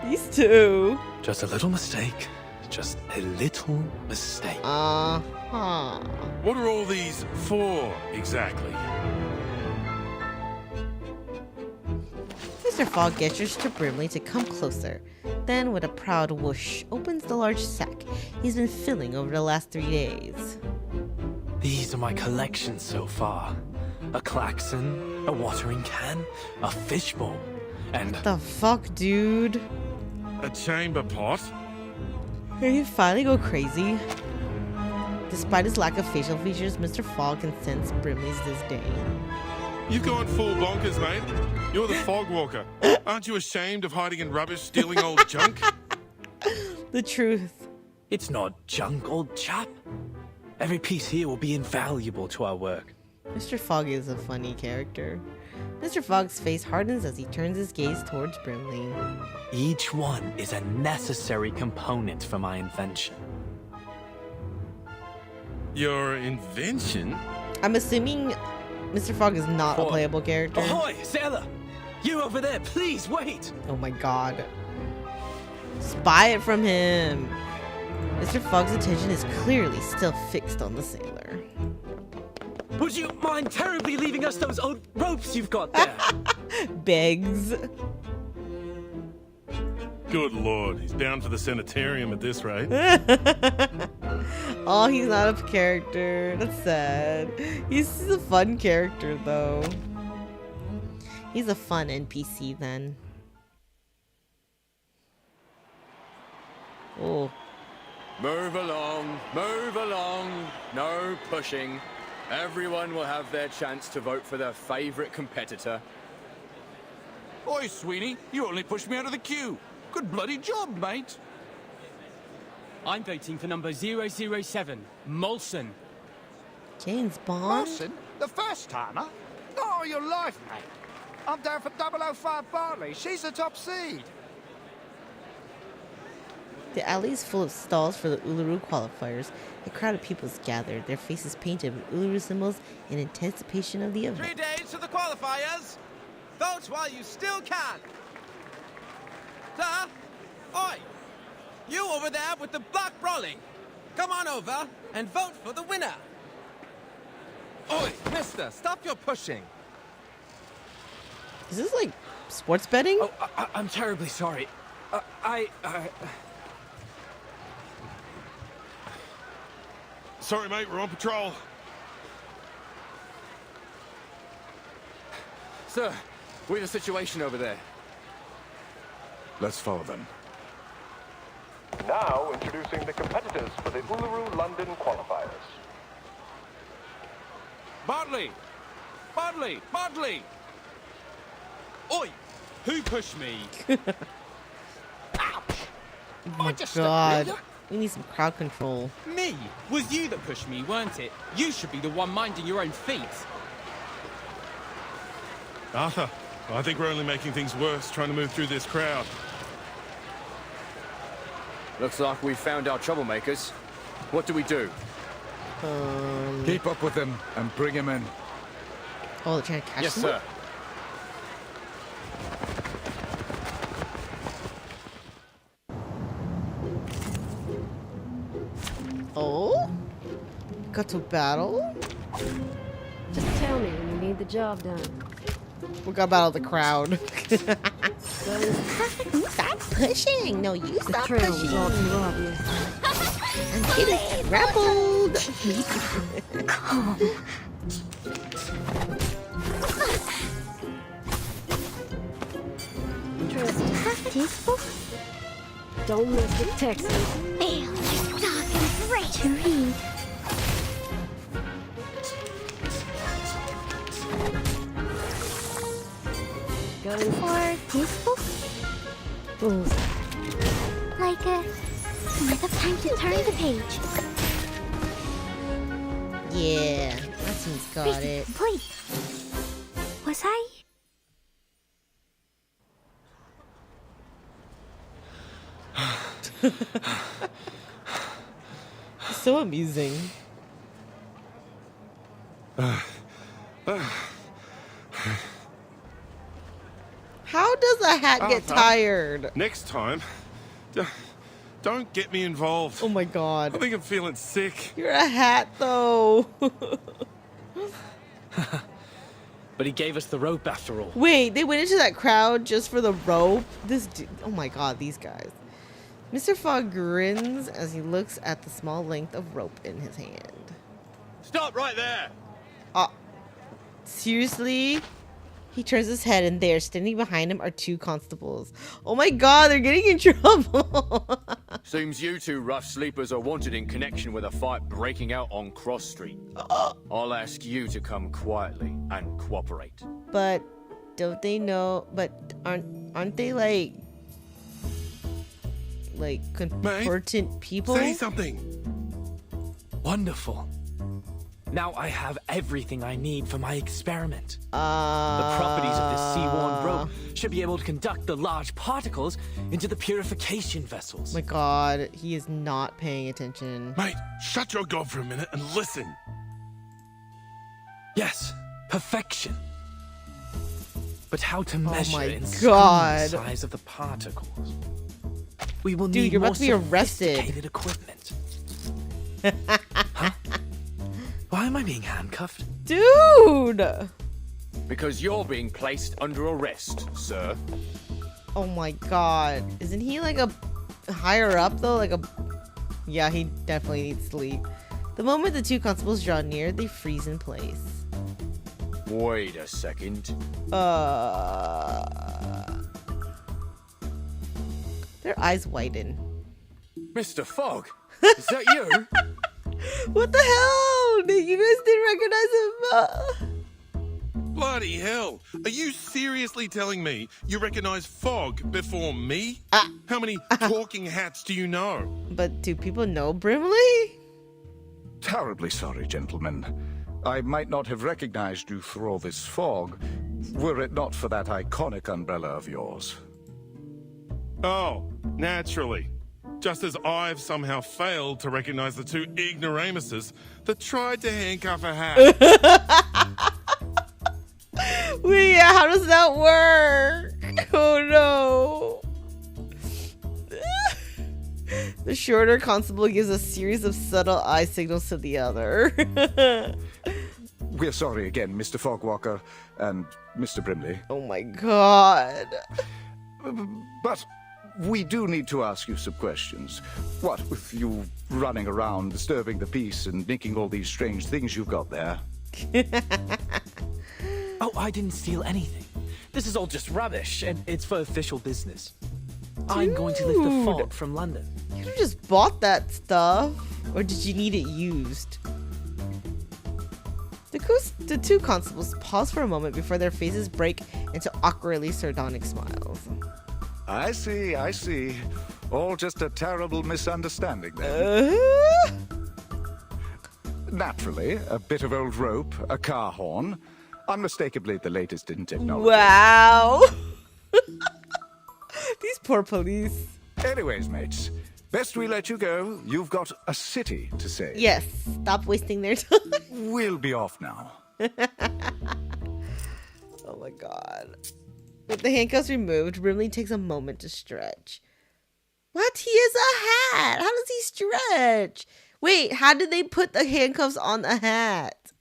S1: These two.
S12: Just a little mistake. Just a little mistake.
S1: Uh-huh.
S3: What are all these for, exactly?
S1: It's Mr. Fogg gestures to Brimley to come closer. Then, with a proud whoosh, opens the large sack he's been filling over the last 3 days.
S12: These are my collections so far. A klaxon, a watering can, a fishbowl, and...
S1: What the fuck, dude?
S3: A chamber pot?
S1: Did he finally go crazy? Despite his lack of facial features, Mr. Fogg can sense Brimley's disdain.
S3: You've gone full bonkers, mate. You're the fog walker. Aren't you ashamed of hiding in rubbish, stealing old junk?
S1: The truth.
S12: It's not junk, old chap. Every piece here will be invaluable to our work.
S1: Mr. Fogg is a funny character. Mr. Fogg's face hardens as he turns his gaze towards Brimley.
S12: Each one is a necessary component for my invention.
S3: Your invention?
S1: I'm assuming Mr. Fogg is not a playable character.
S12: Ahoy, sailor! You over there, please wait!
S1: Oh my god. Spy it from him. Mr. Fogg's attention is clearly still fixed on the sailor.
S12: Would you mind terribly leaving us those old ropes you've got there?
S1: Begs.
S3: Good lord, he's bound for the sanitarium at this rate.
S1: Oh, he's not a character. That's sad. He's a fun character, though. He's a fun NPC, then. Oh.
S20: Move along, no pushing. Everyone will have their chance to vote for their favorite competitor.
S11: Oi, Sweeney, you only pushed me out of the queue. Good bloody job, mate.
S21: I'm voting for number 007, Molson.
S1: James Bond?
S22: Molson? The first timer? Not all your life, mate. I'm down for 005 Bartley. She's the top seed.
S1: The alley is full of stalls for the Uluru Qualifiers. A crowd of people is gathered, their faces painted with Uluru symbols in anticipation of the event.
S23: 3 days to the Qualifiers. Vote while you still can. Sir? Oi! You over there with the black brolly. Come on over and vote for the winner.
S6: Oi, mister, stop your pushing.
S1: Is this like sports betting?
S12: Oh, I'm terribly sorry.
S3: Sorry, mate, we're on patrol.
S20: Sir, we have a situation over there.
S16: Let's follow them.
S18: Now introducing the competitors for the Uluru London Qualifiers.
S11: Bartley! Bartley! Bartley!
S21: Oi! Who pushed me?
S1: Oh my god. We need some crowd control.
S21: Me? Was you that pushed me, weren't it? You should be the one minding your own feet.
S3: Arthur, I think we're only making things worse trying to move through this crowd.
S20: Looks like we found our troublemakers. What do we do?
S16: Keep up with them and bring him in.
S1: Oh, they're trying to catch
S20: Yes,
S1: them?
S20: sir.
S1: Oh? Got to battle?
S15: Just tell me when you need the job done.
S1: We got battle the crowd. Stop pushing! No, you stop
S15: trail
S1: pushing.
S15: was all too obvious.
S1: I'm getting grappled.
S15: Don't miss the Texas.
S4: To read.
S15: Going
S4: for peaceful? Like a lack of time to turn the page.
S1: Yeah, that seems got it.
S4: Wait. Was I?
S1: So amusing. How does a hat get
S3: Arthur,
S1: tired?
S3: Next time, don't get me involved.
S1: Oh my god.
S3: I think I'm feeling sick.
S1: You're a hat though.
S12: but he gave us the rope after all.
S1: Wait, they went into that crowd just for the rope? Oh my god, these guys. Mr. Fogg grins as he looks at the small length of rope in his hand.
S20: Stop right there!
S1: Seriously? He turns his head and there, standing behind him, are 2 constables. Oh my god, they're getting in trouble!
S20: Seems you 2 rough sleepers are wanted in connection with a fight breaking out on Cross Street. I'll ask you to come quietly and cooperate.
S1: But don't they know? But aren't they like important people?
S3: Say something.
S12: Wonderful. Now I have everything I need for my experiment. The properties of this sea-worn rope should be able to conduct the large particles into the purification vessels.
S1: My god, he is not paying attention.
S3: Mate, shut your gob for a minute and listen.
S12: Yes, perfection. But how to measure and
S1: god.
S12: the size of the particles? We will
S1: Dude,
S12: need
S1: you're
S12: more
S1: about to be arrested.
S12: sophisticated equipment. Huh? Why am I being handcuffed?
S1: Dude!
S20: Because you're being placed under arrest, sir.
S1: Oh my god. Isn't he like a higher up though? Yeah, he definitely needs sleep. The moment the 2 constables draw near, they freeze in place.
S20: Wait a second.
S1: Their eyes widen.
S20: Mr. Fogg, is that you?
S1: What the hell? You guys didn't recognize him?
S3: Bloody hell. Are you seriously telling me you recognize Fogg before me? How many talking hats do you know?
S1: But do people know Brimley?
S22: Terribly sorry, gentlemen. I might not have recognized you through all this fog, were it not for that iconic umbrella of yours.
S3: Oh, naturally. Just as I've somehow failed to recognize the 2 ignoramuses that tried to handcuff a hat.
S1: Wait, yeah, how does that work? Oh no. The shorter constable gives a series of subtle eye signals to the other.
S22: We're sorry again, Mr. Fogwalker and Mr. Brimley.
S1: Oh my god.
S22: But we do need to ask you some questions. What with you running around, disturbing the peace, and making all these strange things you've got there?
S12: Oh, I didn't steal anything. This is all just rubbish, and it's for official business. I'm going to lift the fog from London.
S1: You could have just bought that stuff. Or did you need it used? The 2 constables pause for a moment before their faces break into awkwardly sardonic smiles.
S22: I see. All just a terrible misunderstanding then. Naturally, a bit of old rope, a car horn, unmistakably the latest in technology.
S1: Wow. These poor police.
S22: Anyways, mates, best we let you go. You've got a city to save.
S1: Yes, stop wasting their time.
S22: We'll be off now.
S1: Oh my god. With the handcuffs removed, Brimley takes a moment to stretch. What? He has a hat! How does he stretch? Wait, how did they put the handcuffs on the hat?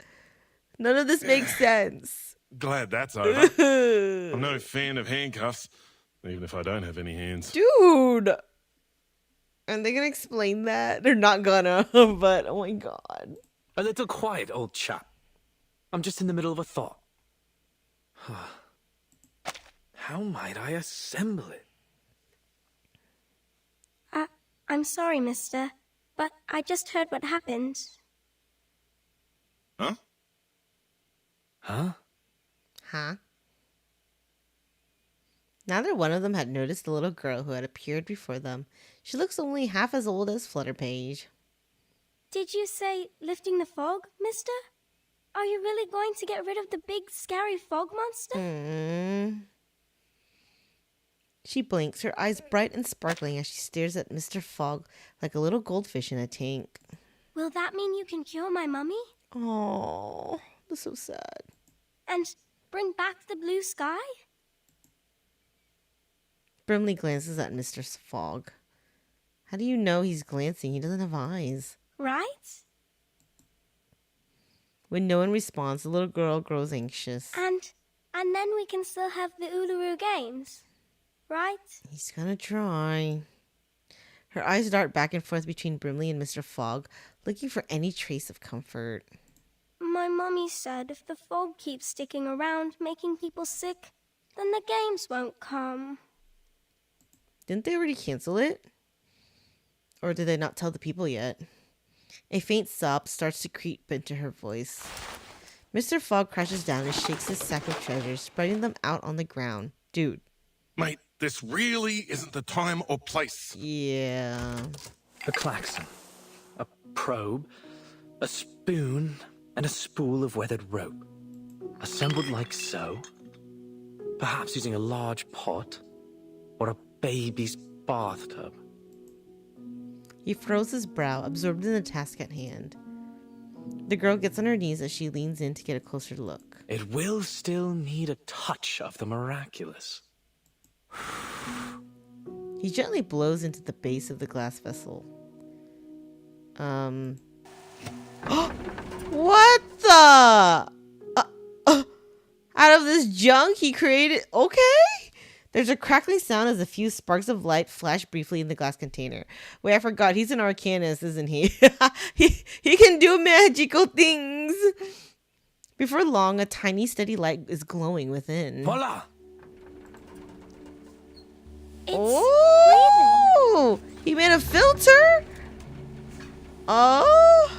S1: None of this makes sense.
S3: Glad that's over. I'm no fan of handcuffs, even if I don't have any hands.
S1: Dude! Are they gonna explain that? They're not gonna, but oh my god.
S12: A little quiet, old chap. I'm just in the middle of a thought. How might I assemble it?
S2: I'm sorry, mister, but I just heard what happened.
S3: Huh?
S12: Huh?
S1: Huh? Neither one of them had noticed the little girl who had appeared before them. She looks only half as old as Flutter Page.
S2: Did you say lifting the fog, mister? Are you really going to get rid of the big, scary fog monster?
S1: She blinks, her eyes bright and sparkling as she stares at Mr. Fogg like a little goldfish in a tank.
S2: Will that mean you can cure my mummy?
S1: Oh, that's so sad.
S2: And bring back the blue sky?
S1: Brimley glances at Mr. Fogg. How do you know he's glancing? He doesn't have eyes.
S2: Right?
S1: When no one responds, the little girl grows anxious.
S2: And then we can still have the Uluru Games, right?
S1: He's gonna try. Her eyes dart back and forth between Brimley and Mr. Fogg, looking for any trace of comfort.
S2: My mummy said if the fog keeps sticking around, making people sick, then the games won't come.
S1: Didn't they already cancel it? Or did they not tell the people yet? A faint sob starts to creep into her voice. Mr. Fogg crashes down and shakes his sack of treasures, spreading them out on the ground. Dude.
S3: Mate, this really isn't the time or place.
S1: Yeah.
S12: A klaxon, a probe, a spoon, and a spool of weathered rope. Assembled like so. Perhaps using a large pot or a baby's bathtub.
S1: He furrows his brow, absorbed in the task at hand. The girl gets on her knees as she leans in to get a closer look.
S12: It will still need a touch of the miraculous.
S1: He gently blows into the base of the glass vessel. What the? Out of this junk he created... Okay. There's a crackling sound as a few sparks of light flash briefly in the glass container. Wait, I forgot. He's an arcanist, isn't he? He can do magical things. Before long, a tiny, steady light is glowing within.
S12: Voila!
S1: Oh! He made a filter? Oh!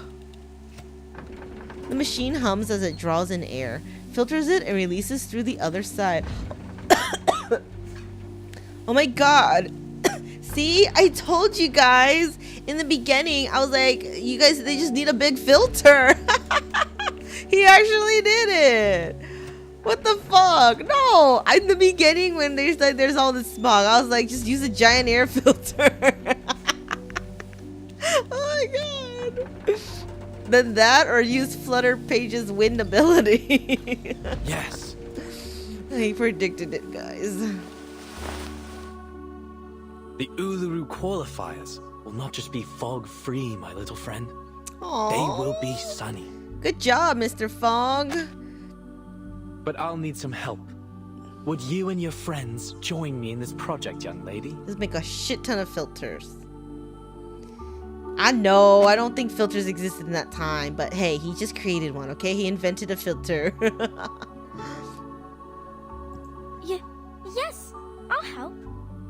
S1: The machine hums as it draws in air, filters it, and releases through the other side. Oh my god. See, I told you guys in the beginning. I was like, you guys, they just need a big filter. He actually did it. What the fuck? No, in the beginning when there's all this smog, I was like, just use a giant air filter. Oh my god. Then that, or use Flutter Page's wind ability.
S12: Yes.
S1: He predicted it, guys.
S12: The Uluru Qualifiers will not just be fog-free, my little friend.
S1: Aww.
S12: They will be sunny.
S1: Good job, Mr. Fogg.
S12: But I'll need some help. Would you and your friends join me in this project, young lady?
S1: Let's make a shit ton of filters. I know, I don't think filters existed in that time, but hey, he just created one, okay? He invented a filter.
S2: Yes, I'll help.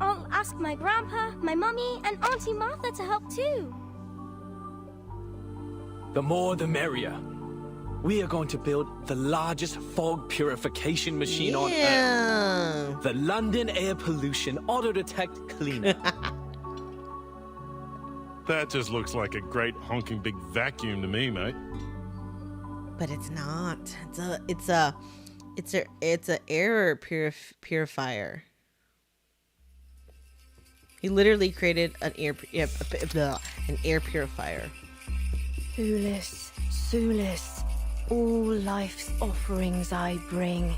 S2: I'll ask my grandpa, my mummy, and Auntie Martha to help too.
S12: The more the merrier. We are going to build the largest fog purification machine on Earth. The London Air Pollution Auto-Detect Cleaner.
S3: That just looks like a great honking big vacuum to me, mate.
S1: But it's not. It's a air purifier. He literally created an air purifier.
S5: Thulis, Sulis, all life's offerings I bring,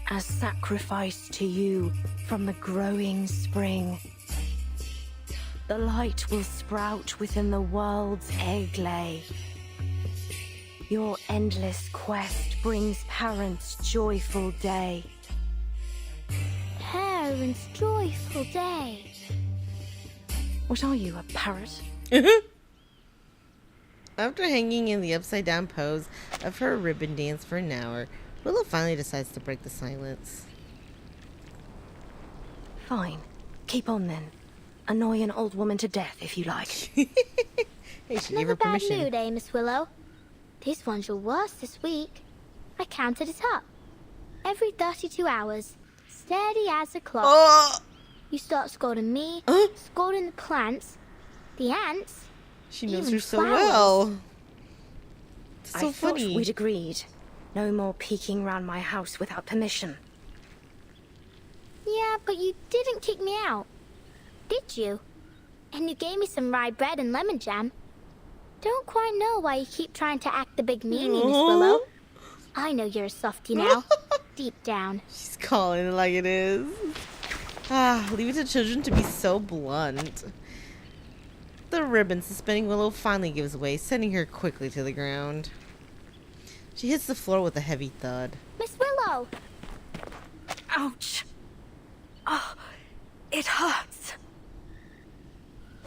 S5: as sacrifice to you from the growing spring. The light will sprout within the world's egg lay. Your endless quest brings parents' joyful day.
S4: Parents' joyful day.
S5: What are you, a parrot?
S1: After hanging in the upside down pose of her ribbon dance for an hour, Willow finally decides to break the silence.
S5: Fine. Keep on then. Annoy an old woman to death if you like.
S1: Hey, she gave her permission.
S4: Another bad mood, eh, Miss Willow? This one's your worst this week. I counted it up. Every 32 hours. Steady as a clock. You start scolding me, scolding the plants, the ants.
S1: She knows her so well. It's so
S5: I
S1: funny.
S5: thought we'd agreed. No more peeking round my house without permission.
S4: Yeah, but you didn't kick me out, did you? And you gave me some rye bread and lemon jam. Don't quite know why you keep trying to act the big meanie, Miss Willow. I know you're a softie now, deep down.
S1: She's calling it like it is. Leave it to children to be so blunt. The ribbon suspending Willow finally gives way, sending her quickly to the ground. She hits the floor with a heavy thud.
S4: Miss Willow!
S5: Ouch! Oh, it hurts.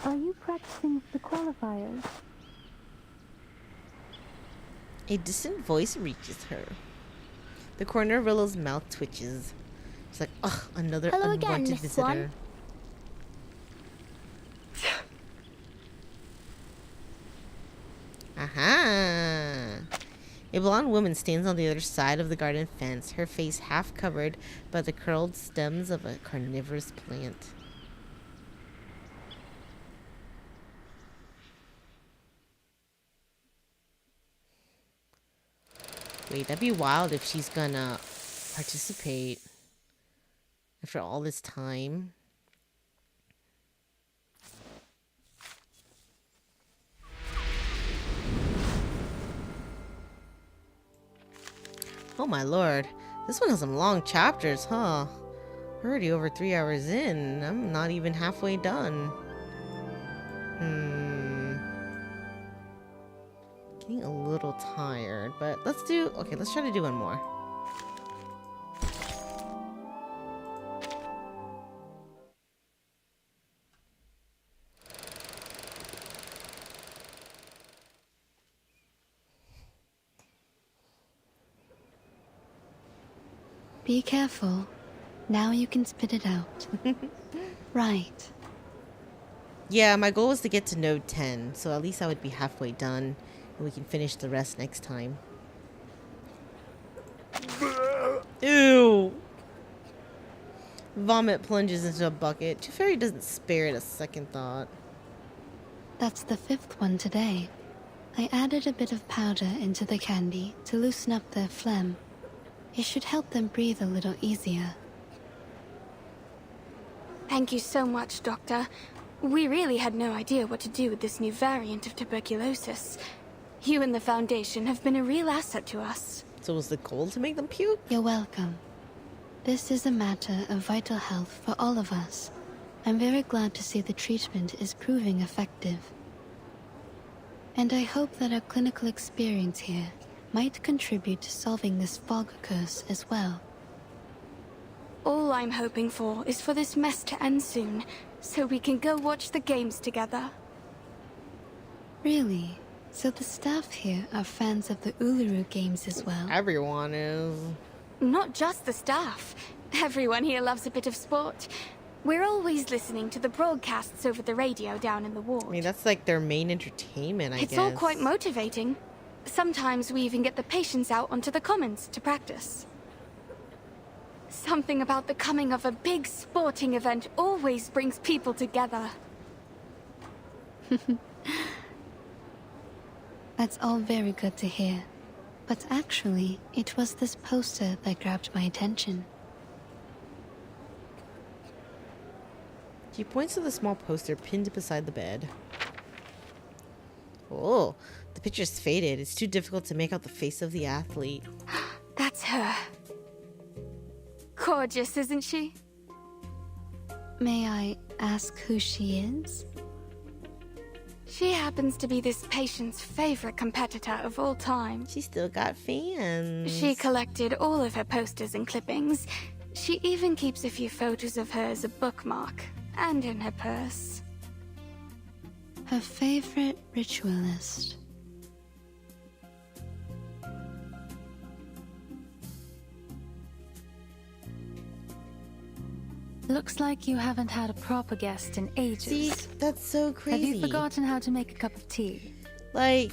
S8: Are you practicing the qualifiers?
S1: A distant voice reaches her. The corner of Willow's mouth twitches. It's like, ugh, another
S4: Hello again,
S1: unwanted
S4: Miss
S1: visitor.
S4: Swan.
S1: Aha! A blonde woman stands on the other side of the garden fence, her face half covered by the curled stems of a carnivorous plant. Wait, that'd be wild if she's gonna participate after all this time. Oh my lord, this one has some long chapters, huh? We're already over 3 hours in. I'm not even halfway done. Getting a little tired, but let's try to do one more.
S8: Be careful. Now you can spit it out. Right.
S1: Yeah, my goal was to get to node 10, so at least I would be halfway done, and we can finish the rest next time. Ew! Vomit plunges into a bucket. Teferi doesn't spare it a second thought.
S8: That's the 5th one today. I added a bit of powder into the candy to loosen up their phlegm. It should help them breathe a little easier.
S2: Thank you so much, Doctor. We really had no idea what to do with this new variant of tuberculosis. You and the Foundation have been a real asset to us.
S1: So was the goal to make them puke?
S8: You're welcome. This is a matter of vital health for all of us. I'm very glad to see the treatment is proving effective. And I hope that our clinical experience here might contribute to solving this fog curse as well.
S2: All I'm hoping for is for this mess to end soon, so we can go watch the games together.
S8: Really? So the staff here are fans of the Uluru games as well?
S1: Everyone is.
S2: Not just the staff. Everyone here loves a bit of sport. We're always listening to the broadcasts over the radio down in the ward.
S1: I mean, that's like their main entertainment, I guess.
S2: It's all quite motivating. Sometimes we even get the patients out onto the commons to practice. Something about the coming of a big sporting event always brings people together.
S8: That's all very good to hear. But actually, it was this poster that grabbed my attention.
S1: She points to the small poster pinned beside the bed. Oh, the picture's faded. It's too difficult to make out the face of the athlete.
S2: That's her. Gorgeous, isn't she?
S8: May I ask who she is?
S2: She happens to be this patient's favorite competitor of all time.
S1: She still got fans.
S2: She collected all of her posters and clippings. She even keeps a few photos of her as a bookmark, and in her purse.
S8: Her favorite ritualist.
S9: Looks like you haven't had a proper guest in ages.
S1: See, that's so crazy.
S9: Have you forgotten how to make a cup of tea?
S1: Like,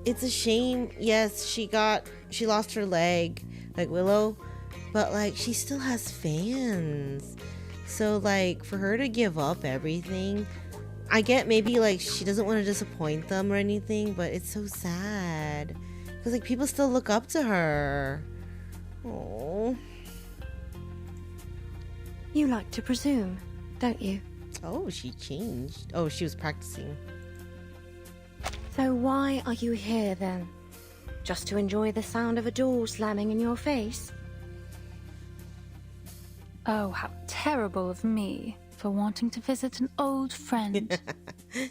S1: it's a shame. Yes, she lost her leg, like Willow, but like she still has fans. So like for her to give up everything, I get maybe like she doesn't want to disappoint them or anything, but it's so sad because like people still look up to her. Oh.
S5: You like to presume, don't you?
S1: Oh, she changed. Oh, she was practicing.
S5: So why are you here then? Just to enjoy the sound of a door slamming in your face?
S9: Oh, how terrible of me for wanting to visit an old friend.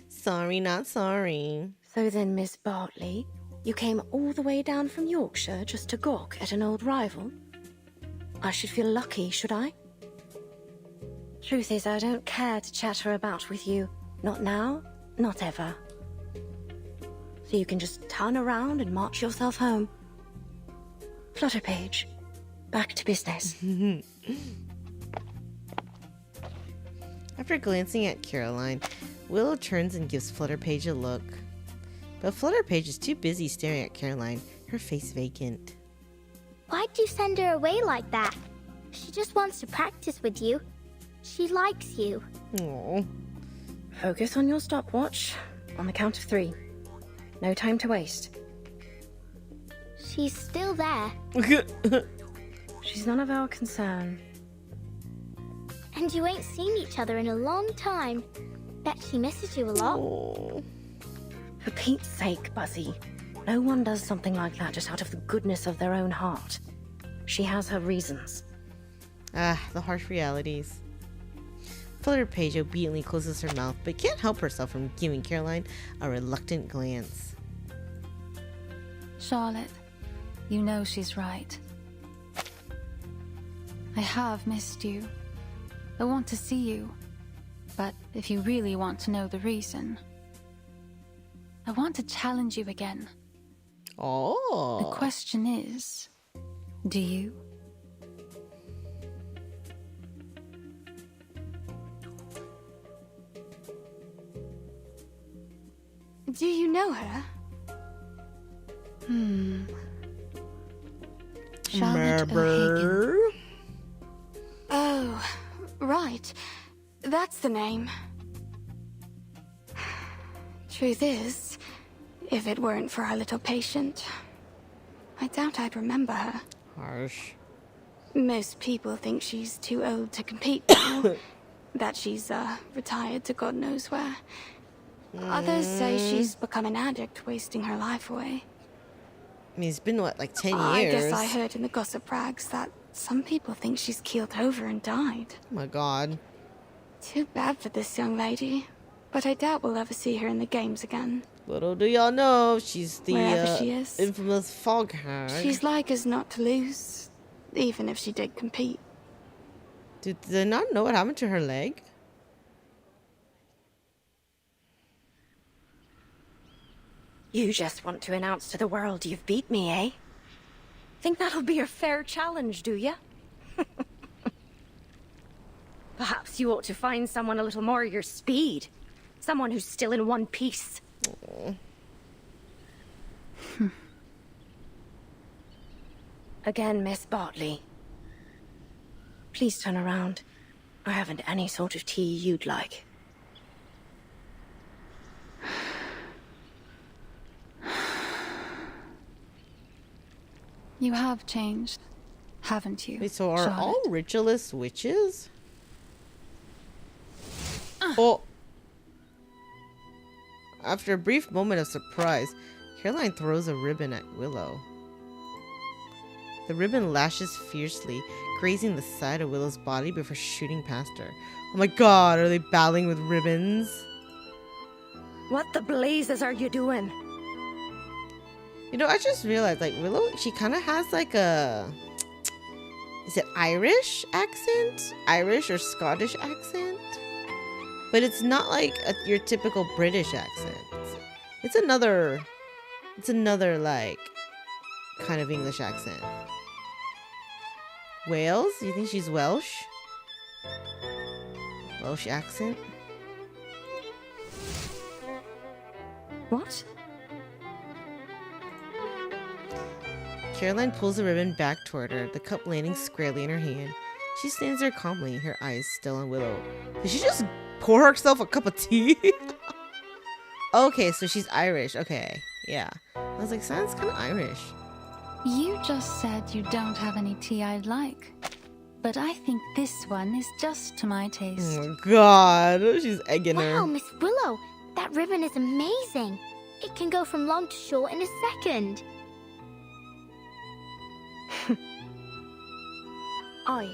S1: Sorry, not sorry.
S5: So then, Miss Bartley, You came all the way down from Yorkshire just to gawk at an old rival? I should feel lucky, should I? Truth is, I don't care to chatter about with you. Not now, not ever. So you can just turn around and march yourself home. Flutter page, back to business.
S1: After glancing at Caroline, Willow turns and gives Flutterpage a look. But Flutterpage is too busy staring at Caroline, her face vacant.
S4: Why'd you send her away like that? She just wants to practice with you. She likes you.
S1: Aww.
S5: Focus on your stopwatch. On the count of 3. No time to waste.
S4: She's still there.
S5: She's none of our concern.
S4: And you ain't seen each other in a long time. Bet she misses you a lot.
S1: Aww.
S5: For Pete's sake, Buzzy. No one does something like that just out of the goodness of their own heart. She has her reasons.
S1: Ah, the harsh realities. Flutterpage obediently closes her mouth, but can't help herself from giving Caroline a reluctant glance.
S9: Charlotte, you know she's right. I have missed you. I want to see you. But if you really want to know the reason, I want to challenge you again.
S1: Oh.
S9: The question is, do you?
S2: Do you know her?
S9: Charlotte O'Hagan.
S2: Oh, right. That's the name. Truth is, if it weren't for our little patient, I doubt I'd remember her.
S1: Harsh.
S2: Most people think she's too old to compete now, that she's retired to God knows where. Others say she's become an addict, wasting her life away.
S1: I mean, it's been, what, like 10 years?
S2: I guess I heard in the gossip rags that some people think she's keeled over and died.
S1: Oh my god.
S2: Too bad for this young lady, but I doubt we'll ever see her in the games again.
S1: Little do y'all know, she's the
S2: Wherever she is.
S1: infamous fog hag.
S2: She's like as not to lose, even if she did compete.
S1: Did they not know what happened to her leg?
S5: You just want to announce to the world you've beat me, eh? Think that'll be a fair challenge, do ya? Perhaps you ought to find someone a little more your speed. Someone who's still in one piece. Again, Miss Bartley. Please turn around. I haven't any sort of tea you'd like.
S9: You have changed, haven't you?
S1: Wait, so are
S9: Charlotte?
S1: all ritualist witches? Oh. After a brief moment of surprise, Caroline throws a ribbon at Willow. The ribbon lashes fiercely, grazing the side of Willow's body before shooting past her. Oh my god, are they battling with ribbons?
S5: What the blazes are you doing?
S1: You know, I just realized, like, Willow, she kind of has, like, a... Is it Irish accent? Irish or Scottish accent? But it's not, like, your typical British accent. It's another, like, kind of English accent. Wales? You think she's Welsh? Welsh accent?
S5: What?
S1: Caroline pulls the ribbon back toward her, the cup landing squarely in her hand. She stands there calmly, her eyes still on Willow. Did she just pour herself a cup of tea? Okay, so she's Irish. Okay, yeah. I was like, sounds kind of Irish.
S9: You just said you don't have any tea I'd like. But I think this one is just to my taste.
S1: Oh my god, she's egging her.
S4: Wow, Miss Willow, that ribbon is amazing. It can go from long to short in a second.
S5: Aye.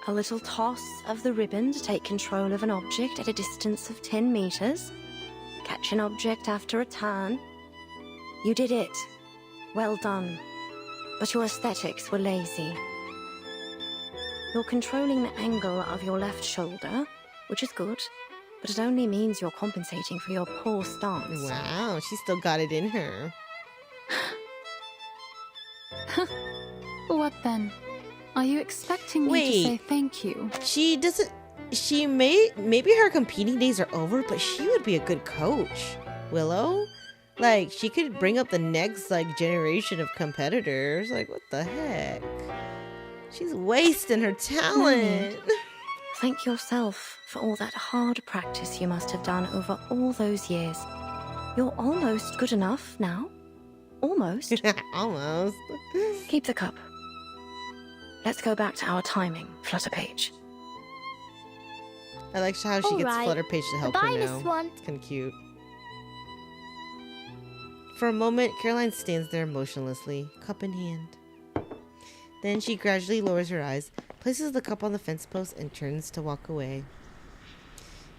S5: A little toss of the ribbon to take control of an object at a distance of 10 meters. Catch an object after a turn. You did it. Well done. But your aesthetics were lazy. You're controlling the angle of your left shoulder, which is good, but it only means you're compensating for your poor stance.
S1: Wow, she still got it in her.
S9: What then? Are you expecting me to say thank you?
S1: She doesn't... Maybe her competing days are over, but she would be a good coach. Willow? Like, she could bring up the next, like, generation of competitors. Like, what the heck? She's wasting her talent.
S5: Thank yourself for all that hard practice you must have done over all those years. You're almost good enough now. Almost.
S1: Almost.
S5: Keep the cup. Let's go back to our timing, Flutter Page.
S1: I like how she gets Flutter Page to help her
S4: Bye,
S1: now.
S4: Miss Swan.
S1: It's kind of cute. For a moment, Caroline stands there motionlessly, cup in hand. Then she gradually lowers her eyes, places the cup on the fence post, and turns to walk away.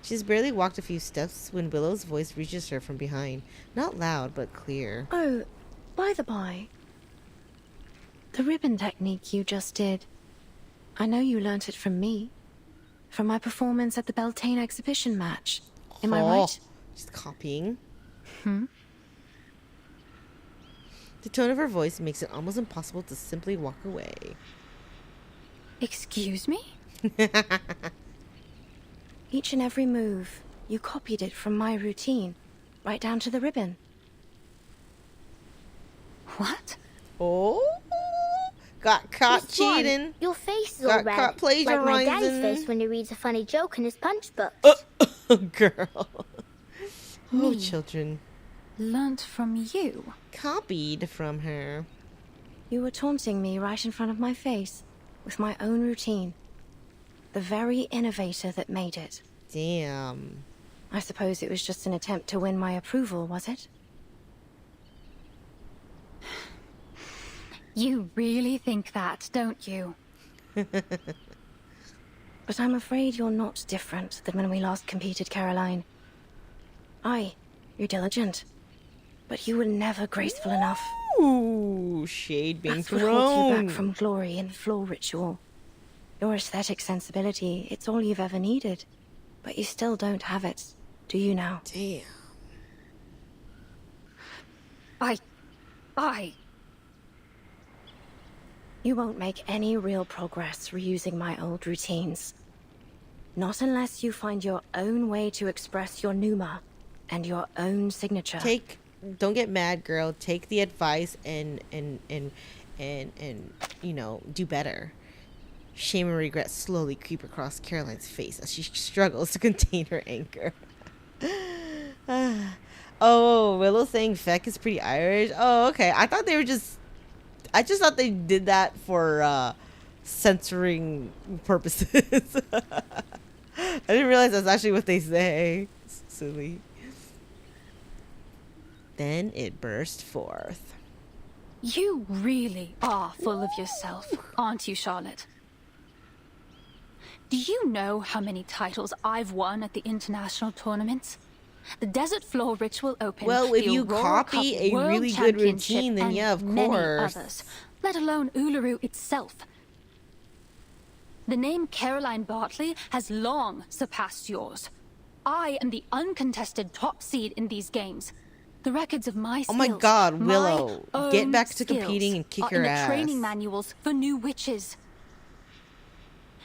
S1: She's barely walked a few steps when Willow's voice reaches her from behind. Not loud, but clear.
S5: Oh, by the by, the ribbon technique you just did, I know you learnt it from me. From my performance at the Beltane exhibition match. Am I right?
S1: She's copying.
S5: Hmm?
S1: The tone of her voice makes it almost impossible to simply walk away.
S5: Excuse me? Each and every move, you copied it from my routine, right down to the ribbon.
S9: What?
S1: Oh, got caught
S4: Miss Swan,
S1: cheating.
S4: Your face is
S1: Got
S4: all red,
S1: caught
S4: like my daddy's
S1: plagiarizing.
S4: face when he reads a funny joke in his punch book.
S1: Girl. Oh,
S9: Me.
S1: children.
S9: Learnt from you?
S1: Copied from her.
S5: You were taunting me right in front of my face, with my own routine. The very innovator that made it.
S1: Damn.
S5: I suppose it was just an attempt to win my approval, was it?
S9: You really think that, don't you?
S5: But I'm afraid you're not different than when we last competed, Caroline. Aye, you're diligent, but you were never graceful enough.
S1: Ooh, shade being
S5: That's what holds you
S1: thrown.
S5: back from glory in the floor ritual. Your aesthetic sensibility, it's all you've ever needed. But you still don't have it, do you now?
S1: Damn.
S5: You won't make any real progress reusing my old routines. Not unless you find your own way to express your pneuma and your own signature.
S1: Don't get mad, girl. Take the advice and you know, do better. Shame and regret slowly creep across Caroline's face as she struggles to contain her anger. Oh, Willow saying feck is pretty Irish. Oh, okay. I just thought they did that for censoring purposes. I didn't realize that's actually what they say. Silly. Then it burst forth.
S9: You really are full of yourself, aren't you, Charlotte? Do you know how many titles I've won at the international tournaments? The Desert Floor Ritual Open.
S1: Well, if
S9: the
S1: you
S9: Aurora
S1: copy
S9: Cup
S1: a
S9: World
S1: really good
S9: Championship,
S1: routine, then
S9: and
S1: yeah, of
S9: many
S1: course.
S9: others, let alone Uluru itself. The name Caroline Bartley has long surpassed yours. I am the uncontested top seed in these games. The records of my skills,
S1: Oh my God,
S9: my
S1: Willow, get
S9: own
S1: back to
S9: skills
S1: competing and kick
S9: are
S1: her
S9: in the
S1: ass.
S9: training manuals for new witches.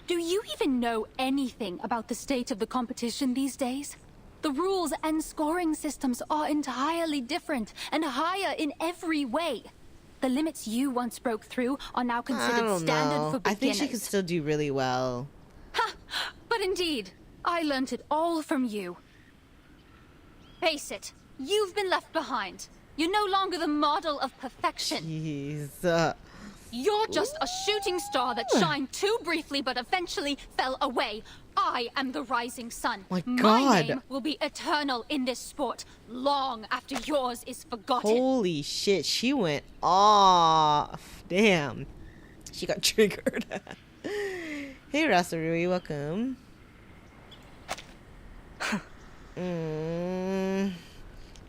S9: Do you even know anything about the state of the competition these days? The rules and scoring systems are entirely different and higher in every way. The limits you once broke through are now
S1: I
S9: considered
S1: don't
S9: standard
S1: know.
S9: for
S1: I
S9: beginners.
S1: think she could still do really well.
S9: But indeed, I learnt it all from you. Face it, you've been left behind. You're no longer the model of perfection.
S1: Jeez.
S9: You're just a shooting star that shined too briefly but eventually fell away. I am the rising sun.
S1: My
S9: My
S1: God.
S9: name will be eternal in this sport, long after yours is forgotten.
S1: Holy shit, she went off. Damn. She got triggered. Hey, Rasarui, welcome.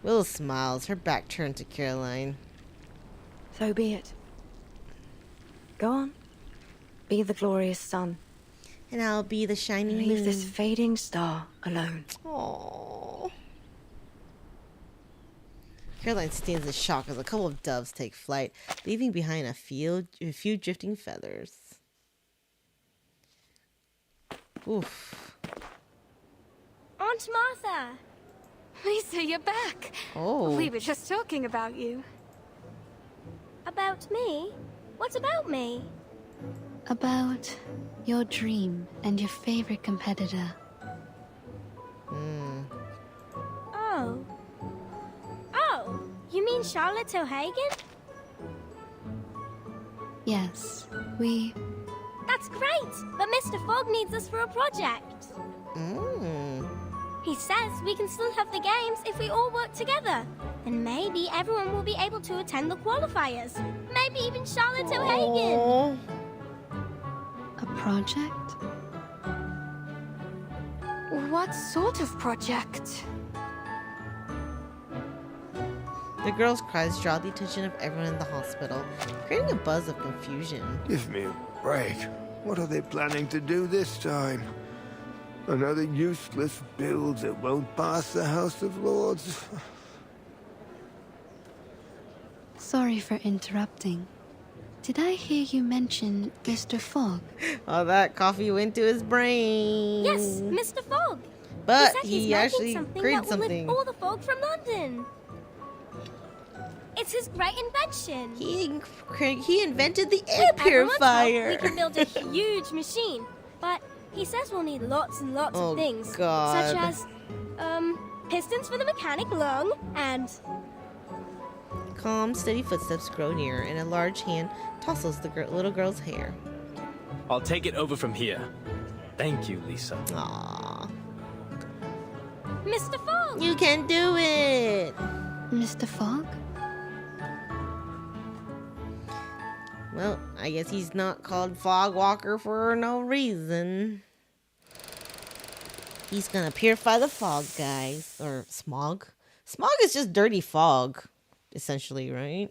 S1: Willow smiles, her back turned to Caroline.
S5: So be it. Go on. Be the glorious sun.
S1: And I'll be the shining
S5: Leave
S1: moon.
S5: this fading star alone.
S1: Aww. Caroline stands in shock as a couple of doves take flight, leaving behind a few drifting feathers. Oof.
S2: Aunt Martha!
S7: Lisa, you're back.
S1: Oh.
S7: We were just talking about you.
S2: About me? What about me?
S8: About your dream and your favorite competitor.
S2: Oh. Oh, you mean Charlotte O'Hagan?
S8: Yes,
S2: That's great, but Mr. Fogg needs us for a project. He says we can still have the games if we all work together. And maybe everyone will be able to attend the qualifiers. Maybe even Charlotte O'Hagan.
S8: a project?
S7: What sort of project?
S1: The girl's cries draw the attention of everyone in the hospital, creating a buzz of confusion.
S16: Give me a break. What are they planning to do this time? Another useless build that won't pass the House of Lords?
S8: Sorry for interrupting. Did I hear you mention Mr. Fogg?
S1: Oh, that coffee went to his brain.
S2: Yes, Mr. Fogg.
S1: But
S2: he said
S1: he
S2: he's making
S1: actually
S2: something
S1: created
S2: that will
S1: something.
S2: lift all the fog from London. It's his great invention.
S1: He invented the air
S2: With everyone's help,
S1: purifier.
S2: we can build a huge machine, but he says we'll need lots and lots
S1: Oh,
S2: of things,
S1: God.
S2: such as pistons for the mechanic lung and
S1: Calm, steady footsteps grow nearer, and a large hand tousles the little girl's hair.
S12: I'll take it over from here. Thank you, Lisa.
S1: Aww.
S2: Mr. Fogg.
S1: You can do it.
S8: Mr. Fogg?
S1: Well, I guess he's not called Fog Walker for no reason. He's gonna purify the fog, guys. Or smog. Smog is just dirty fog, essentially, right?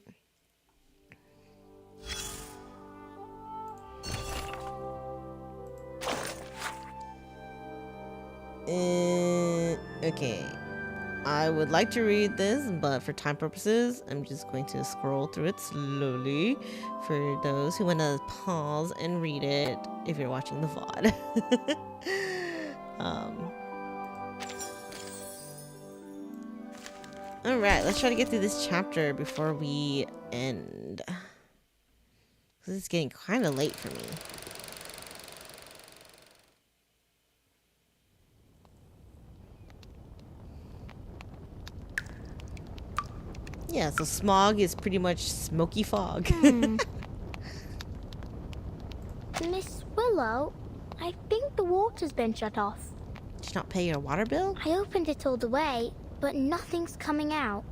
S1: Okay. I would like to read this, but for time purposes, I'm just going to scroll through it slowly for those who want to pause and read it if you're watching the VOD. Alright, let's try to get through this chapter before we end. Because it's getting kind of late for me. Yeah, so smog is pretty much smoky fog.
S4: Miss Willow, I think the water's been shut off.
S1: Did you not pay your water bill?
S4: I opened it all the way, but nothing's coming out.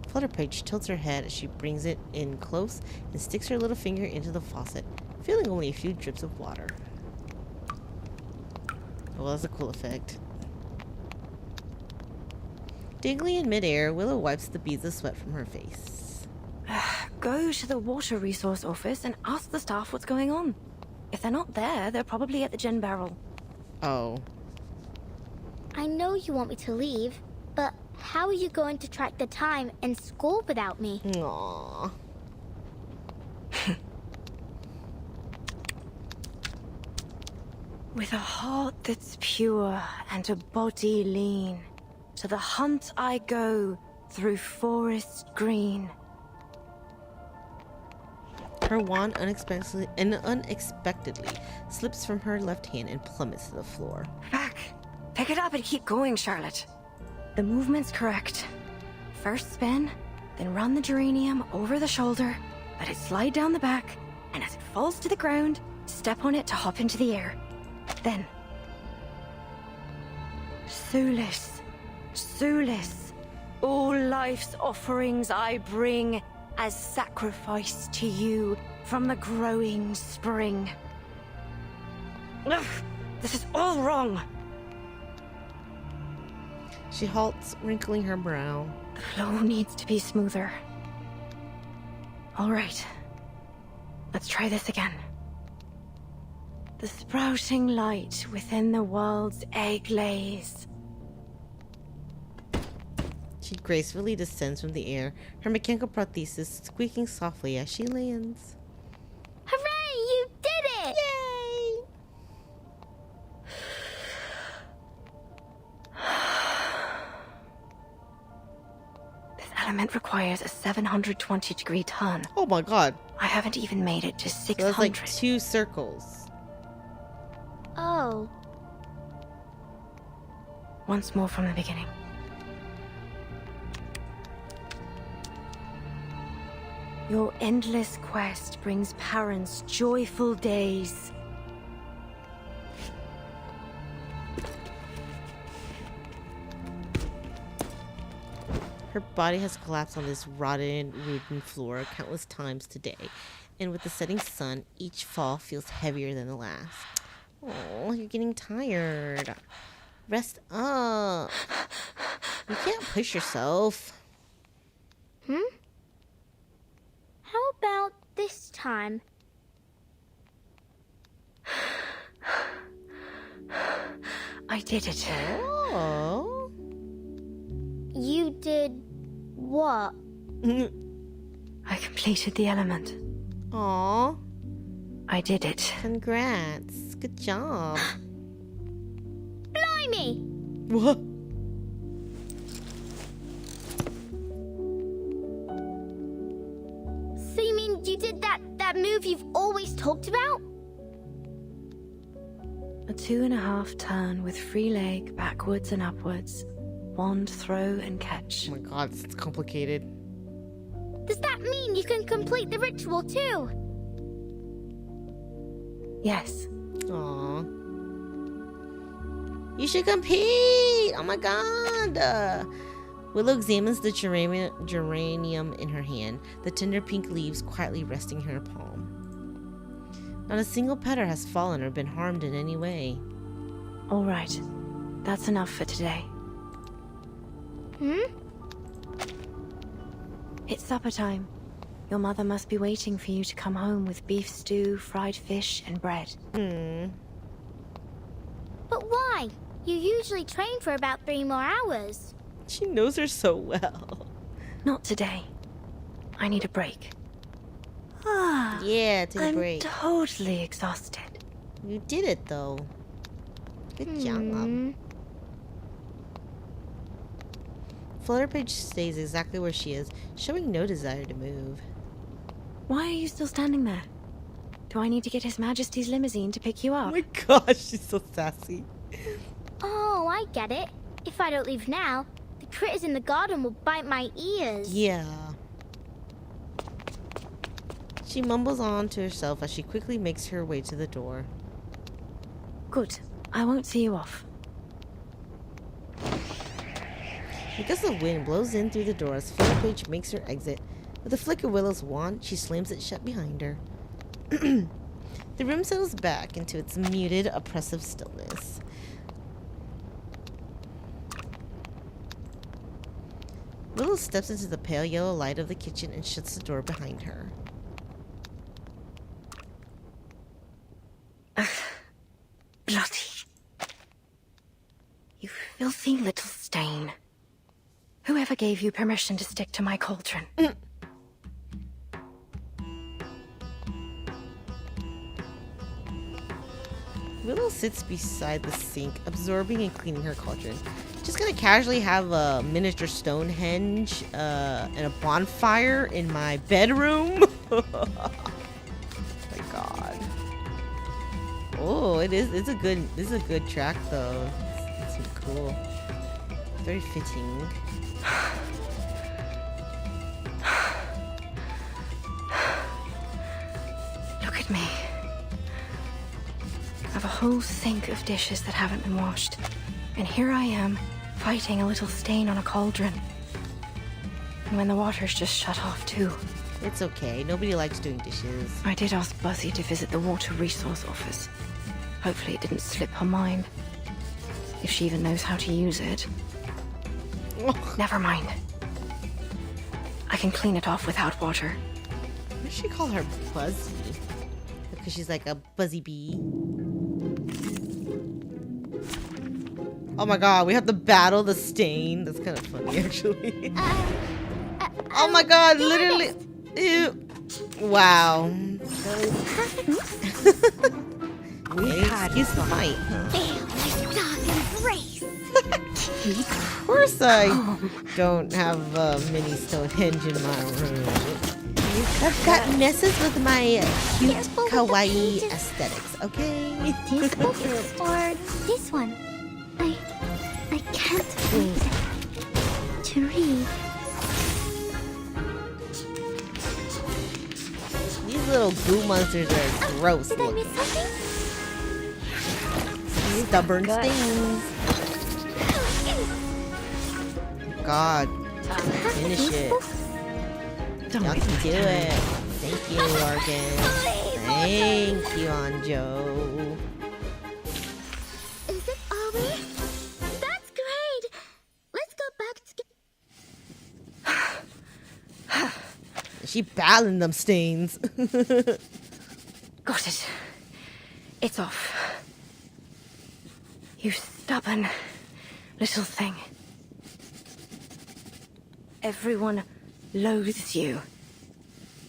S1: Flutterpage tilts her head as she brings it in close and sticks her little finger into the faucet, feeling only a few drips of water. Oh, that's a cool effect. Dangling in midair, Willow wipes the beads of sweat from her face.
S5: Go to the water resource office and ask the staff what's going on. If they're not there, they're probably at the gin barrel.
S1: Oh.
S4: I know you want me to leave, but how are you going to track the time and school without me?
S1: Aww.
S5: With a heart that's pure and a body lean, to the hunt I go through forest green.
S1: Her wand unexpectedly slips from her left hand and plummets to the floor.
S5: Back! Pick it up and keep going, Charlotte. The movement's correct. First spin, then run the geranium over the shoulder, let it slide down the back, and as it falls to the ground, step on it to hop into the air. Then... Soulless, soulless, all life's offerings I bring as sacrifice to you from the growing spring. Ugh, this is all wrong.
S1: She halts, wrinkling her brow.
S5: The flow needs to be smoother. All right. Let's try this again. The sprouting light within the world's egg lays.
S1: She gracefully descends from the air, her mechanical prosthesis squeaking softly as she lands.
S4: Hooray! You did it!
S1: Yay!
S5: This element requires a 720-degree turn.
S1: Oh my god.
S5: I haven't even made it to 600.
S1: So that's like 2 circles.
S4: Oh.
S5: Once more from the beginning. Your endless quest brings parents joyful days.
S1: Her body has collapsed on this rotten wooden floor countless times today, and with the setting sun, each fall feels heavier than the last. Oh, you're getting tired. Rest up. You can't push yourself.
S4: How about this time?
S5: I did it.
S1: Oh.
S4: You did what?
S5: I completed the element.
S1: Aw.
S5: I did it.
S1: Congrats. Good job.
S4: Blimey!
S1: What?
S4: So you mean you did that move you've always talked about?
S5: A 2.5 turn with free leg backwards and upwards. Wand, throw, and catch.
S1: Oh my god, it's complicated.
S4: Does that mean you can complete the ritual too?
S5: Yes.
S1: Aw. You should compete! Oh my god! Willow examines the geranium in her hand, the tender pink leaves quietly resting in her palm. Not a single petal has fallen or been harmed in any way.
S5: All right. That's enough for today. It's supper time. Your mother must be waiting for you to come home with beef stew, fried fish, and bread.
S4: But why? You usually train for about 3 more hours.
S1: She knows her so well.
S5: Not today. I need a break.
S1: Yeah, take a break.
S5: I'm totally exhausted.
S1: You did it, though. Good job. Flutterpage stays exactly where she is, showing no desire to move.
S5: Why are you still standing there? Do I need to get His Majesty's limousine to pick you up?
S1: Oh my gosh, she's so sassy.
S4: Oh, I get it. If I don't leave now, the critters in the garden will bite my ears.
S1: Yeah. She mumbles on to herself as she quickly makes her way to the door.
S5: Good. I won't see you off.
S1: Because the wind blows in through the door as Flutterpage makes her exit. With a flick of Willow's wand, she slams it shut behind her. The room settles back into its muted, oppressive stillness. Willow steps into the pale yellow light of the kitchen and shuts the door behind her.
S5: Bloody. You filthy little stain. Whoever gave you permission to stick to my cauldron?
S1: Willow sits beside the sink, absorbing and cleaning her cauldron. Just gonna casually have a miniature Stonehenge and a bonfire in my bedroom. Oh my god. Oh, it's a good track though. It's cool. Very fitting.
S5: Look at me. I have a whole sink of dishes that haven't been washed. And here I am, fighting a little stain on a cauldron. And when the water's just shut off too.
S1: It's okay. Nobody likes doing dishes.
S5: I did ask Buzzy to visit the Water Resource Office. Hopefully it didn't slip her mind. If she even knows how to use it. Never mind. I can clean it off without water.
S1: Why does she call her Buzzy? Because she's like a buzzy bee. Oh my god, we have to battle the stain. That's kind of funny, actually. Oh my god, literally. Ew. Wow. We had his fight. Of course I don't have mini Stonehenge in my room. I've got messes with my cute kawaii aesthetics, okay?
S4: This book or this one? I can't wait to read.
S1: These little goo monsters are gross.
S4: Did I miss something?
S1: Stubborn stings. God. Finish it. Y'all can do it. Thank you, Organ. Thank you, Anjo.
S4: Is it over? That's great. Let's go back to...
S1: She battling them stains.
S5: Got it. It's off. You stubborn little thing. Everyone loathes you.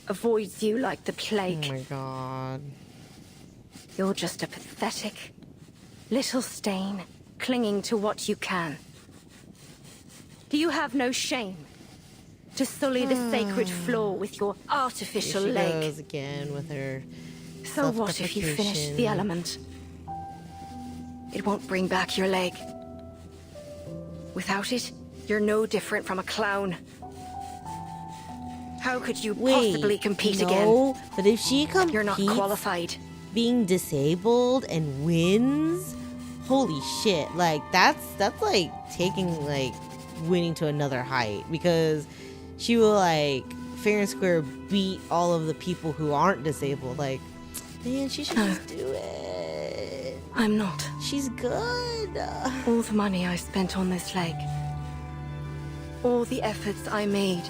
S5: Avoids you like the plague.
S1: Oh my god.
S5: You're just a pathetic little stain clinging to what you can. Do you have no shame to sully the sacred floor with your artificial
S1: Here she
S5: leg?
S1: goes again with her
S5: So what if you finish the element? It won't bring back your leg. Without it, you're no different from a clown. How could you possibly compete again?
S1: But if she competes,
S5: you're not qualified.
S1: Being disabled and wins, holy shit! Like that's like taking like winning to another height, because she will like fair and square beat all of the people who aren't disabled. Like, man, she should just do it.
S5: I'm not.
S1: She's good.
S5: All the money I spent on this leg, all the efforts I made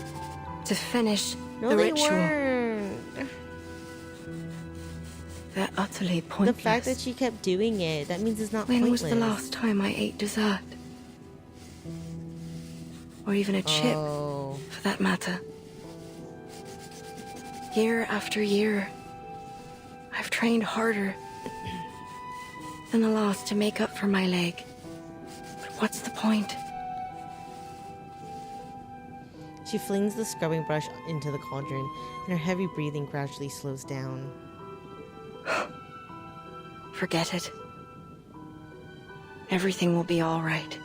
S5: to finish the ritual, they're utterly pointless.
S1: The fact that she kept doing it, that means it's not
S5: When
S1: pointless.
S5: was the last time I ate dessert? Or even a chip, for that matter. Year after year, I've trained harder than the last to make up for my leg. But what's the point?
S1: She flings the scrubbing brush into the cauldron, and her heavy breathing gradually slows down.
S5: Forget it. Everything will be all right.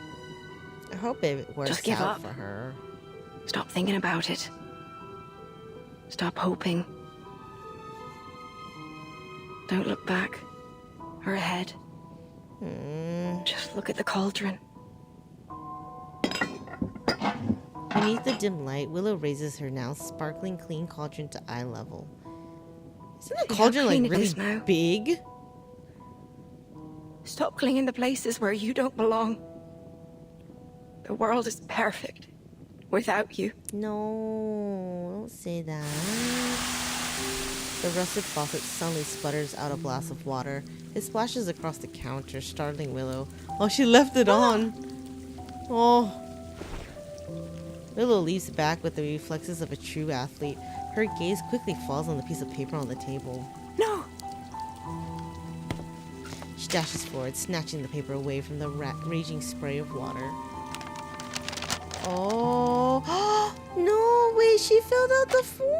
S1: I hope it works
S5: Just give
S1: out
S5: up.
S1: for her.
S5: Stop thinking about it. Stop hoping. Don't look back or ahead. Just look at the cauldron.
S1: Beneath the dim light, Willow raises her now sparkling clean cauldron to eye level. Isn't the
S5: See how
S1: cauldron like
S5: clean it
S1: really
S5: is now?
S1: big?
S5: Stop clinging to places where you don't belong. The world is perfect without you.
S1: No, don't say that. The rusted faucet suddenly sputters out a blast of water. It splashes across the counter, startling Willow. Oh, she left it on. Oh. Willow leaps back with the reflexes of a true athlete. Her gaze quickly falls on the piece of paper on the table.
S5: No!
S1: She dashes forward, snatching the paper away from the raging spray of water. Oh. No, wait, she filled out the form.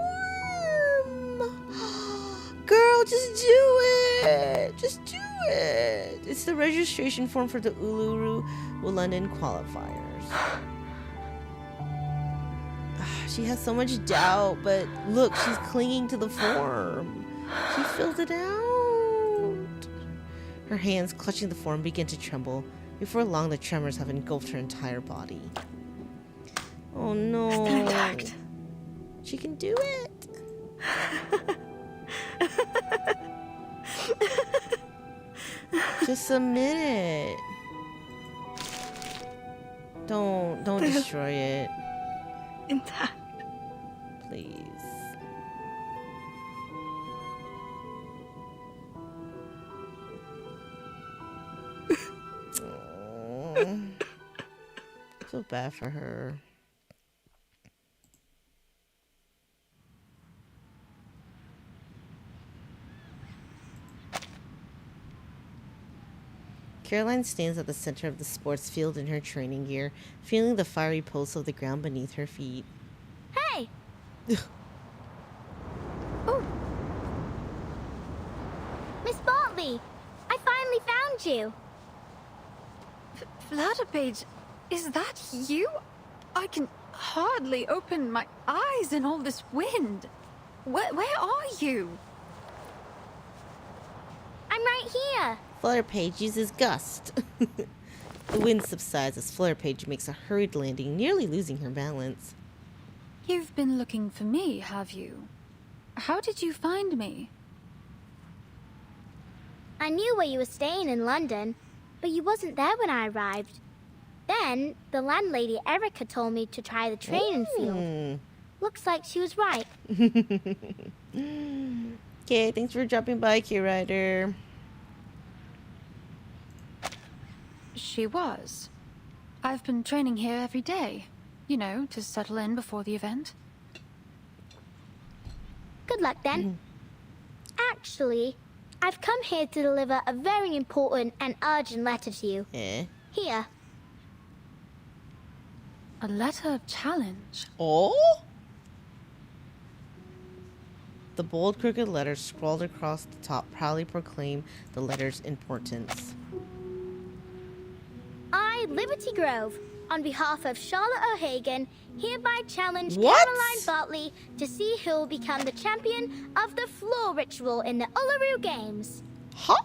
S1: Girl, just do it. Just do it. It's the registration form for the Uluru London Qualifiers. She has so much doubt, but look, she's clinging to the form. She filled it out. Her hands clutching the form begin to tremble. Before long, the tremors have engulfed her entire body. Oh no.
S5: Still intact.
S1: She can do it. Just submit it. Don't destroy it.
S5: Intact.
S1: Please. I feel bad for her. Caroline stands at the center of the sports field in her training gear, feeling the fiery pulse of the ground beneath her feet.
S4: Hey!
S2: Oh!
S4: Miss Bartley! I finally found you!
S7: Flutterpage, is that you? I can hardly open my eyes in all this wind. Where are you?
S4: I'm right here!
S1: Flutterpage uses gust. The wind subsides as Flutterpage makes a hurried landing, nearly losing her balance.
S9: You've been looking for me, have you? How did you find me?
S4: I knew where you were staying in London, but you wasn't there when I arrived. Then, the landlady Erica told me to try the training field. Looks like she was right.
S1: Okay, thanks for dropping by, Kirari.
S9: She was. I've been training here every day. You know, to settle in before the event.
S4: Good luck then. Actually, I've come here to deliver a very important and urgent letter to you. Here.
S9: A letter of challenge.
S1: Oh? The bold, crooked letters scrawled across the top proudly proclaim the letter's importance.
S4: I, Liberty Grove, on behalf of Charlotte O'Hagan, hereby challenge
S1: What?
S4: Caroline Bartley to see who will become the champion of the floor ritual in the Uluru Games.
S1: Huh?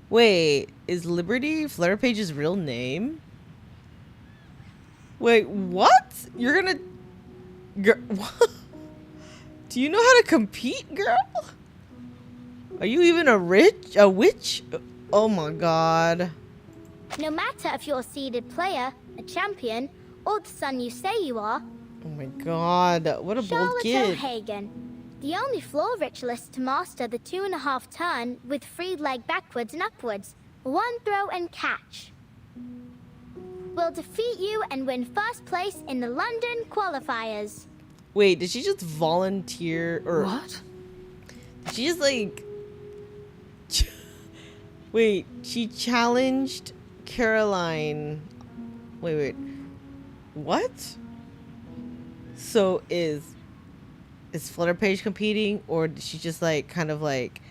S1: Wait, is Liberty Flutterpage's real name? Wait, what? You're gonna... What? Do you know how to compete, girl? Are you even a witch? Oh my god.
S4: No matter if you're a seeded player, a champion, or the son you say you are.
S1: Oh my god, what a bold
S4: Charlotte
S1: kid.
S4: O'Hagan, the only floor ritualist to master the 2.5 turn with free leg backwards and upwards, one throw and catch. Will defeat you and win first place in the London Qualifiers.
S1: Wait, did she just volunteer or
S9: what?
S1: Did she just like wait, she challenged Caroline. Wait. What? So is Flutterpage competing, or did she just like kind of like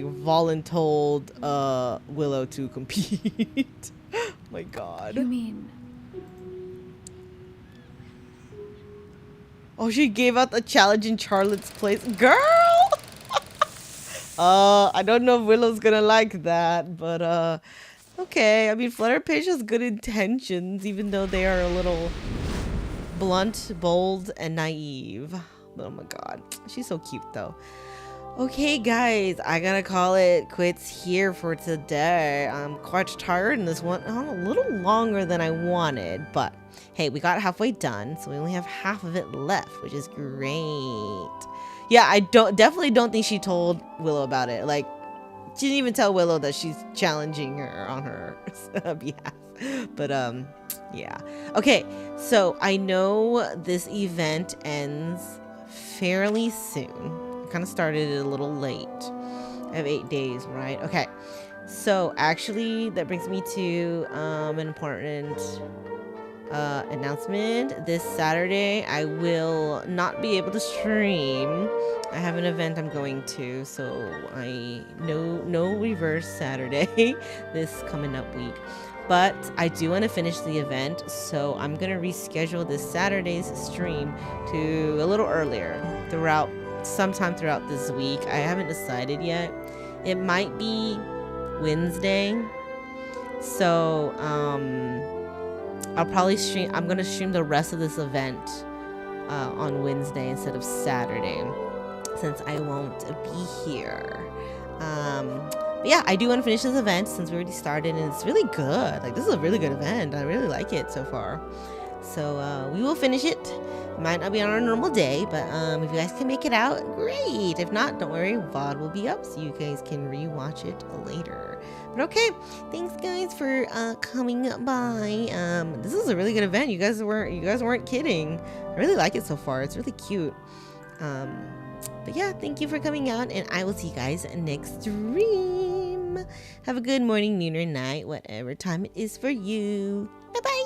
S1: voluntold Willow to compete? Oh my god.
S9: You mean?
S1: Oh, she gave out the challenge in Charlotte's place. Girl! I don't know if Willow's gonna like that, but okay. I mean, Flutterpage has good intentions, even though they are a little blunt, bold, and naive. Oh my god. She's so cute though. Okay, guys, I gotta call it quits here for today. I'm quite tired, and this went on a little longer than I wanted, but hey, we got halfway done, so we only have half of it left, which is great. Yeah, I definitely don't think she told Willow about it. Like, she didn't even tell Willow that she's challenging her on her behalf. But yeah. Okay, so I know this event ends fairly soon. Kind of started it a little late. I have 8 days, right? Okay, so actually that brings me to an important announcement. This Saturday I will not be able to stream. I have an event I'm going to, so no reverse Saturday this coming up week. But I do want to finish the event, so I'm gonna reschedule this Saturday's stream to a little earlier sometime throughout this week. I haven't decided yet. It might be Wednesday. So I'll probably I'm gonna stream the rest of this event on Wednesday instead of Saturday, since I won't be here. But yeah, I do want to finish this event since we already started, and it's really good. Like, this is a really good event. I really like it so far. So we will finish it. It might not be on our normal day, but if you guys can make it out, great. If not, don't worry, VOD will be up so you guys can rewatch it later. But okay, thanks guys for coming by. This is a really good event. You guys weren't kidding. I really like it so far. It's really cute. But yeah, thank you for coming out, and I will see you guys next stream. Have a good morning, noon, or night, whatever time it is for you. Bye bye.